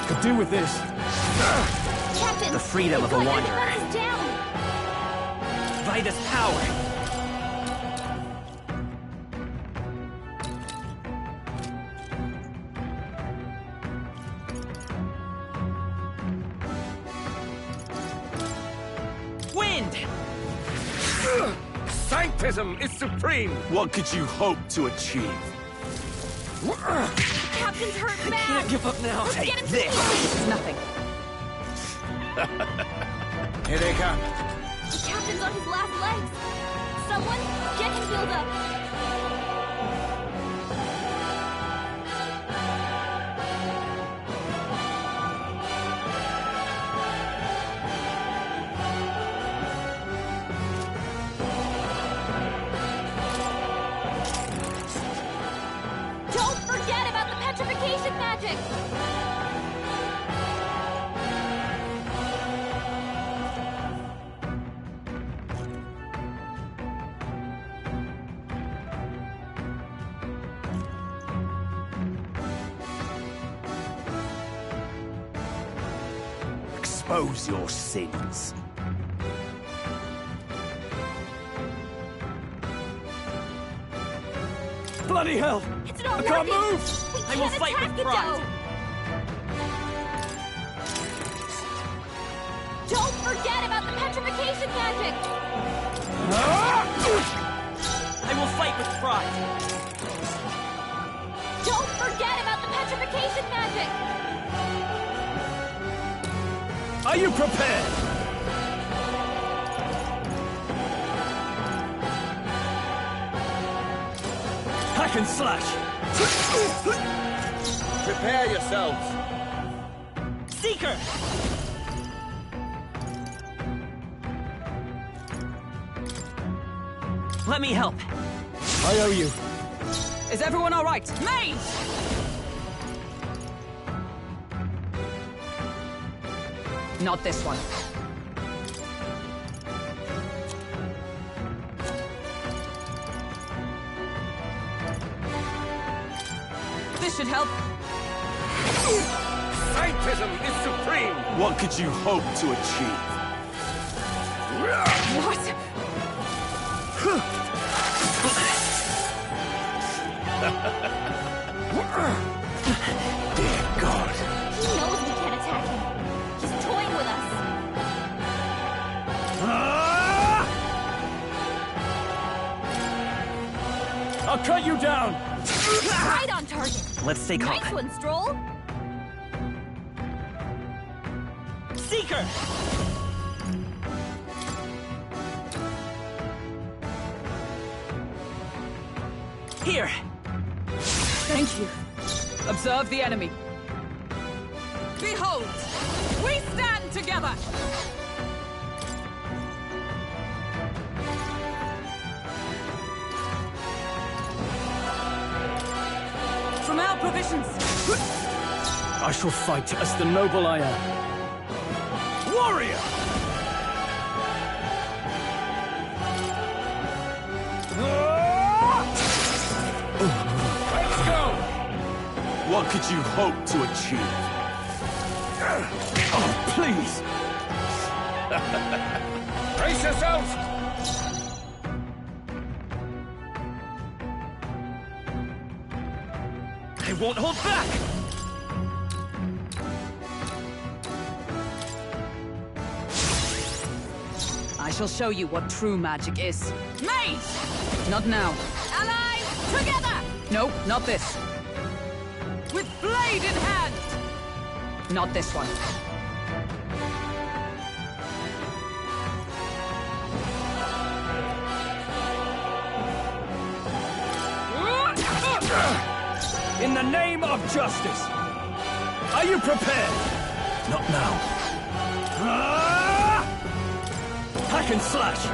Could do with this. Captain! The freedom of a wanderer. Down. Vida's power. Wind! Sanctism is supreme! What could you hope to achieve? Captain's hurt bad! I can't give up now. Let's Take get him this! to Nothing. Here they come. The captain's on his last legs. Someone, get him healed up. Don't forget about the petrification magic! Expose your sins. Bloody hell! It's not I can't working. move! We I will can't fight attack with pride. Godot. Don't forget about the petrification magic! I will fight with pride. Don't forget about the petrification magic! Are you prepared? Hack and slash! Prepare yourselves! Seeker! Let me help. I owe you. Is everyone all right? Mage! Not this one. This should help. Sanctism is supreme! What could you hope to achieve? What? Dear God. He knows we can't attack him. He's toying with us. I'll cut you down! Right on target. Let's stay calm. Nice one, Stroll. Seeker! Here! Thank you. Observe the enemy. Behold! We stand together! From our provisions! I shall fight as the noble I am. Warrior! Let's go! What could you hope to achieve? Oh, please! Brace yourself! I won't hold back! I shall show you what true magic is. Mage! Not now. Allies, together! No, not this. With blade in hand! Not this one. In the name of justice! Are you prepared? Not now. Hack and slash!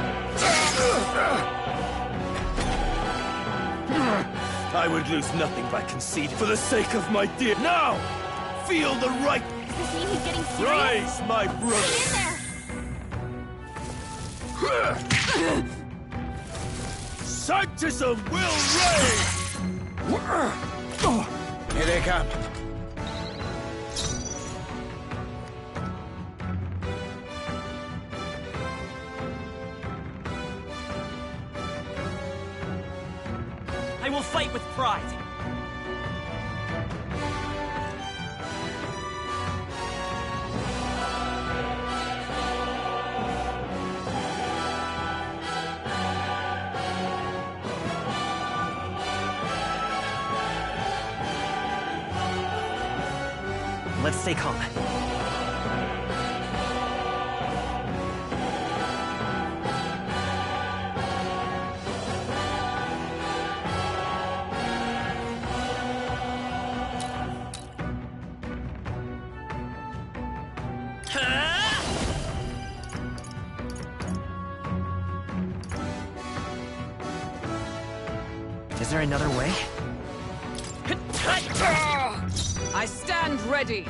I would lose nothing by conceding for the sake of my dear. Now! Feel the right. Does this mean he's getting serious? Rise, my brother! Get in there! Sanctism will reign! Here they come. I will fight with pride. Let's stay calm. Is there another way? I stand ready!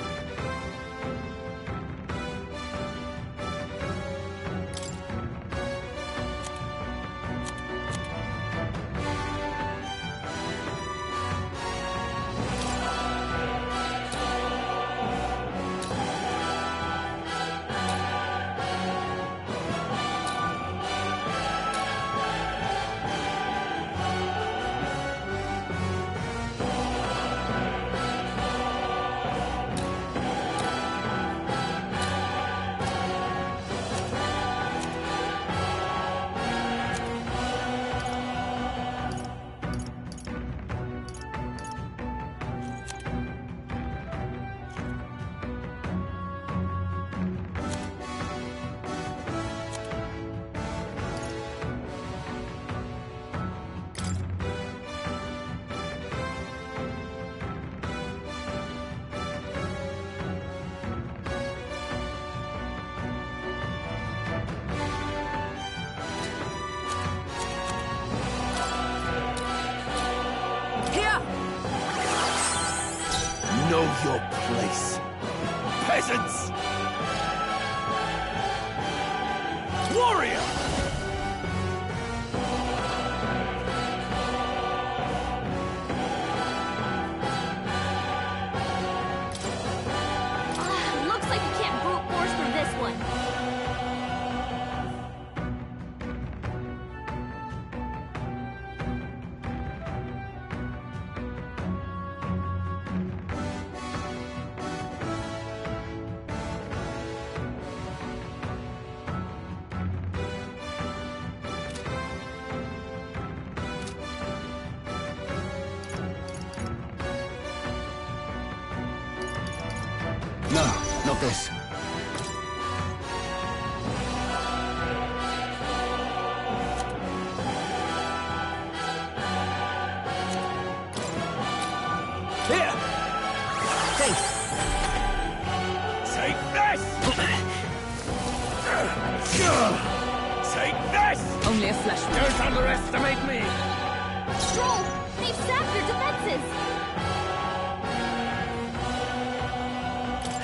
know your place. Peasants! Warrior! Looks like you can't brute force through this one. No, not this. Here! Thanks. Take this! Take this! Only a flesh wound. Don't underestimate me! Stroll! They've sapped your defenses!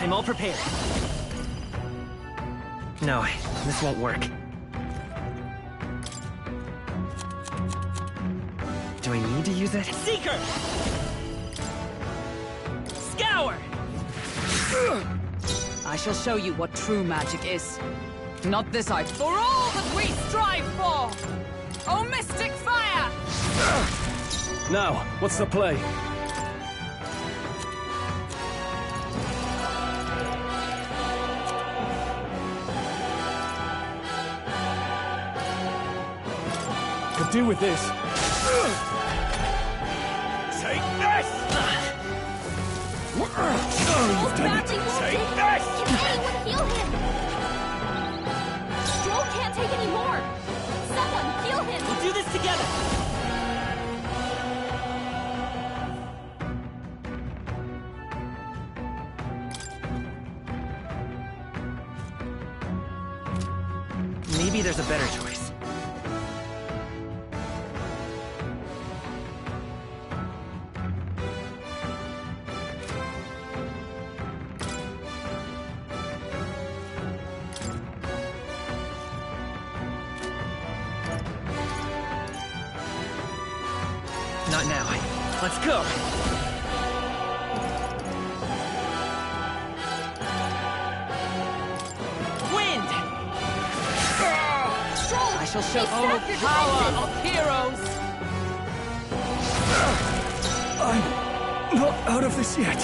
I'm all prepared. No, this won't work. Do I need to use it? Seeker! Scour! I shall show you what true magic is. Not this item. For all that we strive for! Oh, mystic fire! Now, what's the play? Could do with this. Take this! Stroll's badly wounded! Take this! Can anyone heal him? Stroll can't take any more! Someone heal him! We'll do this together! Maybe there's a better choice. Not now. Let's go! Wind! Stroll! I shall show They sapped your power defenses! of heroes! I'm not out of this yet.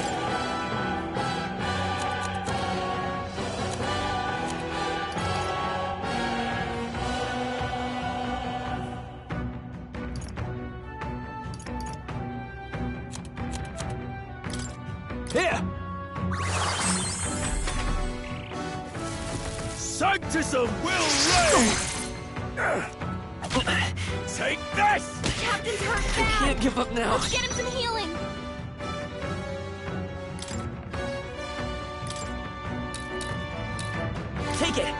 Here! Sanctism will reign! Take this! The captain's hurt I bad! can't give up now. Let's get him some healing! Take it!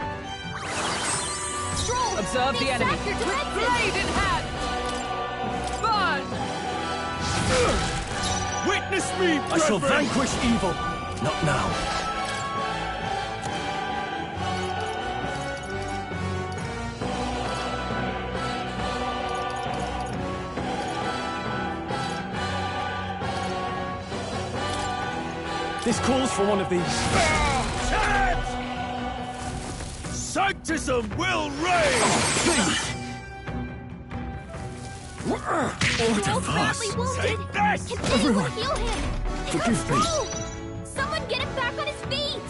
Stroll! Observe they the enemy. sapped your With defenses! blade in hand! Burn! Witness me, I shall brethren! vanquish evil. Not now. This calls for one of these. Sanctism will reign! Stroll's badly wounded! Take this! Can anyone heal him? Forgive me. Stroll! Someone get him back on his feet!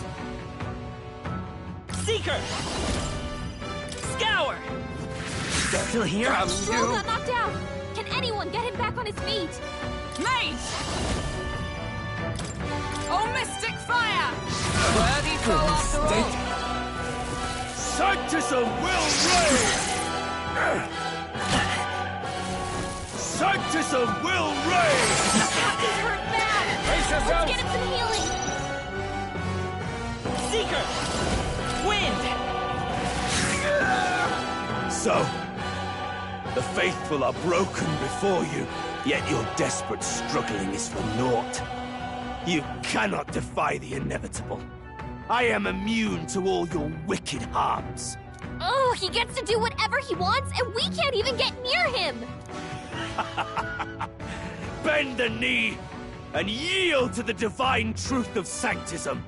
Seeker! Scour! Still here? Stroll got knocked out! Can anyone get him back on his feet? Mage! Oh, mystic fire! Worthy foe after all! Sanctism will reign! Sanctism will reign! The captain's hurt bad! Brace Let's yourself! get him some healing! Seeker! Wind! So, the faithful are broken before you, yet your desperate struggling is for naught. You cannot defy the inevitable. I am immune to all your wicked harms. Oh, he gets to do whatever he wants, and we can't even get near him! Bend the knee and yield to the divine truth of sanctism.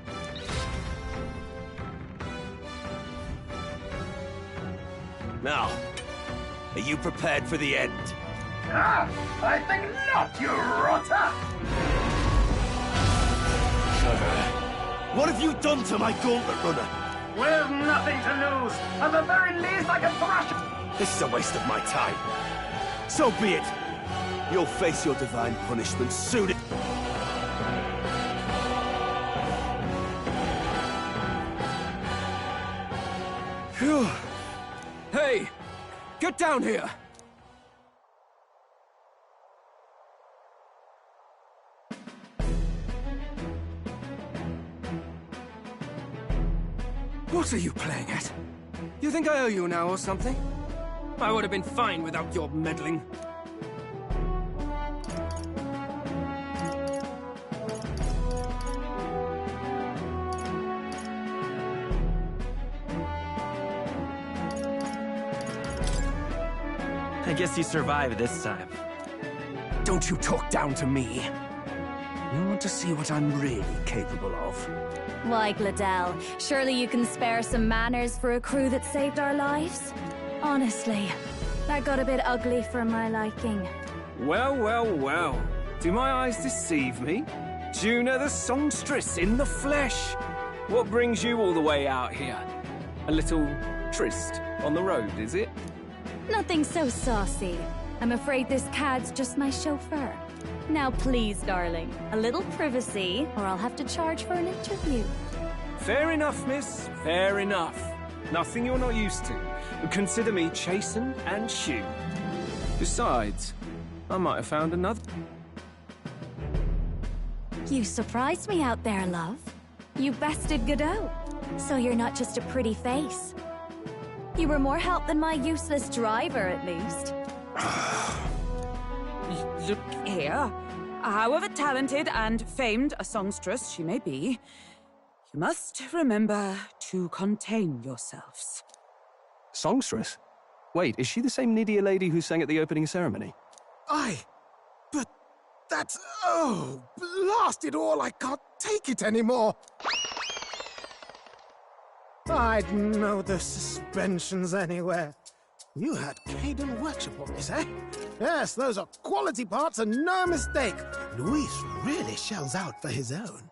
Now, are you prepared for the end? Ah, I think not, you rotter! What have you done to my gauntlet runner? We've nothing to lose. At the very least, I can thrash it. This is a waste of my time. So be it. You'll face your divine punishment soon. Phew. Hey, get down here. What are you playing at? You think I owe you now or something? I would have been fine without your meddling. I guess you survived this time. Don't you talk down to me. You want to see what I'm really capable of? Why, Gladell, surely you can spare some manners for a crew that saved our lives? Honestly, that got a bit ugly for my liking. Well, well, well. Do my eyes deceive me? Juna the songstress in the flesh. What brings you all the way out here? A little tryst on the road, is it? Nothing so saucy. I'm afraid this cad's just my chauffeur. Now please, darling, a little privacy, or I'll have to charge for an interview. Fair enough, miss. Fair enough. Nothing you're not used to. But consider me chastened and shoe. Besides, I might have found another. You surprised me out there, love. You bested Godot. So you're not just a pretty face. You were more help than my useless driver, at least. Look here. However talented and famed a songstress she may be, you must remember to contain yourselves. Songstress? Wait, is she the same Nydia lady who sang at the opening ceremony? Aye, but that's... oh, blast it all, I can't take it anymore. I'd know the suspensions anywhere. You had Caden Workshop on this, eh? Yes, those are quality parts and no mistake. Luis really shells out for his own.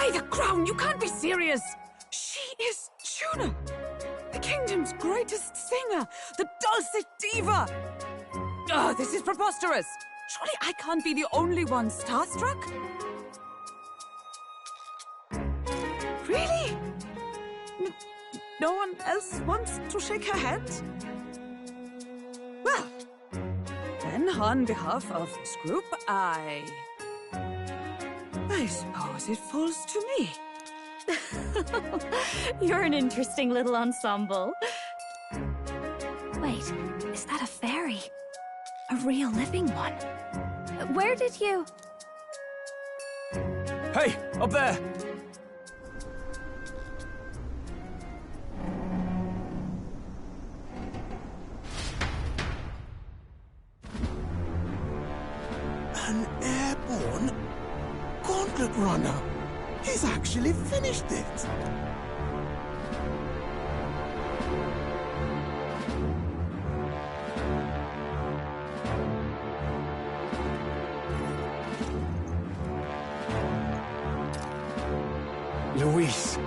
By the crown, you can't be serious! She is Juna, the kingdom's greatest singer, the dulcet diva! Oh, this is preposterous! Surely I can't be the only one starstruck? Really? No one else wants to shake her hand? Well, then on behalf of this group, I suppose it falls to me. You're an interesting little ensemble. Wait, is that a fairy? A real living one? Where did you... Hey, up there! An airborne Gauntlet Runner. He's actually finished it. Luis.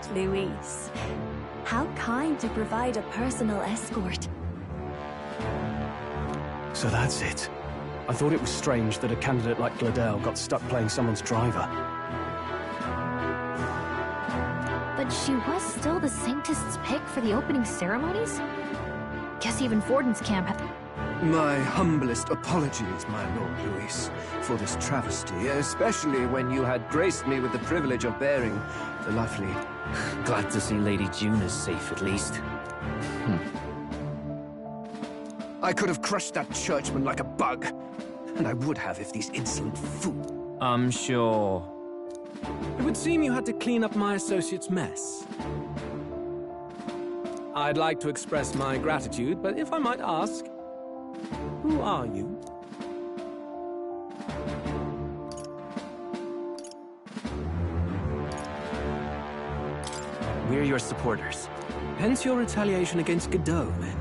it, Luis. How kind to provide a personal escort. So that's it. I thought it was strange that a candidate like Gladel got stuck playing someone's driver. But she was still the Sanctist's pick for the opening ceremonies? Guess even Forden's camp had... My humblest apologies, my Lord Luis, for this travesty, especially when you had graced me with the privilege of bearing the lovely... Glad to see Lady June is safe, at least. I could have crushed that churchman like a bug, and I would have if these insolent fools... I'm sure. It would seem you had to clean up my associate's mess. I'd like to express my gratitude, but if I might ask, who are you? We're your supporters. Hence your retaliation against Godot, then?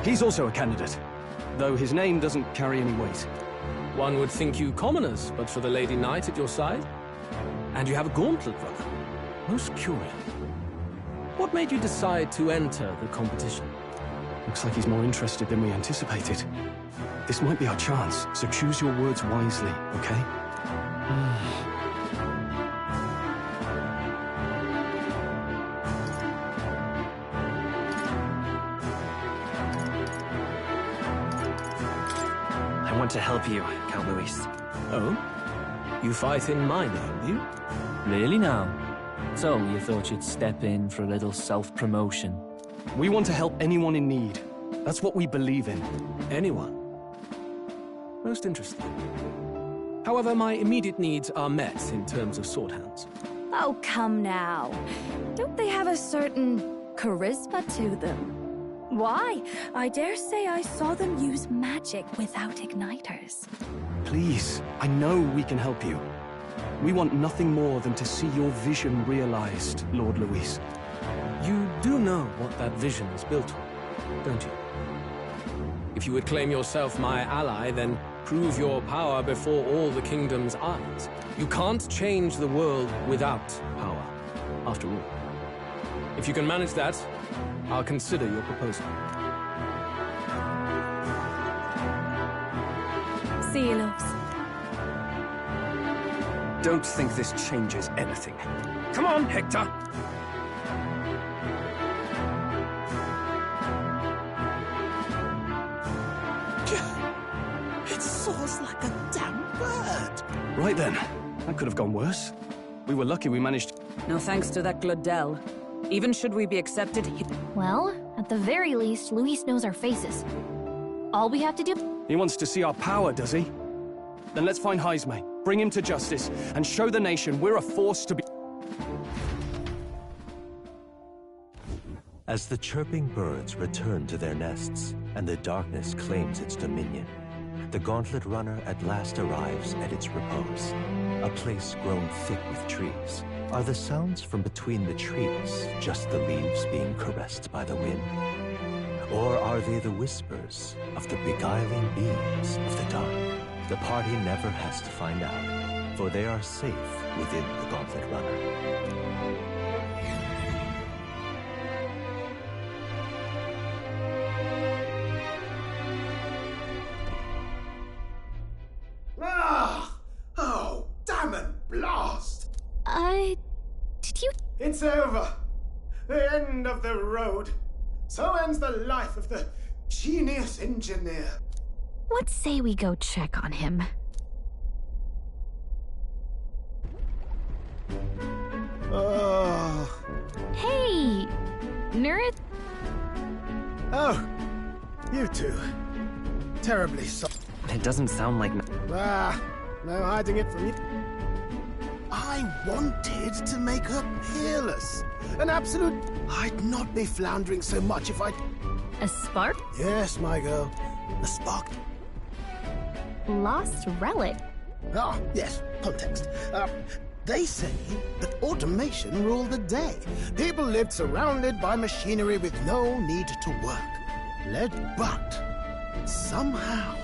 He's also a candidate, though his name doesn't carry any weight. One would think you commoners, but for the Lady Knight at your side. And you have a gauntlet runner. Most curious. What made you decide to enter the competition? Looks like he's more interested than we anticipated. This might be our chance, so choose your words wisely, okay? I want to help you, Count Luis. Oh? You fight in my name, do you? Really now? So you thought you'd step in for a little self-promotion? We want to help anyone in need. That's what we believe in. Anyone? Most interesting. However, my immediate needs are met in terms of sword hands. Oh, come now. Don't they have a certain charisma to them? Why? I dare say I saw them use magic without igniters. Please, I know we can help you. We want nothing more than to see your vision realized, Lord Luis. You do know what that vision is built on, don't you? If you would claim yourself my ally, then prove your power before all the kingdom's eyes. You can't change the world without power, after all. If you can manage that, I'll consider your proposal. See you, loves. Don't think this changes anything. Come on, Hector! It soars like a damn bird. Right then. That could have gone worse. We were lucky we managed... No thanks to that Gladel. Even should we be accepted, Well, at the very least, Luis knows our faces. All we have to do... He wants to see our power, does he? Then let's find Heisme, bring him to justice, and show the nation we're a force to be... As the chirping birds return to their nests, and the darkness claims its dominion, the Gauntlet Runner at last arrives at its repose, a place grown thick with trees. Are the sounds from between the trees just the leaves being caressed by the wind? Or are they the whispers of the beguiling beams of the dark? The party never has to find out, for they are safe within the Gauntlet Runner. Oh, damn it, blast! Did you... It's over. The end of the road. So ends the life of the genius engineer. What say we go check on him? Oh. Hey! Nerd? Oh, you two. Terribly sorry. It doesn't sound like... No hiding it from you. I wanted to make her peerless. An absolute... I'd not be floundering so much if I... A spark? Yes, my girl. A spark. Lost relic? Ah, yes, context. They say that automation ruled the day. People lived surrounded by machinery with no need to work. But somehow,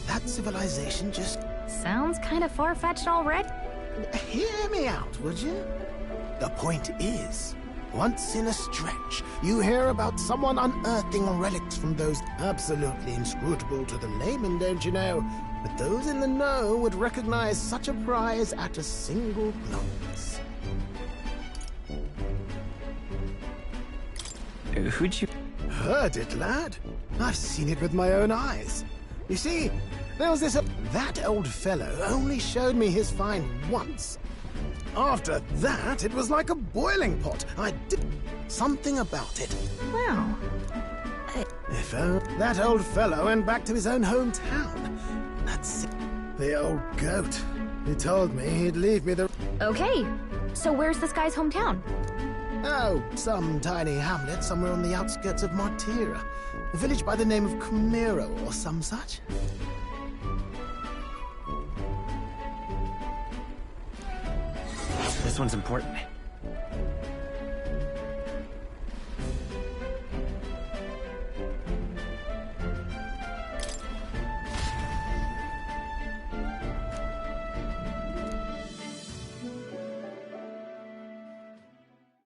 that civilization just... Sounds kind of far-fetched already. Hear me out, would you? The point is, Once in a stretch, you hear about someone unearthing relics from those absolutely inscrutable to the layman, don't you know? But those in the know would recognize such a prize at a single glance. Who'd you... Heard it, lad. I've seen it with my own eyes. You see, there was this... That old fellow only showed me his find once. After that, it was like a boiling pot. I did something about it. Wow. If that old fellow went back to his own hometown. That's it. The old goat. He told me he'd leave me the... Okay, so where's this guy's hometown? Oh, some tiny hamlet somewhere on the outskirts of Martira. A village by the name of Camero or some such. This one's important.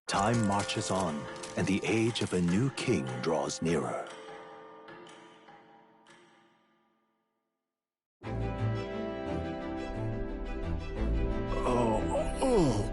Time marches on, and the age of a new king draws nearer. Oh.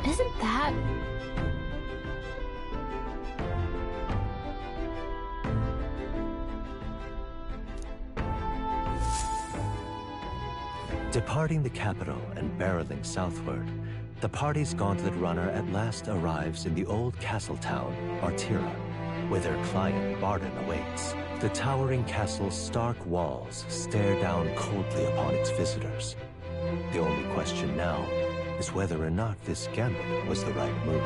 Isn't that... Departing the capital and barreling southward, the party's gauntlet runner at last arrives in the old castle town, Martira, where their client Barden awaits. The towering castle's stark walls stare down coldly upon its visitors. The only question now is whether or not this gambit was the right move.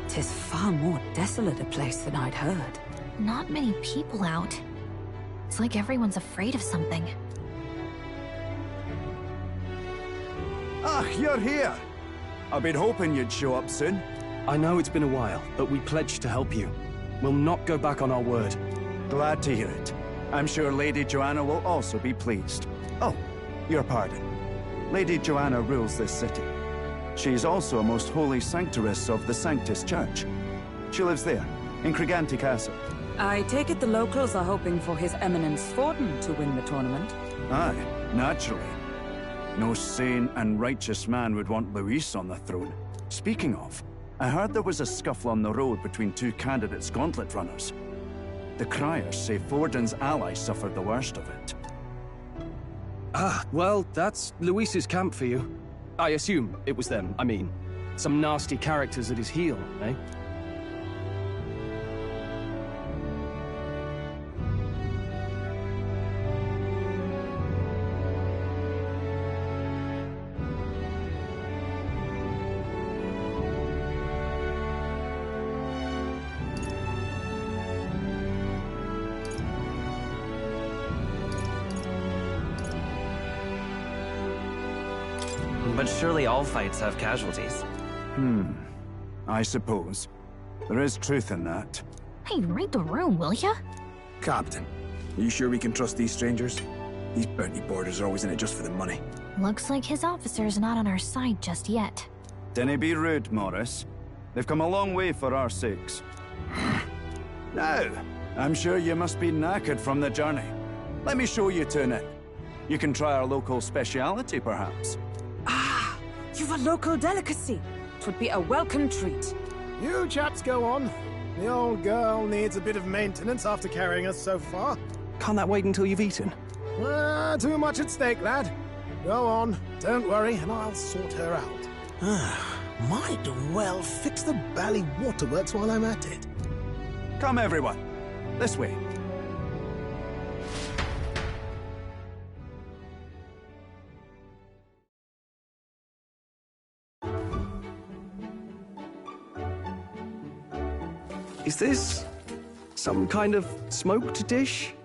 Tis far more desolate a place than I'd heard. Not many people out. It's like everyone's afraid of something. Ah, you're here! I've been hoping you'd show up soon. I know it's been a while, but we pledged to help you. We'll not go back on our word. Glad to hear it. I'm sure Lady Joanna will also be pleased. Oh, your pardon. Lady Joanna rules this city. She's also a most holy sanctoress of the Sanctus Church. She lives there, in Criganti Castle. I take it the locals are hoping for His Eminence Forden to win the tournament? Aye, naturally. No sane and righteous man would want Luis on the throne. Speaking of, I heard there was a scuffle on the road between two candidates' gauntlet runners. The criers say Forden's ally suffered the worst of it. Ah, well, that's Luis's camp for you. I assume it was them, I mean. Some nasty characters at his heel, eh? But surely all fights have casualties. I suppose. There is truth in that. Hey, read the room, will ya? Captain, are you sure we can trust these strangers? These bounty boarders are always in it just for the money. Looks like his officer's not on our side just yet. Dinna be rude, Morris. They've come a long way for our sakes. Now, I'm sure you must be knackered from the journey. Let me show you to an inn. You can try our local speciality, perhaps. You've a local delicacy. 'Twould be a welcome treat. You chaps go on. The old girl needs a bit of maintenance after carrying us so far. Can't that wait until you've eaten? Too much at stake, lad. Go on, don't worry, and I'll sort her out. Might well fix the bally waterworks while I'm at it. Come, everyone. This way. Is this some kind of smoked dish?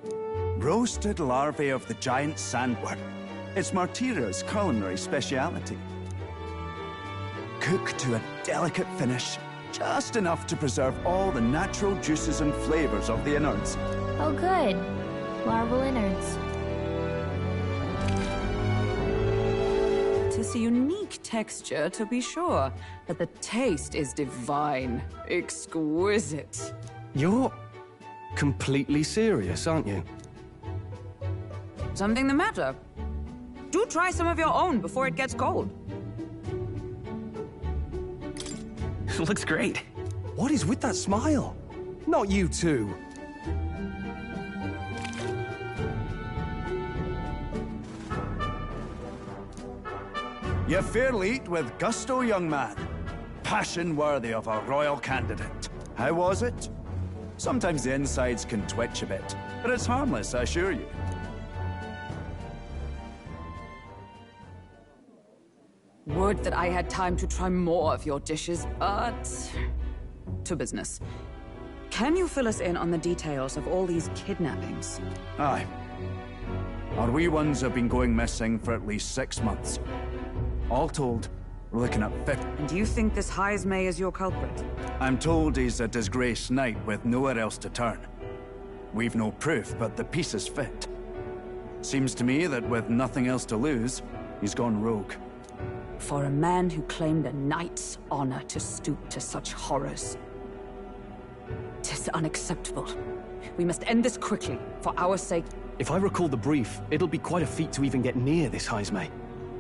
Roasted larvae of the giant sandworm. It's Martira's culinary speciality. Cooked to a delicate finish, just enough to preserve all the natural juices and flavors of the innards. Oh good. Larval innards. Tis a unique texture, to be sure, but the taste is divine. Exquisite. You're completely serious, aren't you? Something the matter? Do try some of your own before it gets cold. Looks great. What is with that smile? Not you two. You fairly eat with gusto, young man. Passion worthy of a royal candidate. How was it? Sometimes the insides can twitch a bit, but it's harmless, I assure you. Would that I had time to try more of your dishes, but... to business. Can you fill us in on the details of all these kidnappings? Aye. Our wee ones have been going missing for at least 6 months. All told, we're looking at 50. And do you think this Heismay is your culprit? I'm told he's a disgraced knight with nowhere else to turn. We've no proof, but the pieces fit. Seems to me that with nothing else to lose, he's gone rogue. For a man who claimed a knight's honor to stoop to such horrors. 'Tis unacceptable. We must end this quickly, for our sake. If I recall the brief, it'll be quite a feat to even get near this Heismay.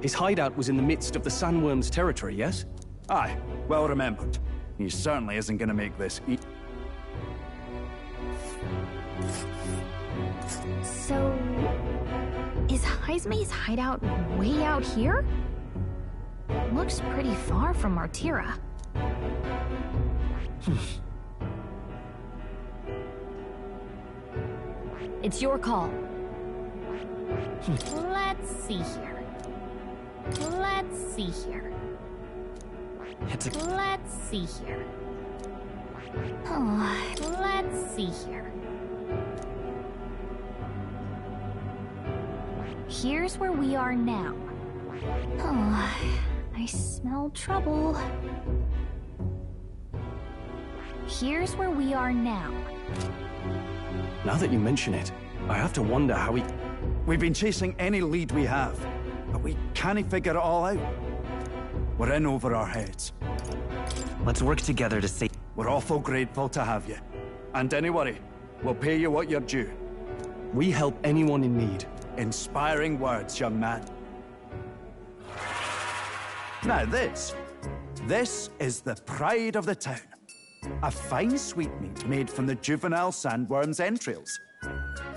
His hideout was in the midst of the sandworm's territory, yes? Aye, well remembered. He certainly isn't gonna make this So... is Heismay's hideout way out here? Looks pretty far from Martira. It's your call. Let's see here. Let's see here. Let's see here. Oh, let's see here. Here's where we are now. Oh, I smell trouble. Here's where we are now. Now that you mention it, I have to wonder how we... We've been chasing any lead we have, but we can't figure it all out. We're in over our heads. Let's work together to save... We're awful grateful to have you. And don't worry, we'll pay you what you're due. We help anyone in need. Inspiring words, young man. Now this is the pride of the town. A fine sweetmeat made from the juvenile sandworm's entrails.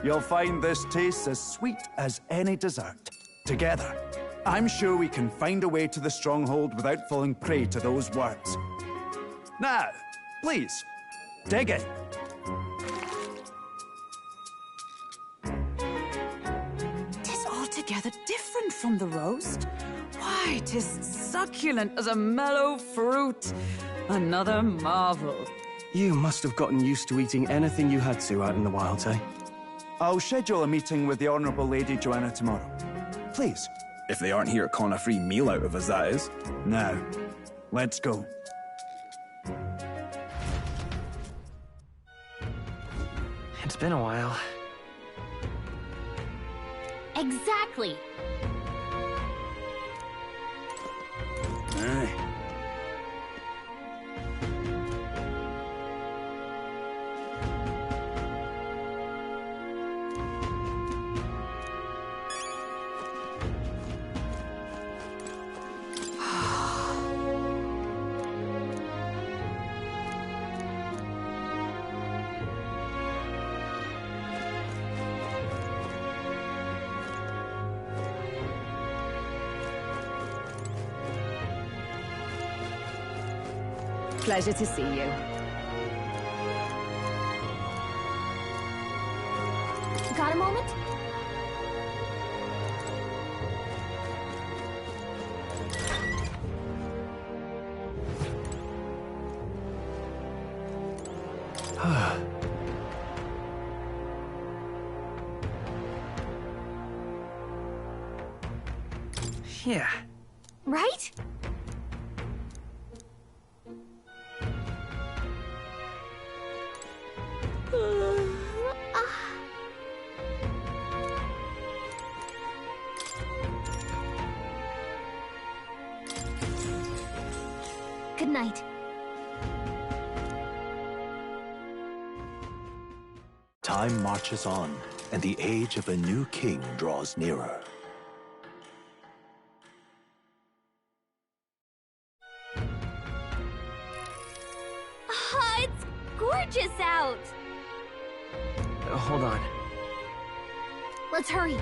You'll find this tastes as sweet as any dessert. Together, I'm sure we can find a way to the stronghold without falling prey to those worms. Now, please, dig in. Tis altogether different from the roast. Why, 'tis succulent as a mellow fruit. Another marvel. You must have gotten used to eating anything you had to out in the wilds, eh? I'll schedule a meeting with the Honourable Lady Joanna tomorrow. Please. If they aren't here con a free meal out of us, that is. Now, let's go. It's been a while. Exactly. Aye. Pleasure to see you. Got a moment? Yeah. Right? Good night. Time marches on, and the age of a new king draws nearer. It's gorgeous out! Hold on. Let's hurry.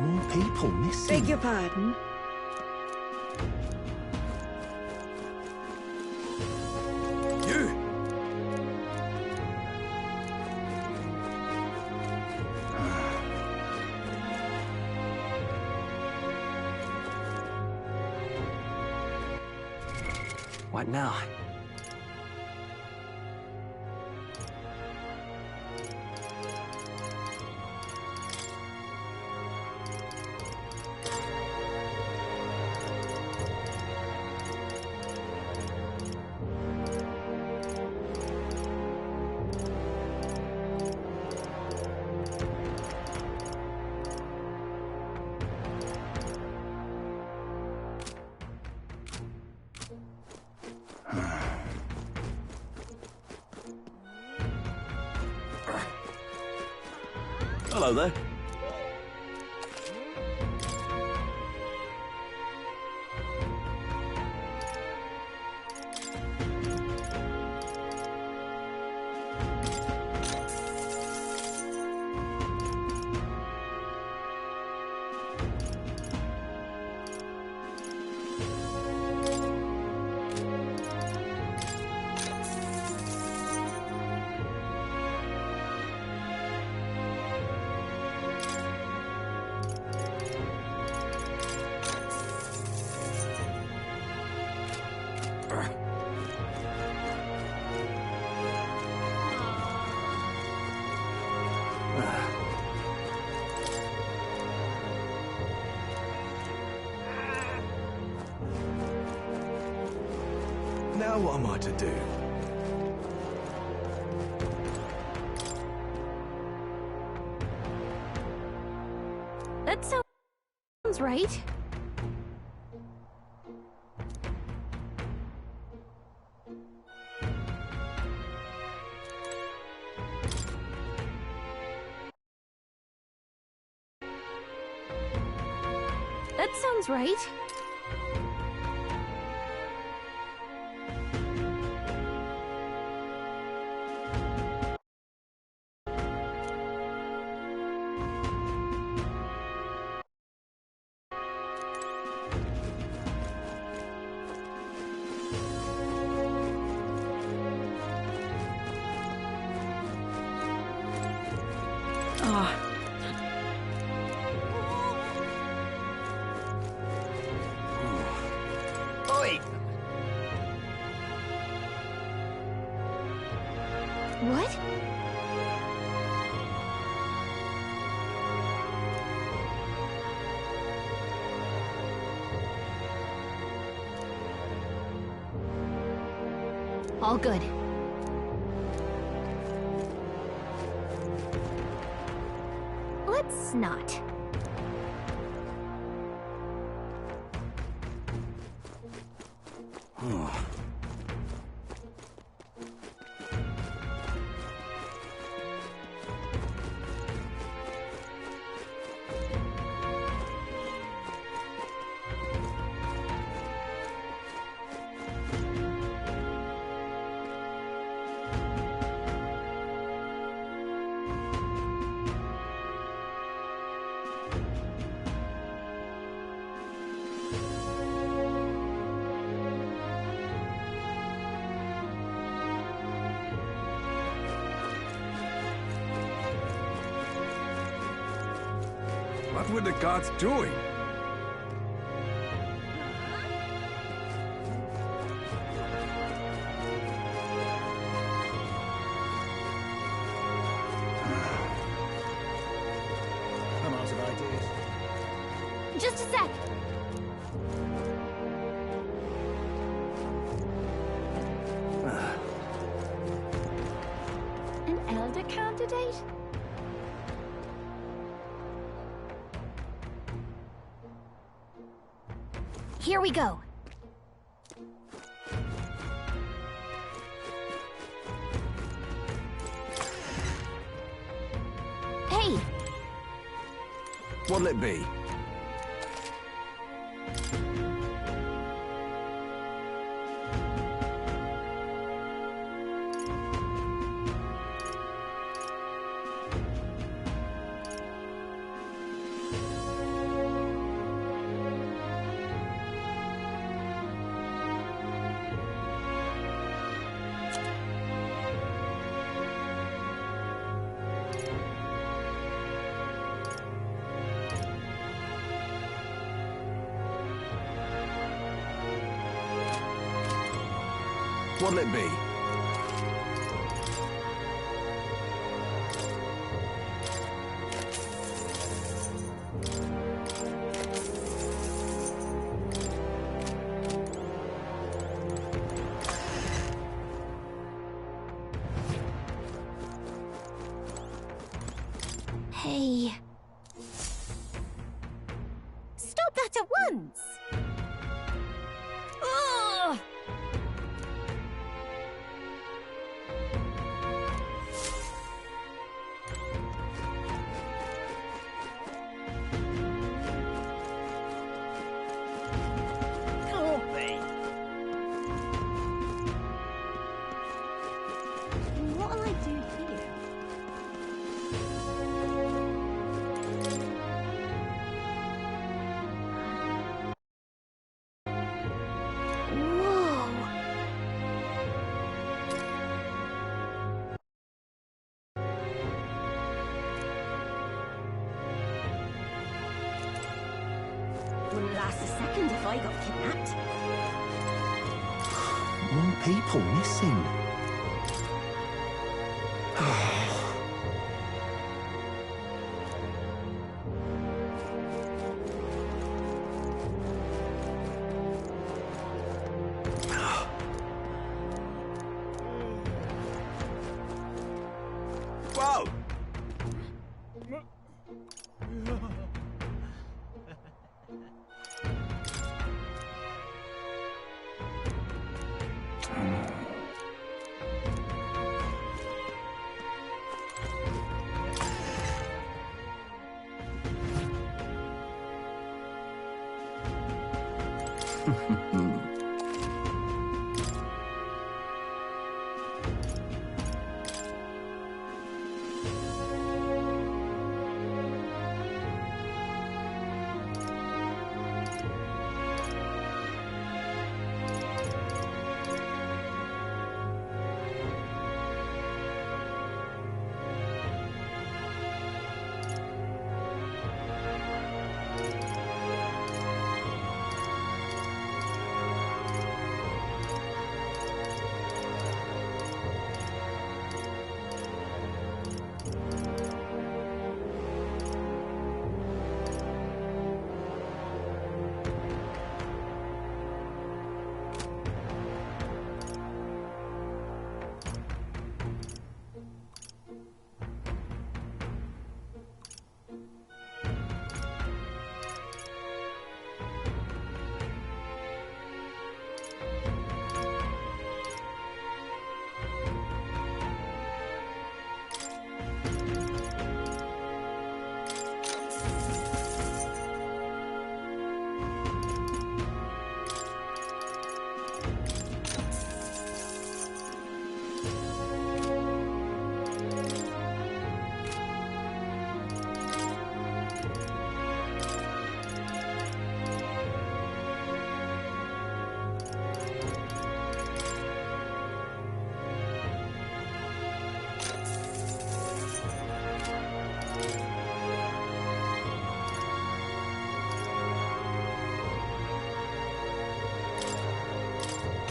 More people missing. Beg your pardon? You! What now? Hello there. Now what am I to do? That sounds right. That sounds right. Oi! What? All good. Let's not. What were the gods doing? I'm out of ideas. Just a sec. An elder candidate? Here we go. Hey! What'll it be? What'll it be? Hey. Stop that at once! Ugh! Can't be. What'll I do here? Wouldn't last a second if I got kidnapped. More people missing.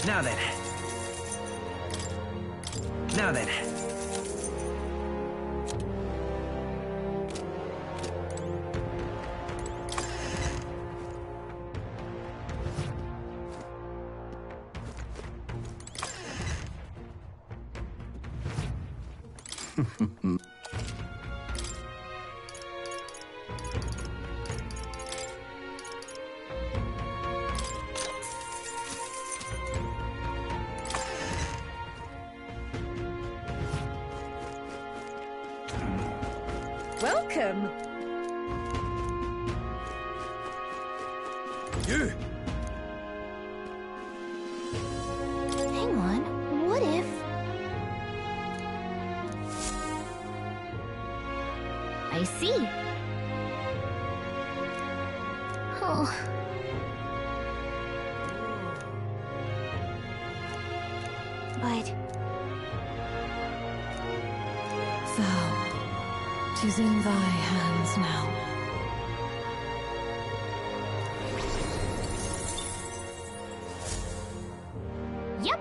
Now then. Now then. Welcome. You! Hang on, what if... I see. Oh. But... Tis in thy hands now. Yep.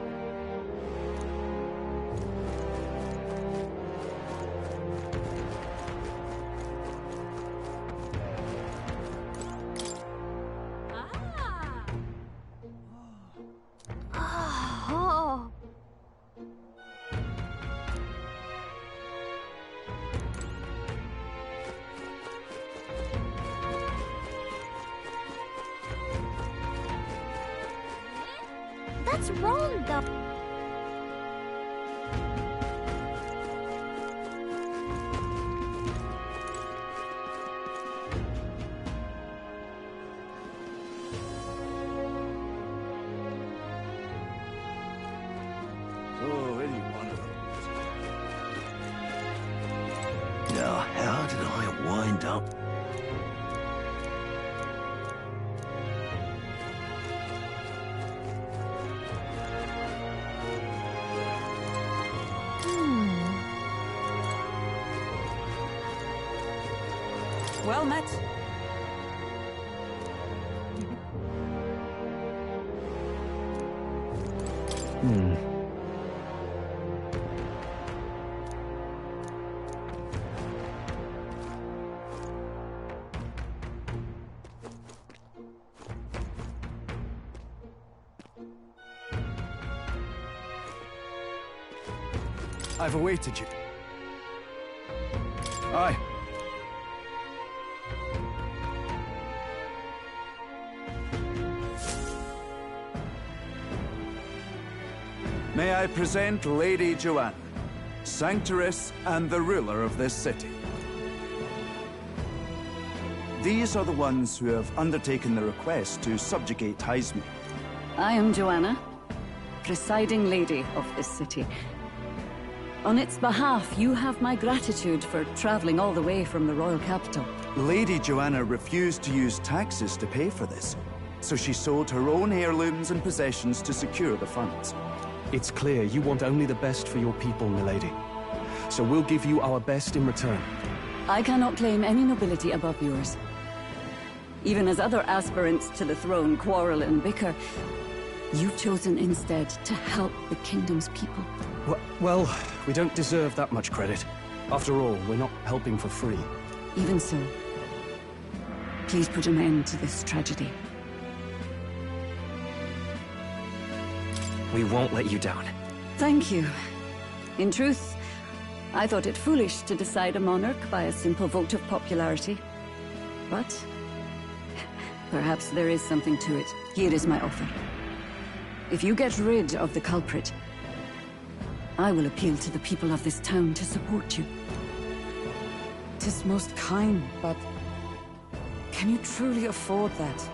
Oh. That's wrong, though. Oh, any one of them. Now, how did I wind up? Well met. I've awaited you. Aye. May I present Lady Joanna, Sanctoress and the ruler of this city. These are the ones who have undertaken the request to subjugate Heisme. I am Joanna, presiding lady of this city. On its behalf, you have my gratitude for traveling all the way from the royal capital. Lady Joanna refused to use taxes to pay for this, so she sold her own heirlooms and possessions to secure the funds. It's clear you want only the best for your people, milady. So we'll give you our best in return. I cannot claim any nobility above yours. Even as other aspirants to the throne quarrel and bicker, you've chosen instead to help the kingdom's people. Well, we don't deserve that much credit. After all, we're not helping for free. Even so, please put an end to this tragedy. We won't let you down. Thank you. In truth, I thought it foolish to decide a monarch by a simple vote of popularity. But perhaps there is something to it. Here is my offer. If you get rid of the culprit, I will appeal to the people of this town to support you. 'Tis most kind, but can you truly afford that?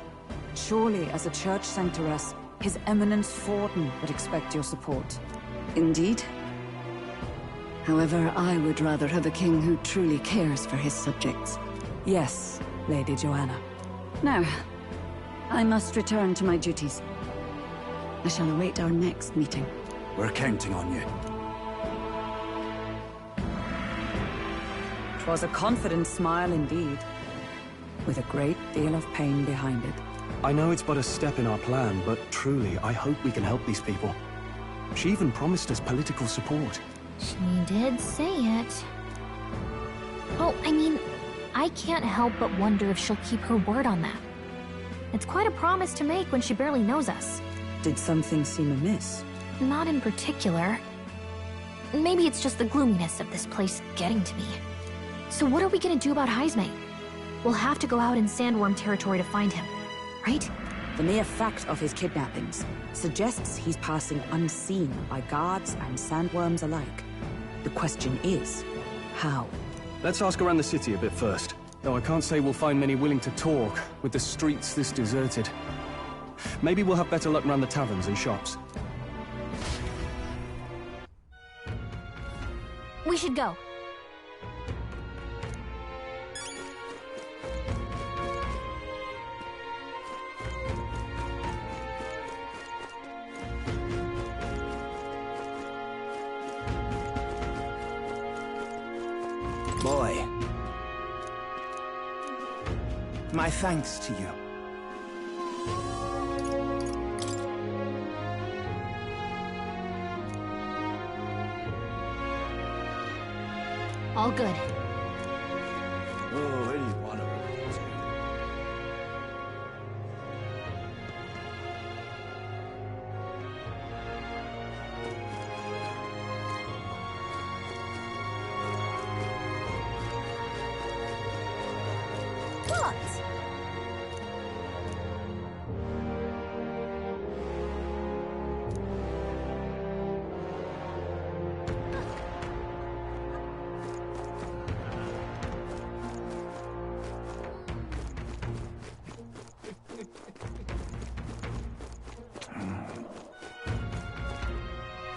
Surely, as a church sanctoress, His Eminence Forden would expect your support. Indeed. However, I would rather have a king who truly cares for his subjects. Yes, Lady Joanna. Now, I must return to my duties. I shall await our next meeting. We're counting on you. 'Twas a confident smile indeed, with a great deal of pain behind it. I know it's but a step in our plan, but truly, I hope we can help these people. She even promised us political support. She did say it. Oh, I mean, I can't help but wonder if she'll keep her word on that. It's quite a promise to make when she barely knows us. Did something seem amiss? Not in particular. Maybe it's just the gloominess of this place getting to me. So what are we gonna do about Heisme? We'll have to go out in Sandworm territory to find him, right? The mere fact of his kidnappings suggests he's passing unseen by guards and sandworms alike. The question is, how? Let's ask around the city a bit first. Though I can't say we'll find many willing to talk, with the streets this deserted. Maybe we'll have better luck around the taverns and shops. We should go. Boy, my thanks to you. All good. Oh, any one of them. What?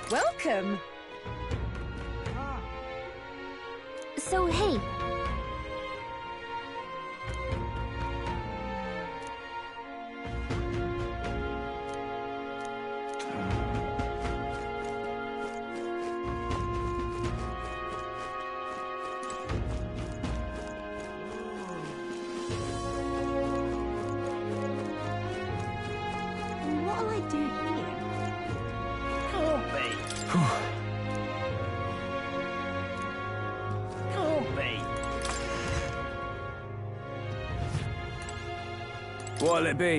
Welcome. So, hey. What'll I do here? Can't be. Can't be. What'll it be?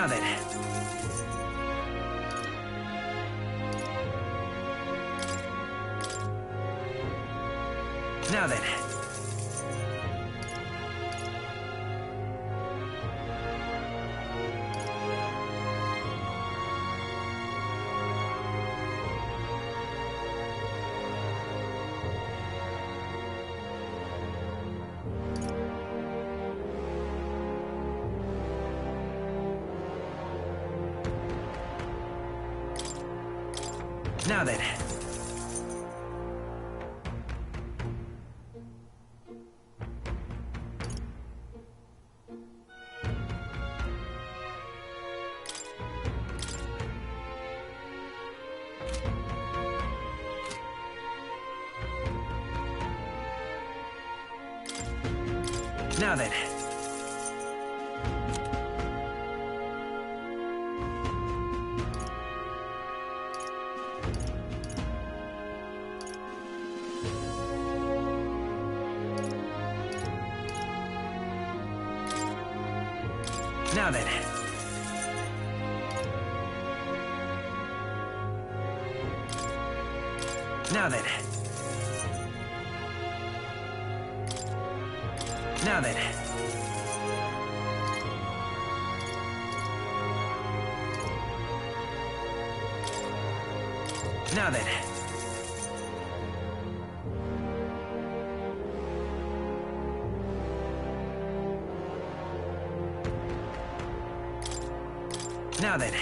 Now then. Now then. Now then. Now then. Now then. Now then. Now then. Now then. Now then.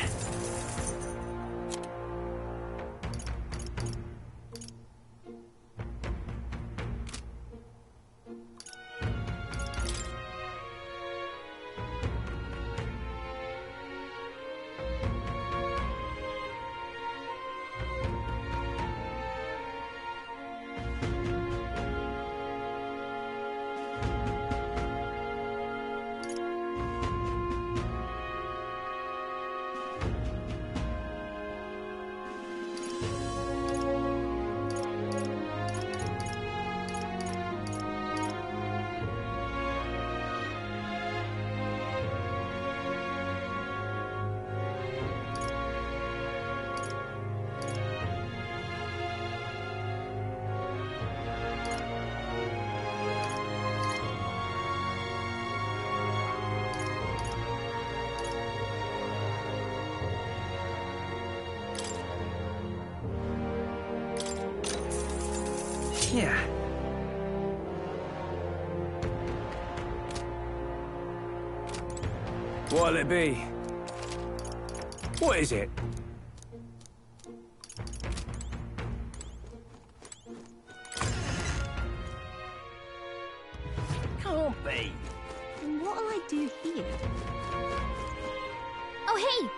Yeah. What'll it be? What is it? Can't be. And what'll I do here? Oh, hey!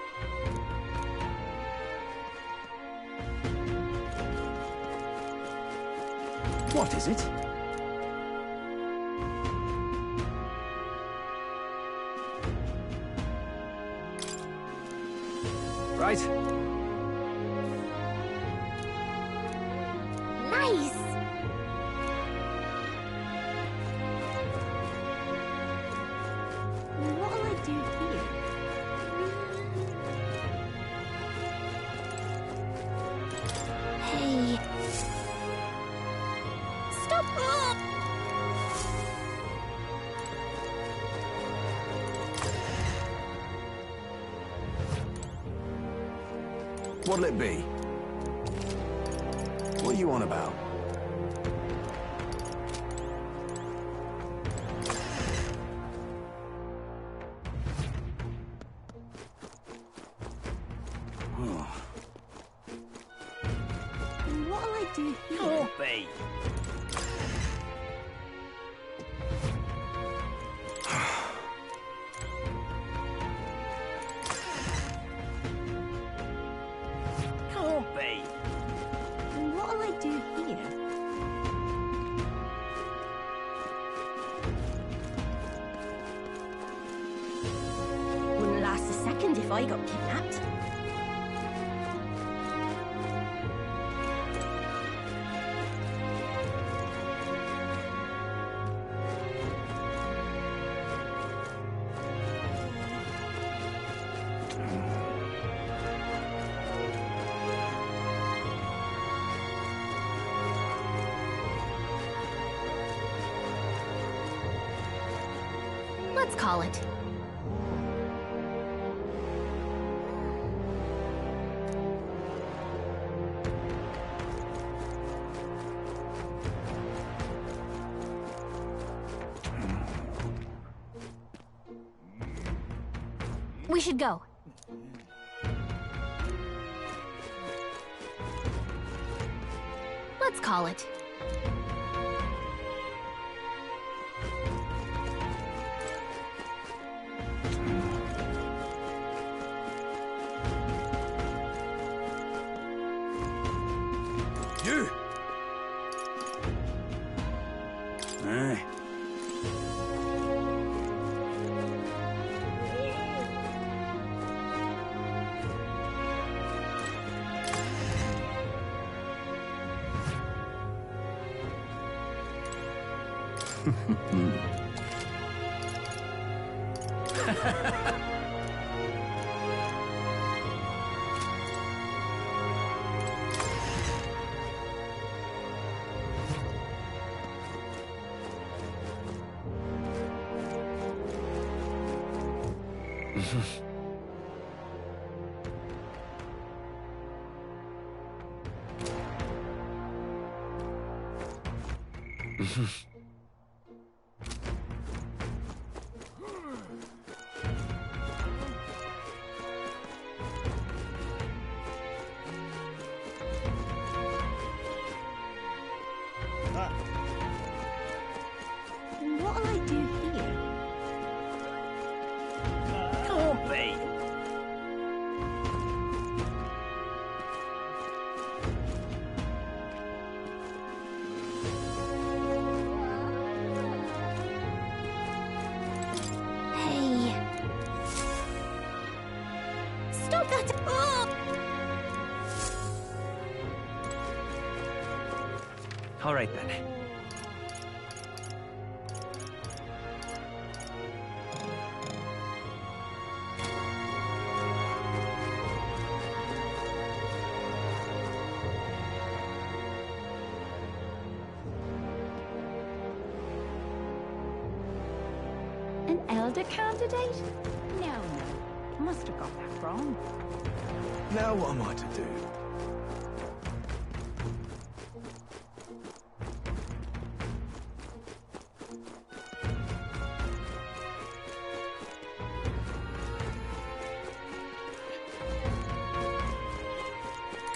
What is it? Right. Nice! What'll I do here? Hey. Stop! What'll it be? What are you on about? What'll I do here? Can't be. Can't be. What'll I do here? Wouldn't last a second if I got kidnapped. Let's call it. We should go. Let's call it. You! Aye. What'll I do here? Can't be. Hey. Stop that! Oh! All right then. An elder candidate? No. Must have got that wrong. Now what am I to do?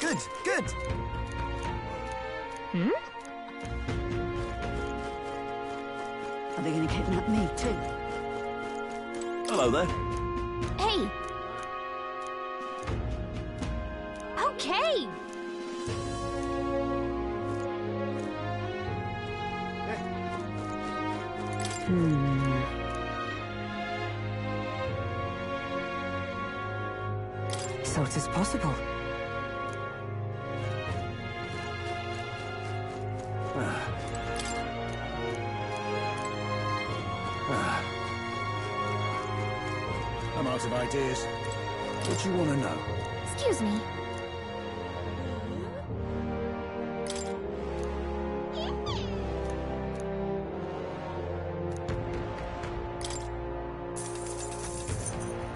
Good, good! Hmm? Are they gonna kidnap me too? Hello there. Hey! Okay! So it is possible. I'm out of ideas. What do you want to know? Excuse me.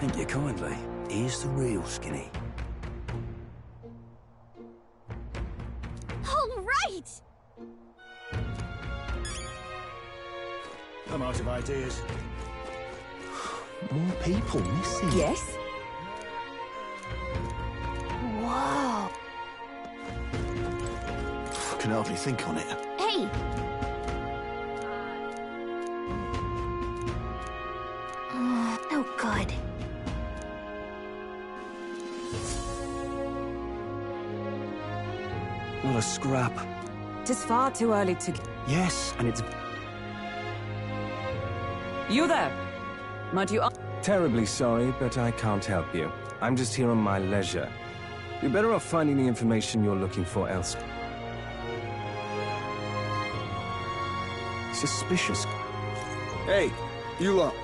Thank you kindly. Here's the real skinny. All right! I'm out of ideas. More people missing. Yes? Whoa. I can hardly think on it. Hey! No good. Not a scrap. Tis far too early to... Yes, and it's... You there! Might you... Terribly sorry, but I can't help you. I'm just here on my leisure. You're better off finding the information you're looking for elsewhere. suspicious. Hey, you lot.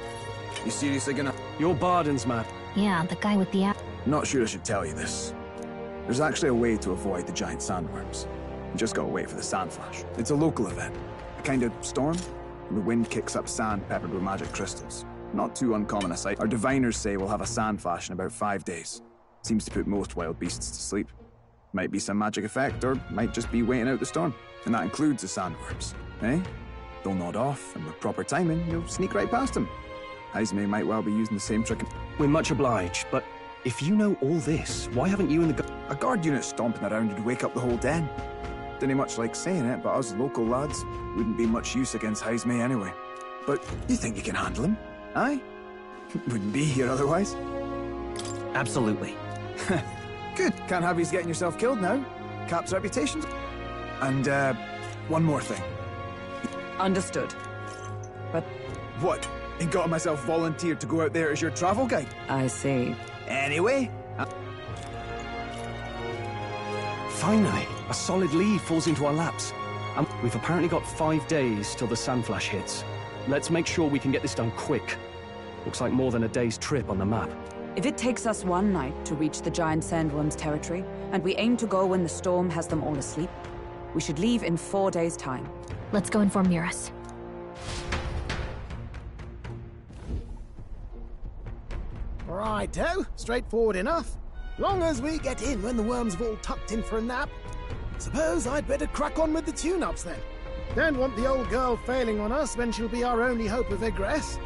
You seriously gonna... You're Barden's man. Yeah, the guy with the app. Not sure I should tell you this. There's actually a way to avoid the giant sandworms. You just gotta wait for the sand flash. It's a local event. A kind of storm. And the wind kicks up sand peppered with magic crystals. Not too uncommon a sight. Our diviners say we'll have a sand flash in about 5 days. Seems to put most wild beasts to sleep. Might be some magic effect, or might just be waiting out the storm. And that includes the sandworms, eh? They'll nod off, and with proper timing, you'll sneak right past them. Haizme might well be using the same trick. We're much obliged, but if you know all this, why haven't you and the A guard unit stomping around would wake up the whole den. Didn't much like saying it, but us local lads wouldn't be much use against Haizme anyway. But you think you can handle him? Aye? Wouldn't be here otherwise. Absolutely. Good. Can't have you getting yourself killed now. Cap's reputation's... And, one more thing. Understood. But... What? Ain't got myself volunteered to go out there as your travel guide? I see. Anyway... Finally, a solid lead falls into our laps. And we've apparently got 5 days till the sand flash hits. Let's make sure we can get this done quick. Looks like more than a day's trip on the map. If it takes us one night to reach the giant sandworm's territory, and we aim to go when the storm has them all asleep, we should leave in 4 days' time. Let's go inform Nearest. Righto, straightforward enough. Long as we get in when the worms have all tucked in for a nap. Suppose I'd better crack on with the tune-ups then. Don't want the old girl failing on us when she'll be our only hope of egress.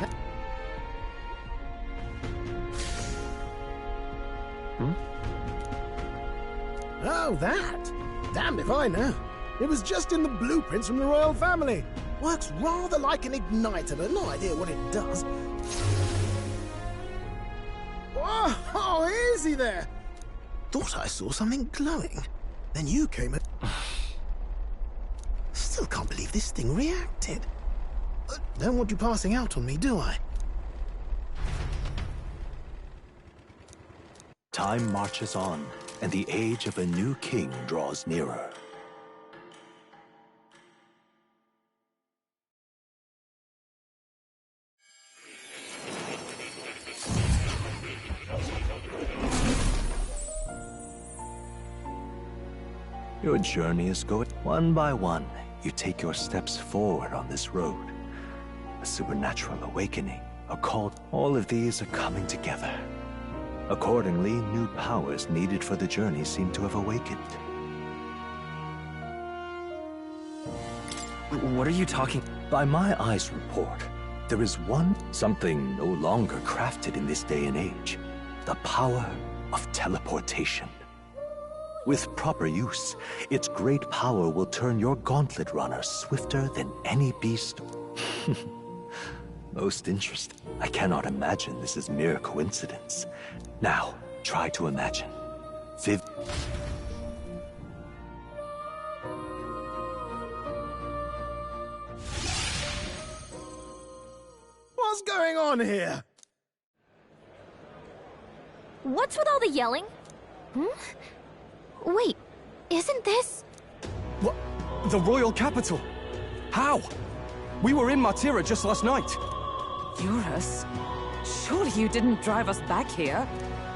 Oh, that? Damned if I know. It was just in the blueprints from the royal family. Works rather like an igniter, but no idea what it does. Oh, easy there! Thought I saw something glowing. Then you came and... Still can't believe this thing reacted. Don't want you passing out on me, do I? Time marches on, and the age of a new king draws nearer. Your journey is going one by one. You take your steps forward on this road. A supernatural awakening, a call. All of these are coming together. Accordingly, new powers needed for the journey seem to have awakened. What are you talking? By my eyes report, there is something no longer crafted in this day and age. The power of teleportation. With proper use, its great power will turn your gauntlet runner swifter than any beast. Most interesting. I cannot imagine this is mere coincidence. Now, try to imagine. What's going on here? What's with all the yelling? Wait, isn't this... What? The royal capital? How? We were in Martira just last night. Eurus? Surely you didn't drive us back here?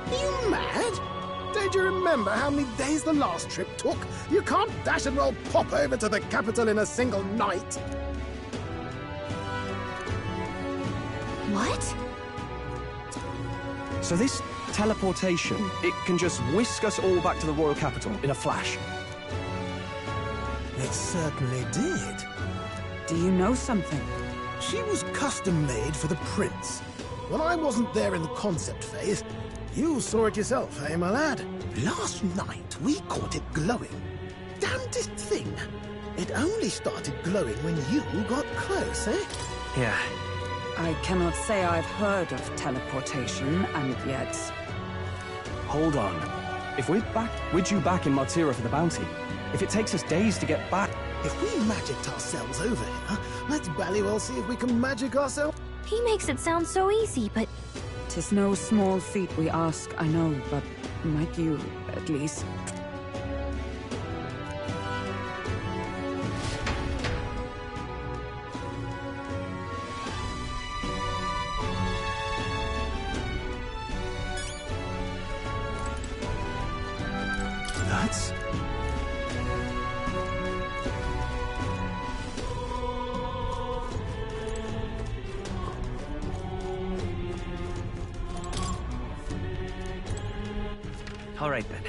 Are you mad? Don't you remember how many days the last trip took? You can't dash and roll pop over to the capital in a single night. What? So this teleportation, it can just whisk us all back to the royal capital in a flash. It certainly did. Do you know something? She was custom-made for the prince. When I wasn't there in the concept phase, you saw it yourself, eh, my lad? Last night, we caught it glowing. Damnedest thing. It only started glowing when you got close, eh? Yeah. I cannot say I've heard of teleportation, and yet... Hold on. If we're due back in Martira for the bounty. If it takes us days to get back... If we magicked ourselves over here, let's bally well see if we can magic ourselves... He makes it sound so easy, but... 'Tis no small feat we ask, I know, but might you, at least... That's... All right then.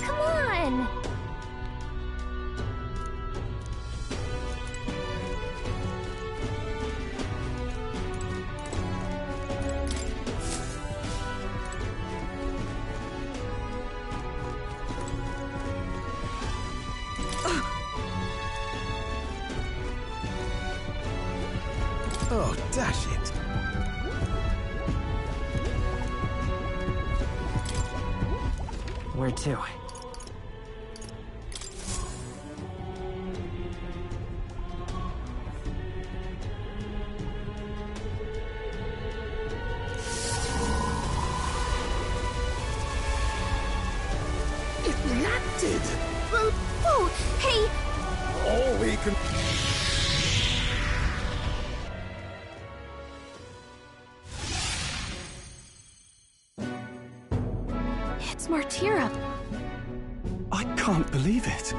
Come on! Oh, dash it. Where to? It reacted! Oh, hey! All we can... It's Martira. I can't believe it.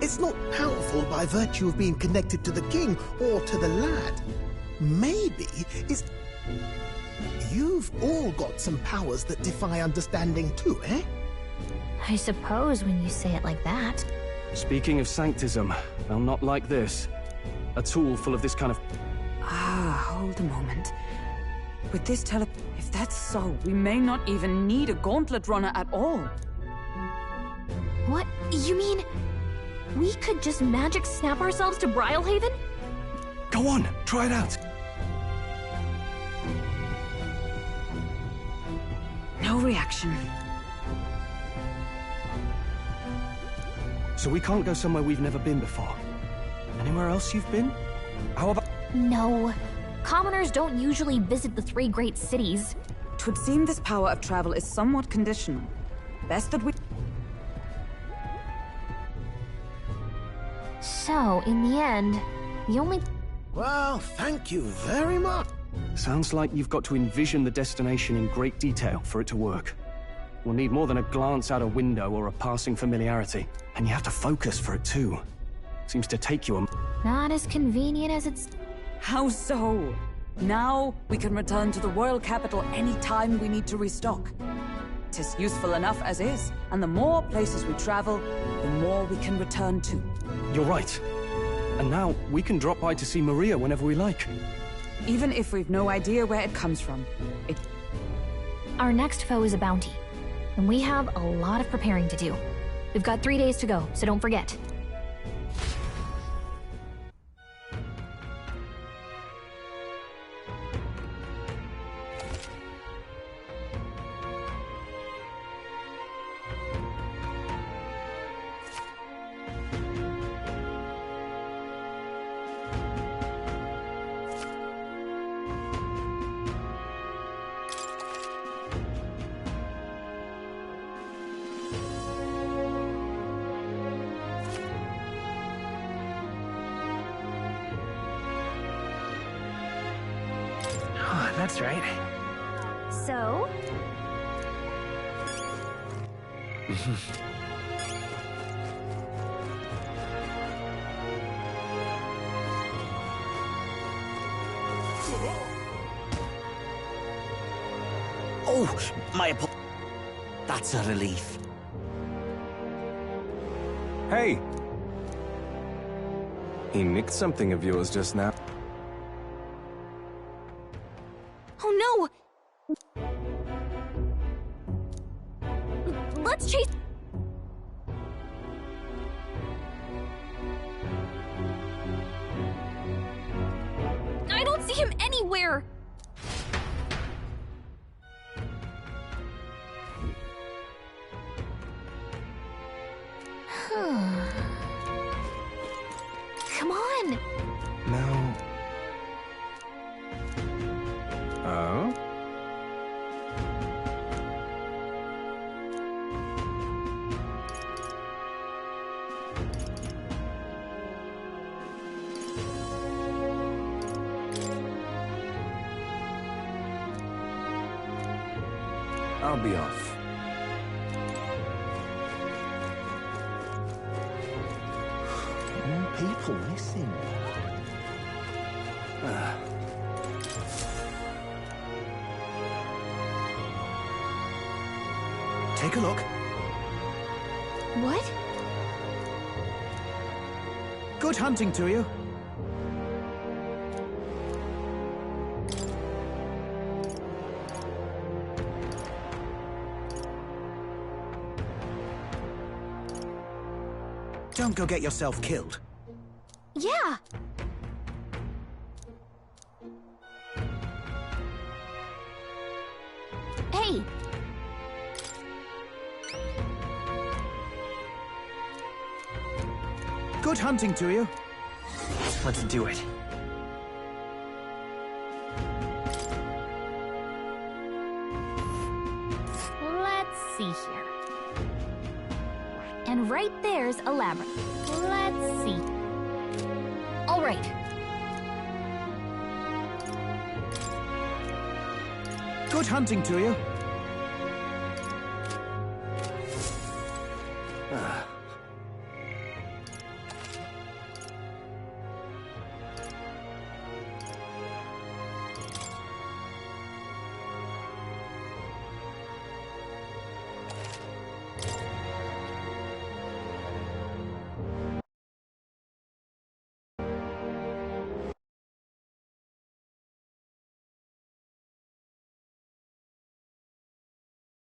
It's not powerful by virtue of being connected to the king or to the lad. Maybe it's... You've all got some powers that defy understanding too, eh? I suppose when you say it like that. Speaking of sanctism, well, not like this. A tool full of this kind of... Hold a moment. With this if that's so, we may not even need a gauntlet runner at all. What? You mean we could just magic snap ourselves to Brylehaven? Go on, try it out. No reaction. So we can't go somewhere we've never been before. Anywhere else you've been? How about... No. Commoners don't usually visit the 3 great cities. 'Twould seem this power of travel is somewhat conditional. Best that we... So, in the end, the only... Well, thank you very much. Sounds like you've got to envision the destination in great detail for it to work. We'll need more than a glance out a window or a passing familiarity. And you have to focus for it too. Seems to take you a... Not as convenient as it's... How so? Now we can return to the royal capital any time we need to restock. 'Tis useful enough as is, and the more places we travel, the more we can return to. You're right. And now we can drop by to see Maria whenever we like. Even if we've no idea where it comes from, Our next foe is a bounty, and we have a lot of preparing to do. We've got 3 days to go, so don't forget. That's right. So? Oh, that's a relief. Hey! He nicked something of yours just now. Oh no! Let's chase... I don't see him anywhere! Come on! No. Oh? I'll be off. More people missing. Take a look. What? Good hunting to you. Don't go get yourself killed. Yeah. Hey. Good hunting to you. Let's do it. Let's see here. And right there's a labyrinth. Let's see. All right. Good hunting to you.